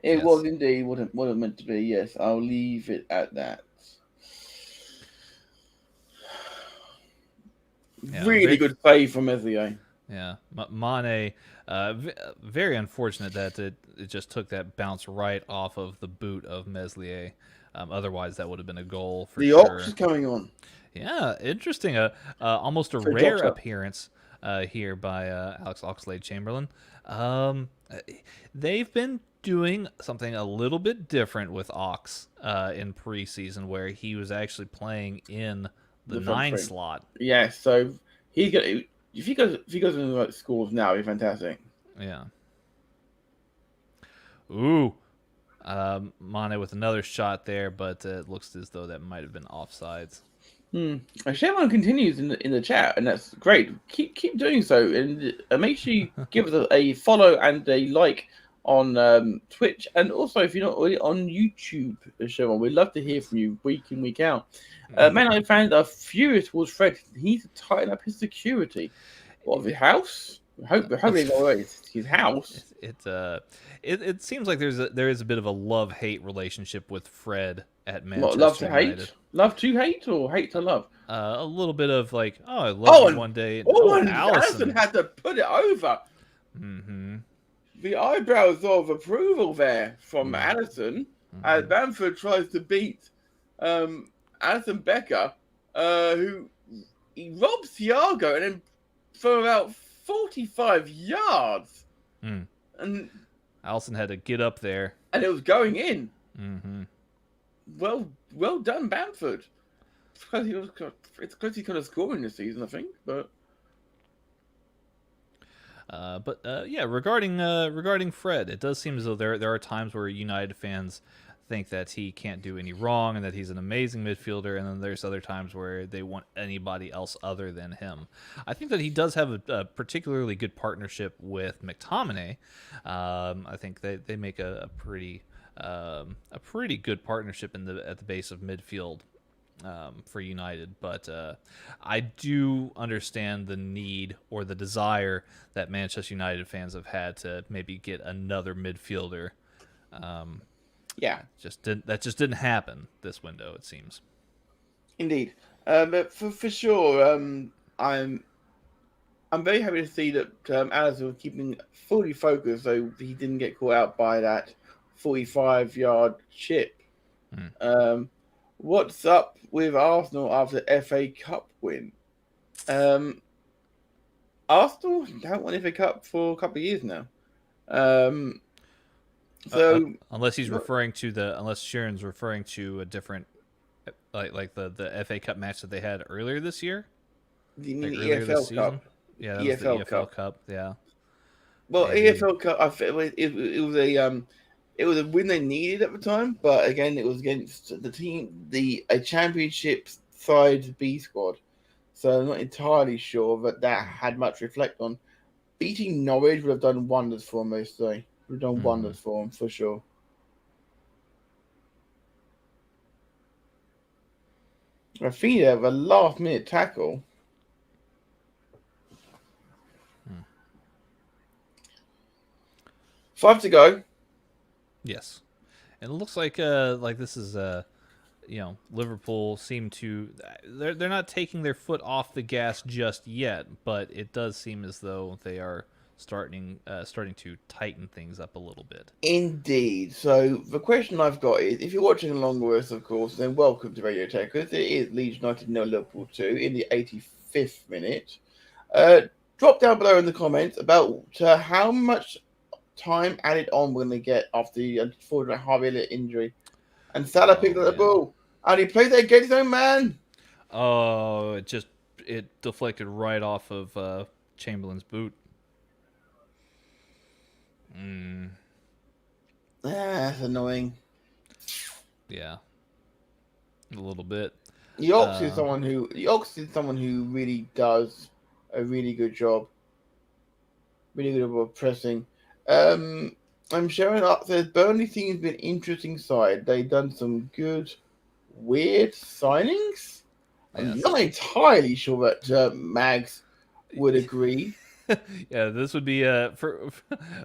It was indeed what it meant to be. Yes, I'll leave it at that. Yeah, really good save from Meslier.
Yeah, Mane. Very unfortunate that it just took that bounce right off of the boot of Meslier. Otherwise, that would have been a goal for sure.
The Ox is coming on.
Yeah, interesting. Almost a rare appearance here by Alex Oxlade-Chamberlain. They've been doing something a little bit different with Ox in preseason, where he was actually playing in the 9 slot.
Yeah, so he's gonna. If he goes into like scores now, it'd be fantastic.
Yeah. Ooh. Mane with another shot there, but it looks as though that might have been offsides.
Sharon continues in the chat, and that's great. Keep doing so, and make sure you give us a follow and a like on Twitch, and also if you're not already on YouTube, Sharon, we'd love to hear from you week in, week out. Man United fans are furious towards Fred. He needs to tighten up his security. What, his house? Hopefully his house.
It seems like there is a bit of a love-hate relationship with Fred at Manchester
What, love to
United.
hate? Love to hate or hate to love?
A little bit of like, I love you one day.
And Alisson had to put it over.
Mm-hmm.
The eyebrows of approval there from Alisson as Bamford tries to beat Alisson Becker, who he robs Thiago and then from about 45 yards. And
Alisson had to get up there.
And it was going in.
Mm-hmm.
Well done, Bamford. It's because he could have scored in this season, I think. But
regarding Fred, it does seem as though there are times where United fans think that he can't do any wrong and that he's an amazing midfielder, and then there's other times where they want anybody else other than him. I think that he does have a particularly good partnership with McTominay. I think they make a pretty good partnership at the base of midfield for United, but I do understand the need or the desire that Manchester United fans have had to maybe get another midfielder. That just didn't happen this window, it seems.
Indeed, but for sure, I'm very happy to see that Alisson was keeping fully focused, so he didn't get caught out by that 45-yard chip. What's up with Arsenal after FA Cup win? Arsenal haven't won the FA Cup for a couple of years now. So
unless Sharon's referring to a different, like the FA Cup match that they had earlier this year,
you mean
like
the
earlier this
EFL
season.
Cup?
Yeah, that was the
EFL
EFL
Cup.
Cup. Yeah.
Well,
Maybe.
EFL Cup. I feel it was a win they needed at the time, but again, it was against the team, a championship side B squad. So I'm not entirely sure that had much to reflect on. Beating Norwich would have done wonders for them, most say. Would have done wonders for them, for sure. I think they have a last-minute tackle. 5 to go.
Yes, and it looks like this is Liverpool seem to they're not taking their foot off the gas just yet, but it does seem as though they are starting to tighten things up a little bit.
Indeed. So the question I've got is, if you're watching along with us, of course, then welcome to Radio Tekkers. It is Leeds United 0 Liverpool 2 in the 85th minute. Drop down below in the comments about how much time added on we're going to get after the unfortunate Harvey Elliott injury. And Salah picked up the ball, and he played that against his own man.
Oh, it deflected right off of Chamberlain's boot.
That's annoying.
Yeah, a little bit.
Yox is someone who really does a really good job. Really good job of pressing. I'm showing up. Says Burnley seems to be an interesting side. They've done some good, weird signings. I'm not entirely sure that Mags would agree.
Yeah, this would be for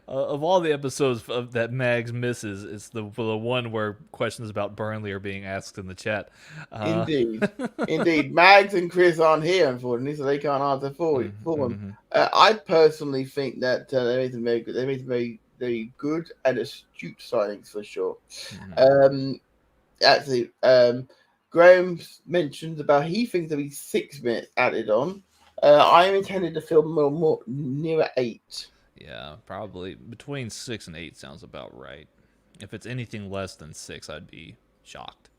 of all the episodes that Mags misses, it's the one where questions about Burnley are being asked in the chat.
Indeed. Mags and Chris aren't here, unfortunately, so they can't answer for them. I personally think that they made some very good. They made some very good and astute signings for sure. Actually, Graham mentioned about he thinks there'll be 6 minutes added on. I intended to film more nearer 8.
Yeah, probably between 6 and 8 sounds about right. If it's anything less than 6, I'd be shocked.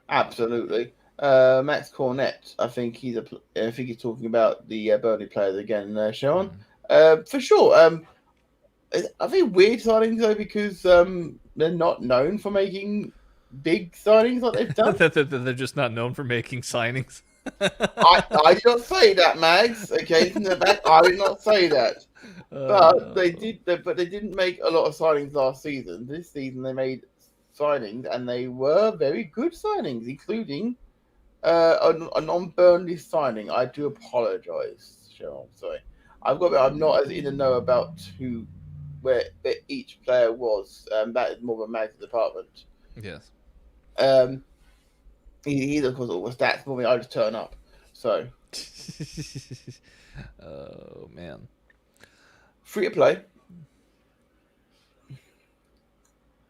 Absolutely. Max Cornett, I think he's talking about the Burnley players again, Sean. For sure. I think weird signings though, because they're not known for making big signings like they've done.
They're just not known for making signings.
I did not say that, Mags. Okay, from the back, I did not say that. But they didn't make a lot of signings last season. This season they made signings, and they were very good signings, including a non-Burnley signing. I do apologise, Sean. Sorry, I'm not as in the know about where each player was. That is more of a Mags department.
Yes.
He's of course all the stats for me. I just turn up. So.
Oh man.
Free to play.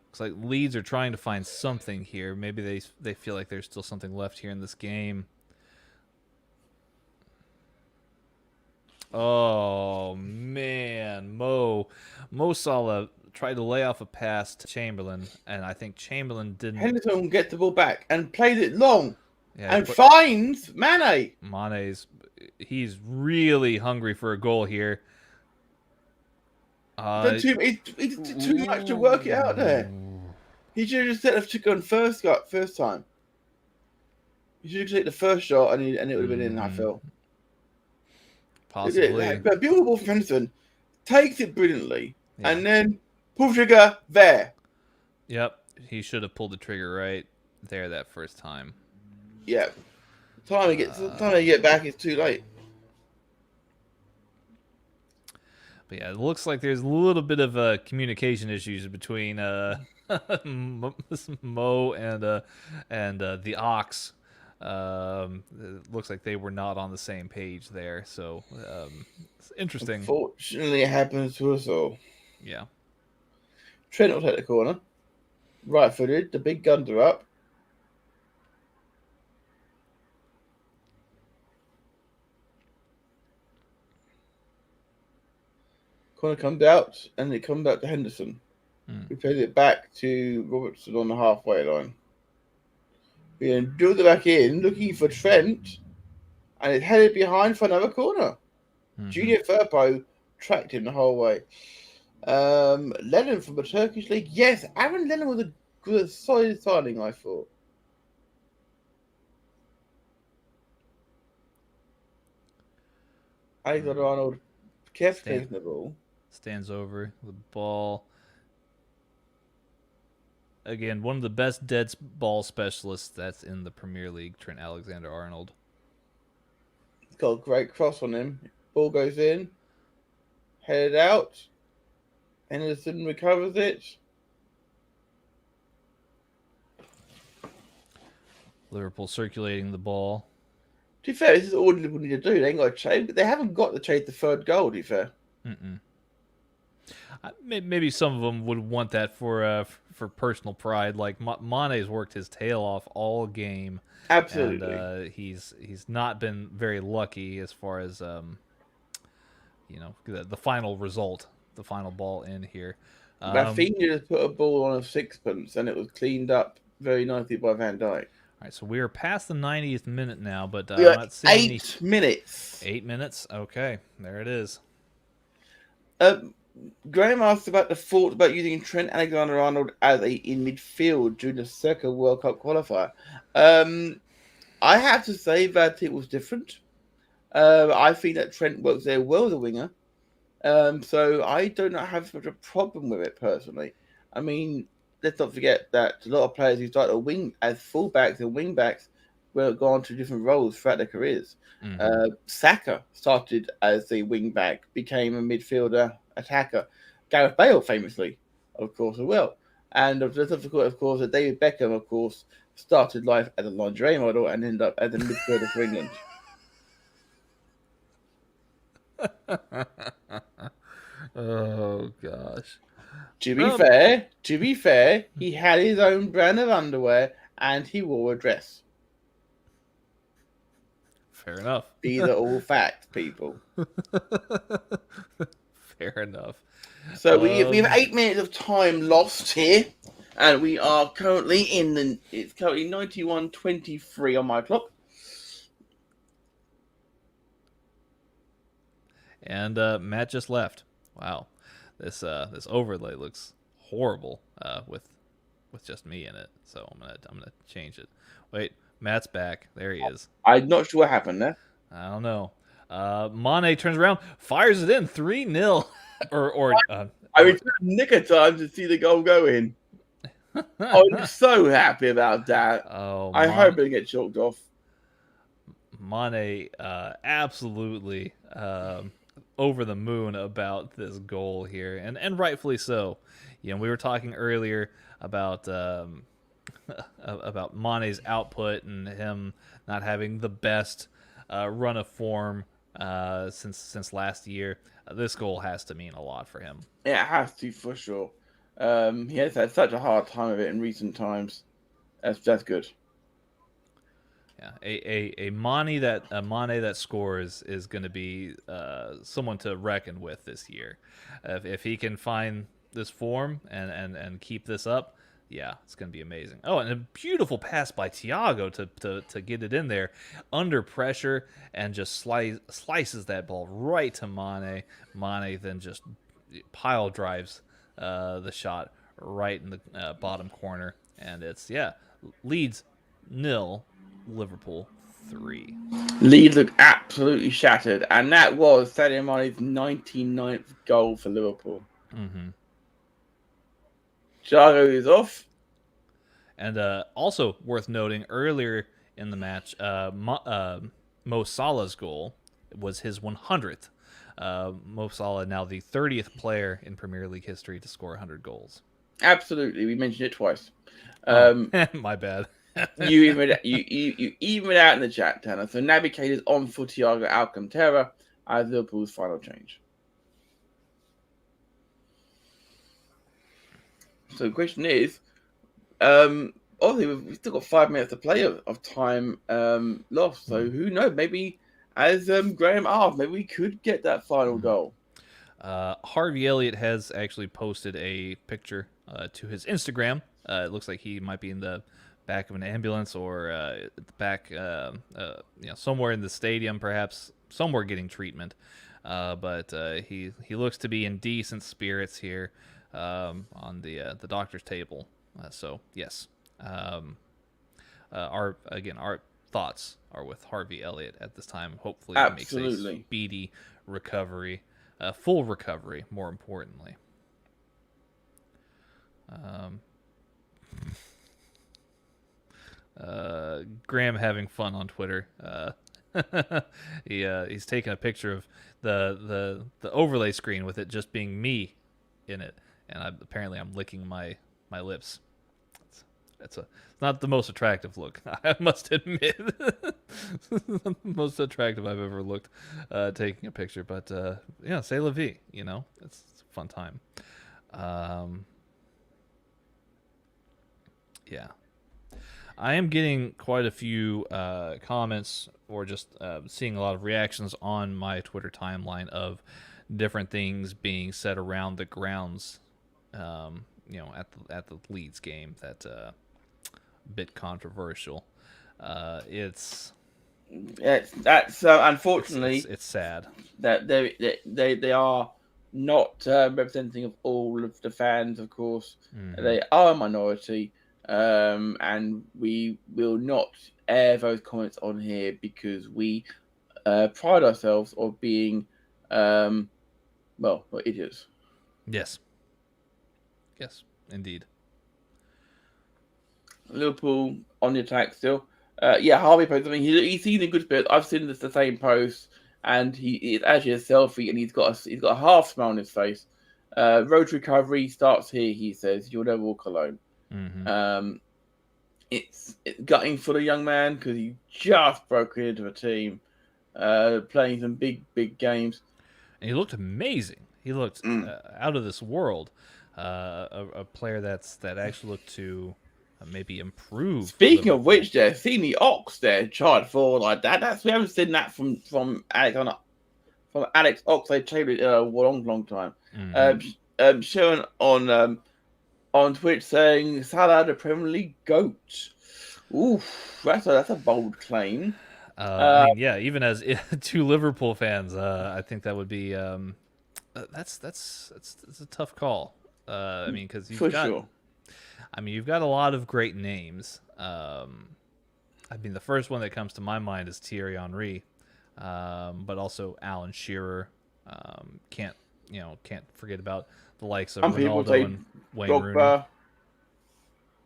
Looks like Leeds are trying to find something here. Maybe they feel like there's still something left here in this game. Oh man, Mo Salah tried to lay off a pass to Chamberlain, and I think Chamberlain didn't.
Henderson gets the ball back and plays it long, and finds Mane.
He's really hungry for a goal here.
It's too much to work it out there. He should have just said to go on first time. He should have taken the first shot, and it would have been in. I feel.
Possibly.
But beautiful from Henderson takes it brilliantly, and then pull trigger there.
Yep, he should have pulled the trigger right there that first time.
Yeah, time to get back, it's too late.
But yeah, it looks like there's a little bit of communication issues between Mo and the Ox. It looks like they were not on the same page there, so it's interesting.
Unfortunately, it happens to us all.
Yeah.
Trent will take the corner. Right-footed, the big guns are up. Corner comes out, and it comes out to Henderson. We plays it back to Robertson on the halfway line. We then drilled it back in, looking for Trent, and it's headed behind for another corner. Junior Firpo tracked him the whole way. Lennon from the Turkish league. Yes, Aaron Lennon was a solid signing, I thought. Alexander-Arnold kept taking the ball.
Stands over the ball. Again, one of the best dead ball specialists that's in the Premier League, Trent Alexander-Arnold.
He's got a great cross on him. Ball goes in. Headed out. Henderson recovers it.
Liverpool circulating the ball.
To be fair, this is all Liverpool need to do. They ain't got to trade, but they haven't got to trade the third goal, to be fair.
Maybe some of them would want that for personal pride. Like Mane's worked his tail off all game.
Absolutely.
And he's not been very lucky as far as the final result, the final ball in here.
Rafinha just put a ball on a sixpence, and it was cleaned up very nicely by Van Dijk.
All right, so we are past the 90th minute now, but
we are
not seeing
8 minutes.
8 minutes? Okay, there it is.
Graham asked about the thought about using Trent Alexander-Arnold in midfield during the second World Cup qualifier. I have to say that it was different. I think that Trent works there well as a winger. So I do not have such a problem with it personally. I mean, let's not forget that a lot of players who start as fullbacks and wingbacks will go on to different roles throughout their careers. Saka started as a wingback, became a midfielder, attacker. Gareth Bale, famously, of course, as well. And of course, that David Beckham, of course, started life as a lingerie model and ended up as a midfielder for England.
Oh gosh.
To be fair, he had his own brand of underwear and he wore a dress.
Fair enough.
These are all facts, people.
Fair enough.
So we have 8 minutes of time lost here, and we are currently it's currently 91:23 on my clock.
And Matt just left. Wow, this overlay looks horrible with just me in it. So I'm gonna change it. Wait, Matt's back. There he is.
I'm not sure what happened there.
I don't know. Mane turns around, fires it in 3-0.
I returned nick of time to see the goal go in. I'm so happy about that.
Oh,
I hope it gets chalked off.
Mane absolutely over the moon about this goal here, and rightfully so. You know, we were talking earlier about Mane's output and him not having the best run of form since last year. This goal has to mean a lot for him.
Yeah, it has to, for sure. He has had such a hard time of it in recent times. That's good.
Yeah, a Mane that scores is going to be someone to reckon with this year. If he can find this form and keep this up, yeah, it's going to be amazing. Oh, and a beautiful pass by Thiago to get it in there under pressure and just slices that ball right to Mane. Mane then just pile drives the shot right in the bottom corner. And it's, Leeds 0, Liverpool 3.
Leeds look absolutely shattered. And that was Sadio Mane's 99th goal for Liverpool.
Mm-hmm.
Thiago is off.
And also worth noting, earlier in the match, Mo Salah's goal was his 100th. Mo Salah now the 30th player in Premier League history to score 100 goals.
Absolutely, we mentioned it twice.
My bad.
you even it out in the chat, Tanner. So Naby Keita's on for Thiago Alcantara as Liverpool's final change. So the question is, obviously we've still got 5 minutes to play of time lost. So who knows? Maybe, as Graham asked, maybe we could get that final goal.
Harvey Elliott has actually posted a picture to his Instagram. It looks like he might be in the back of an ambulance or at the back, somewhere in the stadium, perhaps somewhere getting treatment. But he looks to be in decent spirits here on the doctor's table. So yes, our thoughts are with Harvey Elliott at this time. Hopefully, he makes a speedy recovery, full recovery. More importantly. Graham having fun on Twitter. He's taking a picture of the overlay screen with it just being me in it, and apparently I'm licking my lips. It's not the most attractive look, I must admit. The most attractive I've ever looked taking a picture, but c'est la vie, it's a fun time. Yeah. I am getting quite a few comments or just seeing a lot of reactions on my Twitter timeline of different things being said around the grounds, at the Leeds game. That's a bit controversial. That's unfortunately it's sad
that they are not representing of all of the fans. Of course, they are a minority. And we will not air those comments on here because we pride ourselves on being, idiots.
Yes, indeed.
Liverpool on the attack still. Harvey posted something. He's seen a good spirit. I've seen the same post, and it's actually a selfie, and he's got a half smile on his face. Road to recovery starts here, he says. You'll never walk alone.
Mm-hmm.
It's gutting for the young man because he just broke into a team, playing some big games.
And he looked amazing. He looked out of this world. A player that actually looked to maybe improve.
Speaking of which, seeing the Ox there charge forward like that. We haven't seen that from Alex Oxlade-Chamberlain in a long time.
Mm-hmm.
Showing on Twitch saying Salah the Premier League GOAT. Oof, that's a bold claim.
Even as two Liverpool fans, I think that would be that's a tough call. Because you've got a lot of great names. The first one that comes to my mind is Thierry Henry, but also Alan Shearer. Can't forget about the likes of Ronaldo and Wayne Rooney.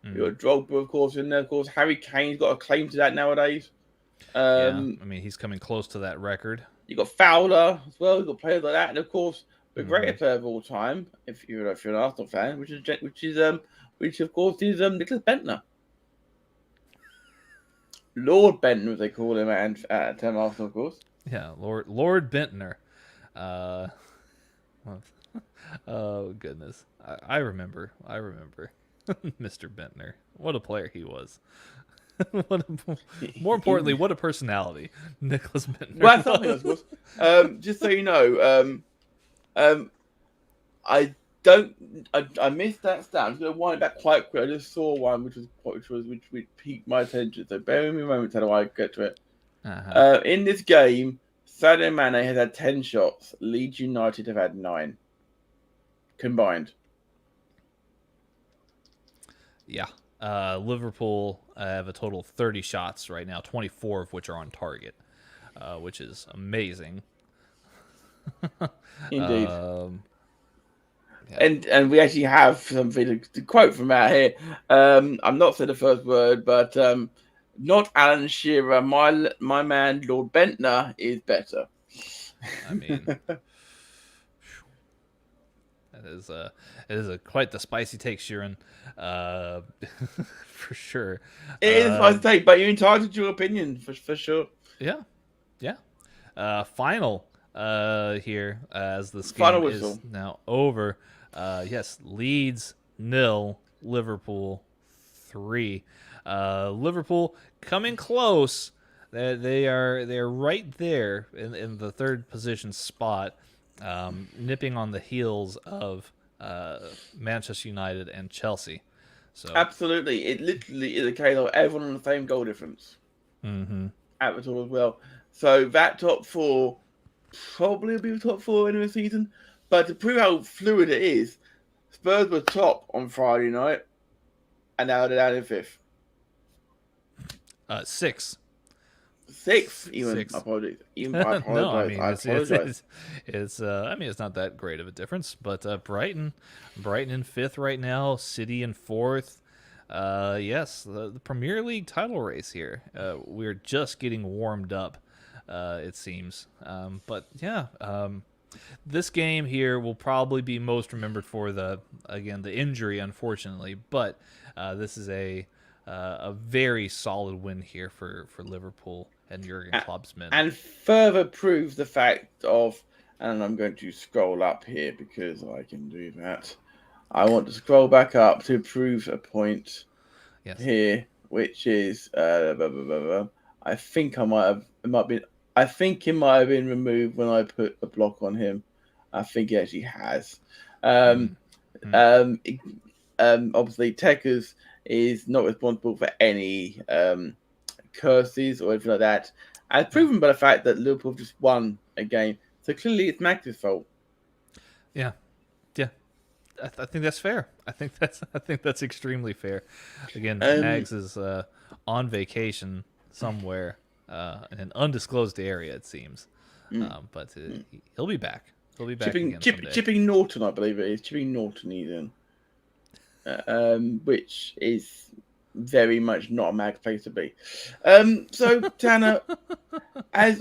You've got Drogba, of course, in there. Of course, Harry Kane's got a claim to that nowadays.
He's coming close to that record.
You got Fowler as well. You got players like that, and of course, the greatest player of all time, if you're an Arsenal fan, which of course is Nicholas Bentner, Lord Bentner, as they call him at Arsenal, of course.
Yeah, Lord Bentner. Oh goodness, I remember Mr. Bentner. What a player he was. More importantly, what a personality Nicholas Bentner.
Well, that's something, of course. Just so you know, I missed that stat. I'm just going to wind it back quite quick. I just saw one which piqued my attention. So bear with me a moment until I get to it. In this game, Sadio Mane has had 10 shots. Leeds United have had 9 combined.
Yeah. Liverpool have a total of 30 shots right now, 24 of which are on target, which is amazing.
Indeed. And we actually have something to quote from out here. I'm not saying the first word, but not Alan Shearer. My man, Lord Bentner, is better.
It is quite the spicy take, Sheeran, for sure.
It is a spicy take, but you're entitled to your opinion for sure.
Yeah. Final here as this
Final
game
whistle
is now over. Yes, Leeds 0, Liverpool 3. Liverpool coming close. They're right there in the third position spot. nipping on the heels of Manchester United and Chelsea. So,
Absolutely. It literally is a case of everyone on the same goal difference
mm-hmm.
at the top as well. So that top four probably will be the top four in the season. But to prove how fluid it is, Spurs were top on Friday night, and now they're down in fifth.
Six.
Sixth, even.
Six.
I apologize. Even I apologize.
No, I mean
I apologize.
it's I mean it's not that great of a difference, but Brighton in fifth right now, City in fourth. Yes, the Premier League title race here. We're just getting warmed up, it seems. But yeah, this game here will probably be most remembered for the injury, unfortunately. But this is a very solid win here for Liverpool and Jurgen Klopp's men.
And further proves the fact of, and I'm going to scroll up here because I can do that. I want to scroll back up to prove a point here, which is I think it might have been removed when I put a block on him. I think it actually has. Obviously, Tekkers is not responsible for any curses or anything like that, as proven by the fact that Liverpool just won a game. So clearly, it's Max's fault.
Yeah. I think that's fair. I think that's extremely fair. Again, Mags is on vacation somewhere in an undisclosed area, it seems. But he'll be back. He'll be back again someday.
Chipping Norton, I believe it is. Chipping Norton, he's in. Which is very much not a Mag's place to be. So Tanner, as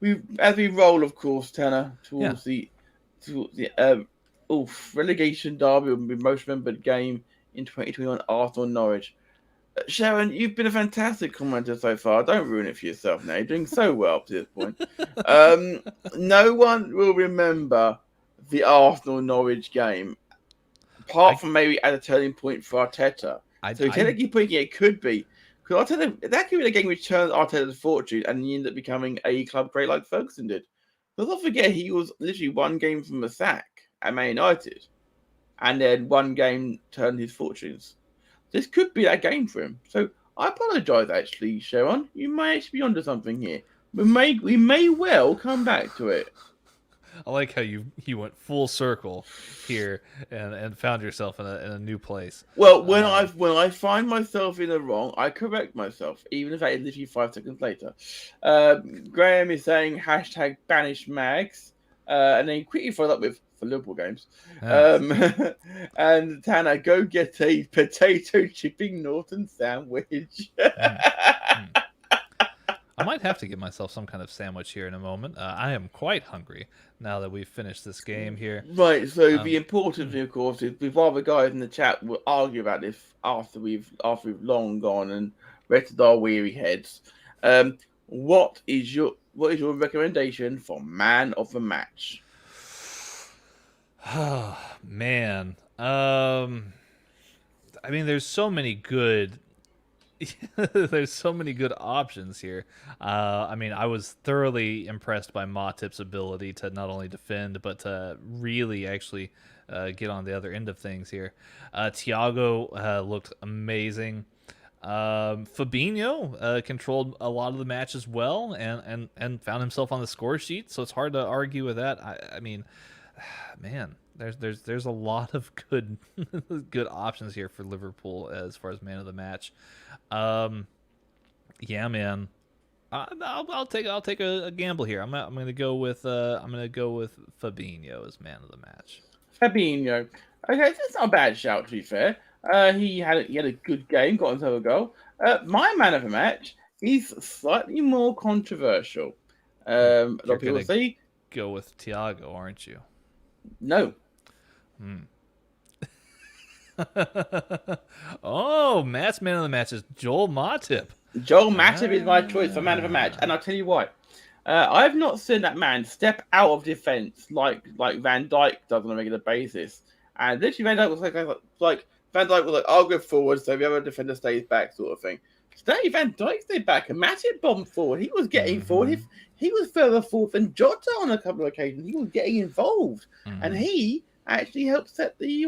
we roll, of course, Tanner, towards the relegation derby, will be the most remembered game in 2021, Arsenal Norwich. Sharon, you've been a fantastic commenter so far. Don't ruin it for yourself now. You're doing so well up to this point. No one will remember the Arsenal Norwich game, apart from maybe at a turning point for Arteta. Technically speaking, it could be. Because Arteta, that could be the game which turned Arteta's fortune and he ended up becoming a club great like Ferguson did. Let's not forget he was literally one game from a sack at Man United, and then one game turned his fortunes. This could be that game for him. So I apologise, actually, Sharon. You may actually be onto something here. We may well come back to it.
I like how you went full circle here and found yourself in a new place.
Well, when I find myself in the wrong, I correct myself, even if that is literally 5 seconds later. Graham is saying #BanishMags, and then quickly followed up with for Liverpool games. Yes. And Tanner, go get a potato chipping Norton sandwich.
I might have to get myself some kind of sandwich here in a moment. I am quite hungry now that we've finished this game here.
Right, so the important thing, of course, is with other guys in the chat will argue about this after we've long gone and rested our weary heads. What is your recommendation for man of the match?
Oh, man. I mean, there's so many good options here. I mean, I was thoroughly impressed by Matip's ability to not only defend, but to really actually get on the other end of things here. Thiago looked amazing. Fabinho controlled a lot of the match as well and found himself on the score sheet, so it's hard to argue with that. I mean, man, there's a lot of good options here for Liverpool as far as man of the match. Yeah, man, I'll take a gamble here. I'm gonna go with Fabinho as man of the match.
Fabinho, okay, that's not a bad shout, to be fair. He had a good game, got himself a goal. My man of the match is slightly more controversial. A lot of people say
go with Thiago, aren't you?
No.
Oh, Matt's man of the match is Joel Matip.
Joel Matip is my choice for man of the match, and I'll tell you why. I've not seen that man step out of defence like Van Dijk does on a regular basis. And literally Van Dijk was like Van Dijk was like, I'll go forward, so the other defender stays back, sort of thing. Danny Van Dijk stayed back and Matip bombed forward. He was getting forward.
Mm-hmm.
He was further forward than Jota on a couple of occasions. He was getting involved, and he actually helped set the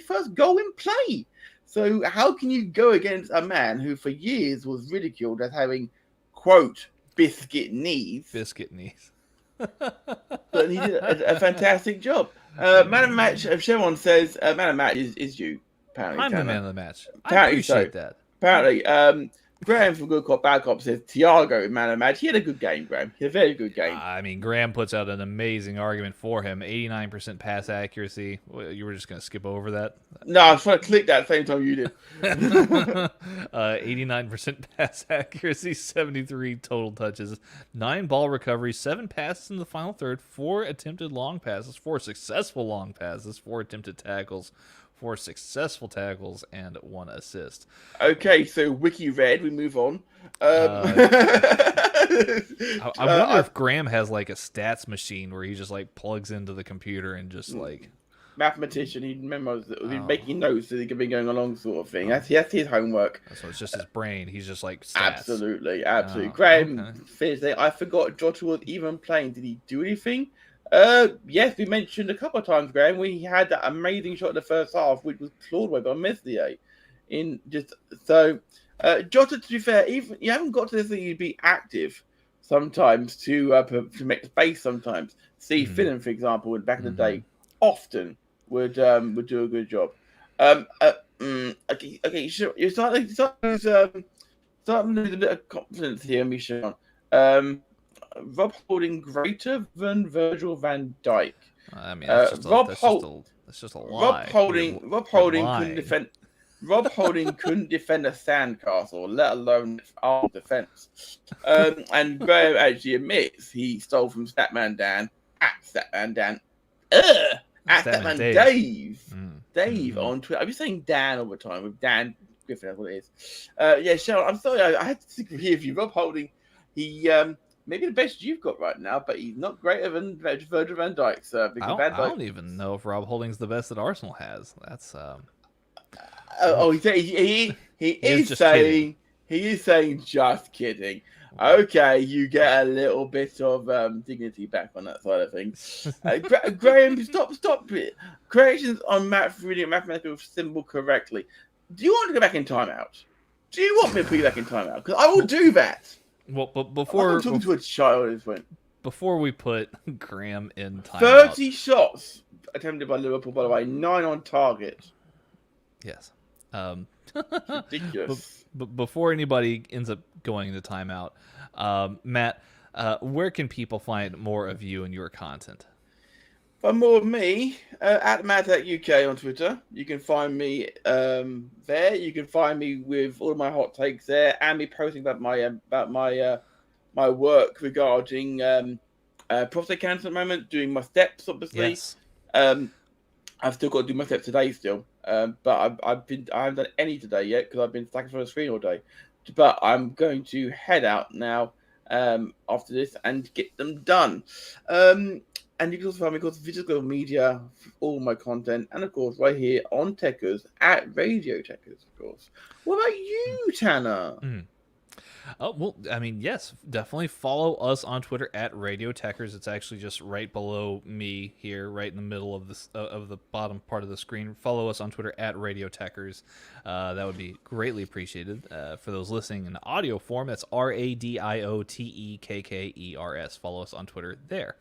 first goal in play. So how can you go against a man who for years was ridiculed as having, quote, biscuit knees?
Biscuit knees.
But he did a fantastic job. Man of the match, Sharon says, man of the match is you. Apparently,
I'm
Tanner.
the man of the match.
Apparently
I appreciate
so.
that.
Apparently, Graham from Good Cop Bad Cop says Thiago man of the match. He had a good game, Graham. He had a very good game.
I mean, Graham puts out an amazing argument for him. 89% pass accuracy. You were just going to skip over that?
No, I was trying to click that at the same time you did.
89% pass accuracy, 73 total touches, 9 ball recoveries, 7 passes in the final third, 4 attempted long passes, 4 successful long passes, 4 attempted tackles, 4 successful tackles, and 1 assist.
Okay, so Wiki Red, we move on.
I wonder if Graham has like a stats machine where he just like plugs into the computer and just like
mathematician. He memorize, he's making notes so he can be going along, sort of thing. That's his homework.
So it's just his brain. He's just like stats.
Absolutely. Graham, okay. I forgot Jota was even playing. Did he do anything? Yes, we mentioned a couple of times, Graham. We had that amazing shot in the first half, which was clawed away by Meslier. Jota, to be fair, even you haven't got to this thing. You'd be active sometimes to make space. Sometimes, Finnan, for example, back in the day, often would do a good job. Okay, sure. You're starting to lose a bit of confidence here, Michel. Rob Holding greater than Virgil van Dijk.
I mean, that's just a lie.
Rob Holding couldn't defend. Rob Holding couldn't defend a sandcastle, let alone our defense. And Graham actually admits he stole from Statman Dan at Statman Dan. At Statman Dave. Dave on Twitter. I've been saying Dan all the time with Dan Griffin. That's what it is. Cheryl, I'm sorry. I had to disagree with you. Rob Holding, he maybe the best you've got right now, but he's not greater than Virgil van Dijk, sir.
I don't even know if Rob Holding's the best that Arsenal has. That's
he is saying just kidding. Okay, you get a little bit of dignity back on that side of things. Graham, stop it. Corrections on reading a mathematical symbol correctly. Do you want to go back in timeout? Do you want me to put you back in timeout? Because I will do that.
Well, but before
I'm talking to a child at this point.
Before we put Graham in timeout,
30 shots attempted by Liverpool, by the way, 9 on target.
Yes.
Ridiculous.
But before anybody ends up going into timeout, Matt, where can people find more of you and your content?
For more of me, at MadTechUK on Twitter. You can find me there. You can find me with all of my hot takes there, and me posting about my work regarding prostate cancer at the moment, doing my steps, obviously.
Yes.
I've still got to do my steps today still, but I haven't done any today yet because I've been stuck in front of the screen all day. But I'm going to head out now after this and get them done. And you can also find me, of course, physical media, all my content, and of course, right here on Tekkers at Radio Tekkers, of course. What about you, Tanner?
Oh, well, I mean, yes, definitely follow us on Twitter at Radio Tekkers. It's actually just right below me here, right in the middle of this of the bottom part of the screen. Follow us on Twitter at Radio Tekkers. That would be greatly appreciated. For those listening in audio form, that's RadioTekkers. Follow us on Twitter there.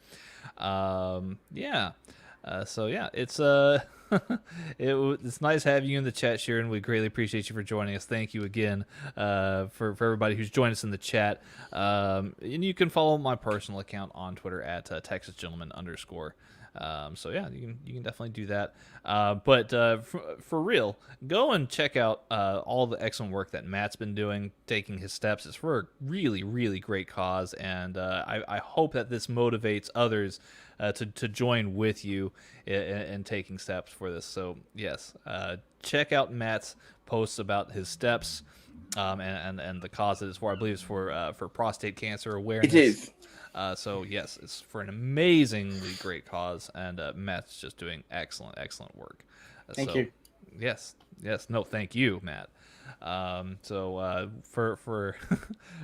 It's nice having you in the chat, Sharon. We greatly appreciate you for joining us. Thank you again for everybody who's joined us in the chat. And you can follow my personal account on Twitter at TexasGentleman_. You can definitely do that. But for real, go and check out all the excellent work that Matt's been doing, taking his steps. It's for a really, really great cause, and I hope that this motivates others to join with you in taking steps for this. So yes, check out Matt's posts about his steps and the cause that it's for. I believe it's for prostate cancer awareness.
It is.
So yes, it's for an amazingly great cause, and Matt's just doing excellent work.
Thank you.
Yes. No, thank you, Matt. So for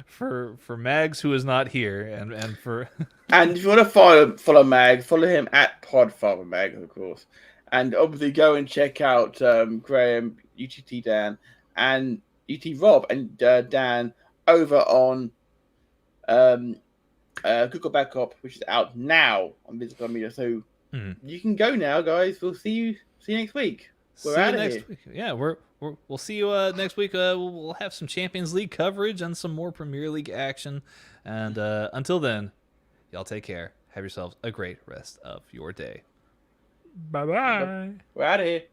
for Mags, who is not here, and for
And if you want to follow Mag, follow him at Podfather Mag, of course. And obviously go and check out Graham, UTT Dan, and UT Rob and Dan over on Google Backup, which is out now on Physical Media. So you can go now, guys. We'll see you next week. We're out of here.
Week. Yeah, we'll see you next week. We'll have some Champions League coverage and some more Premier League action. And until then, y'all take care. Have yourselves a great rest of your day. Bye-bye.
We're out of here.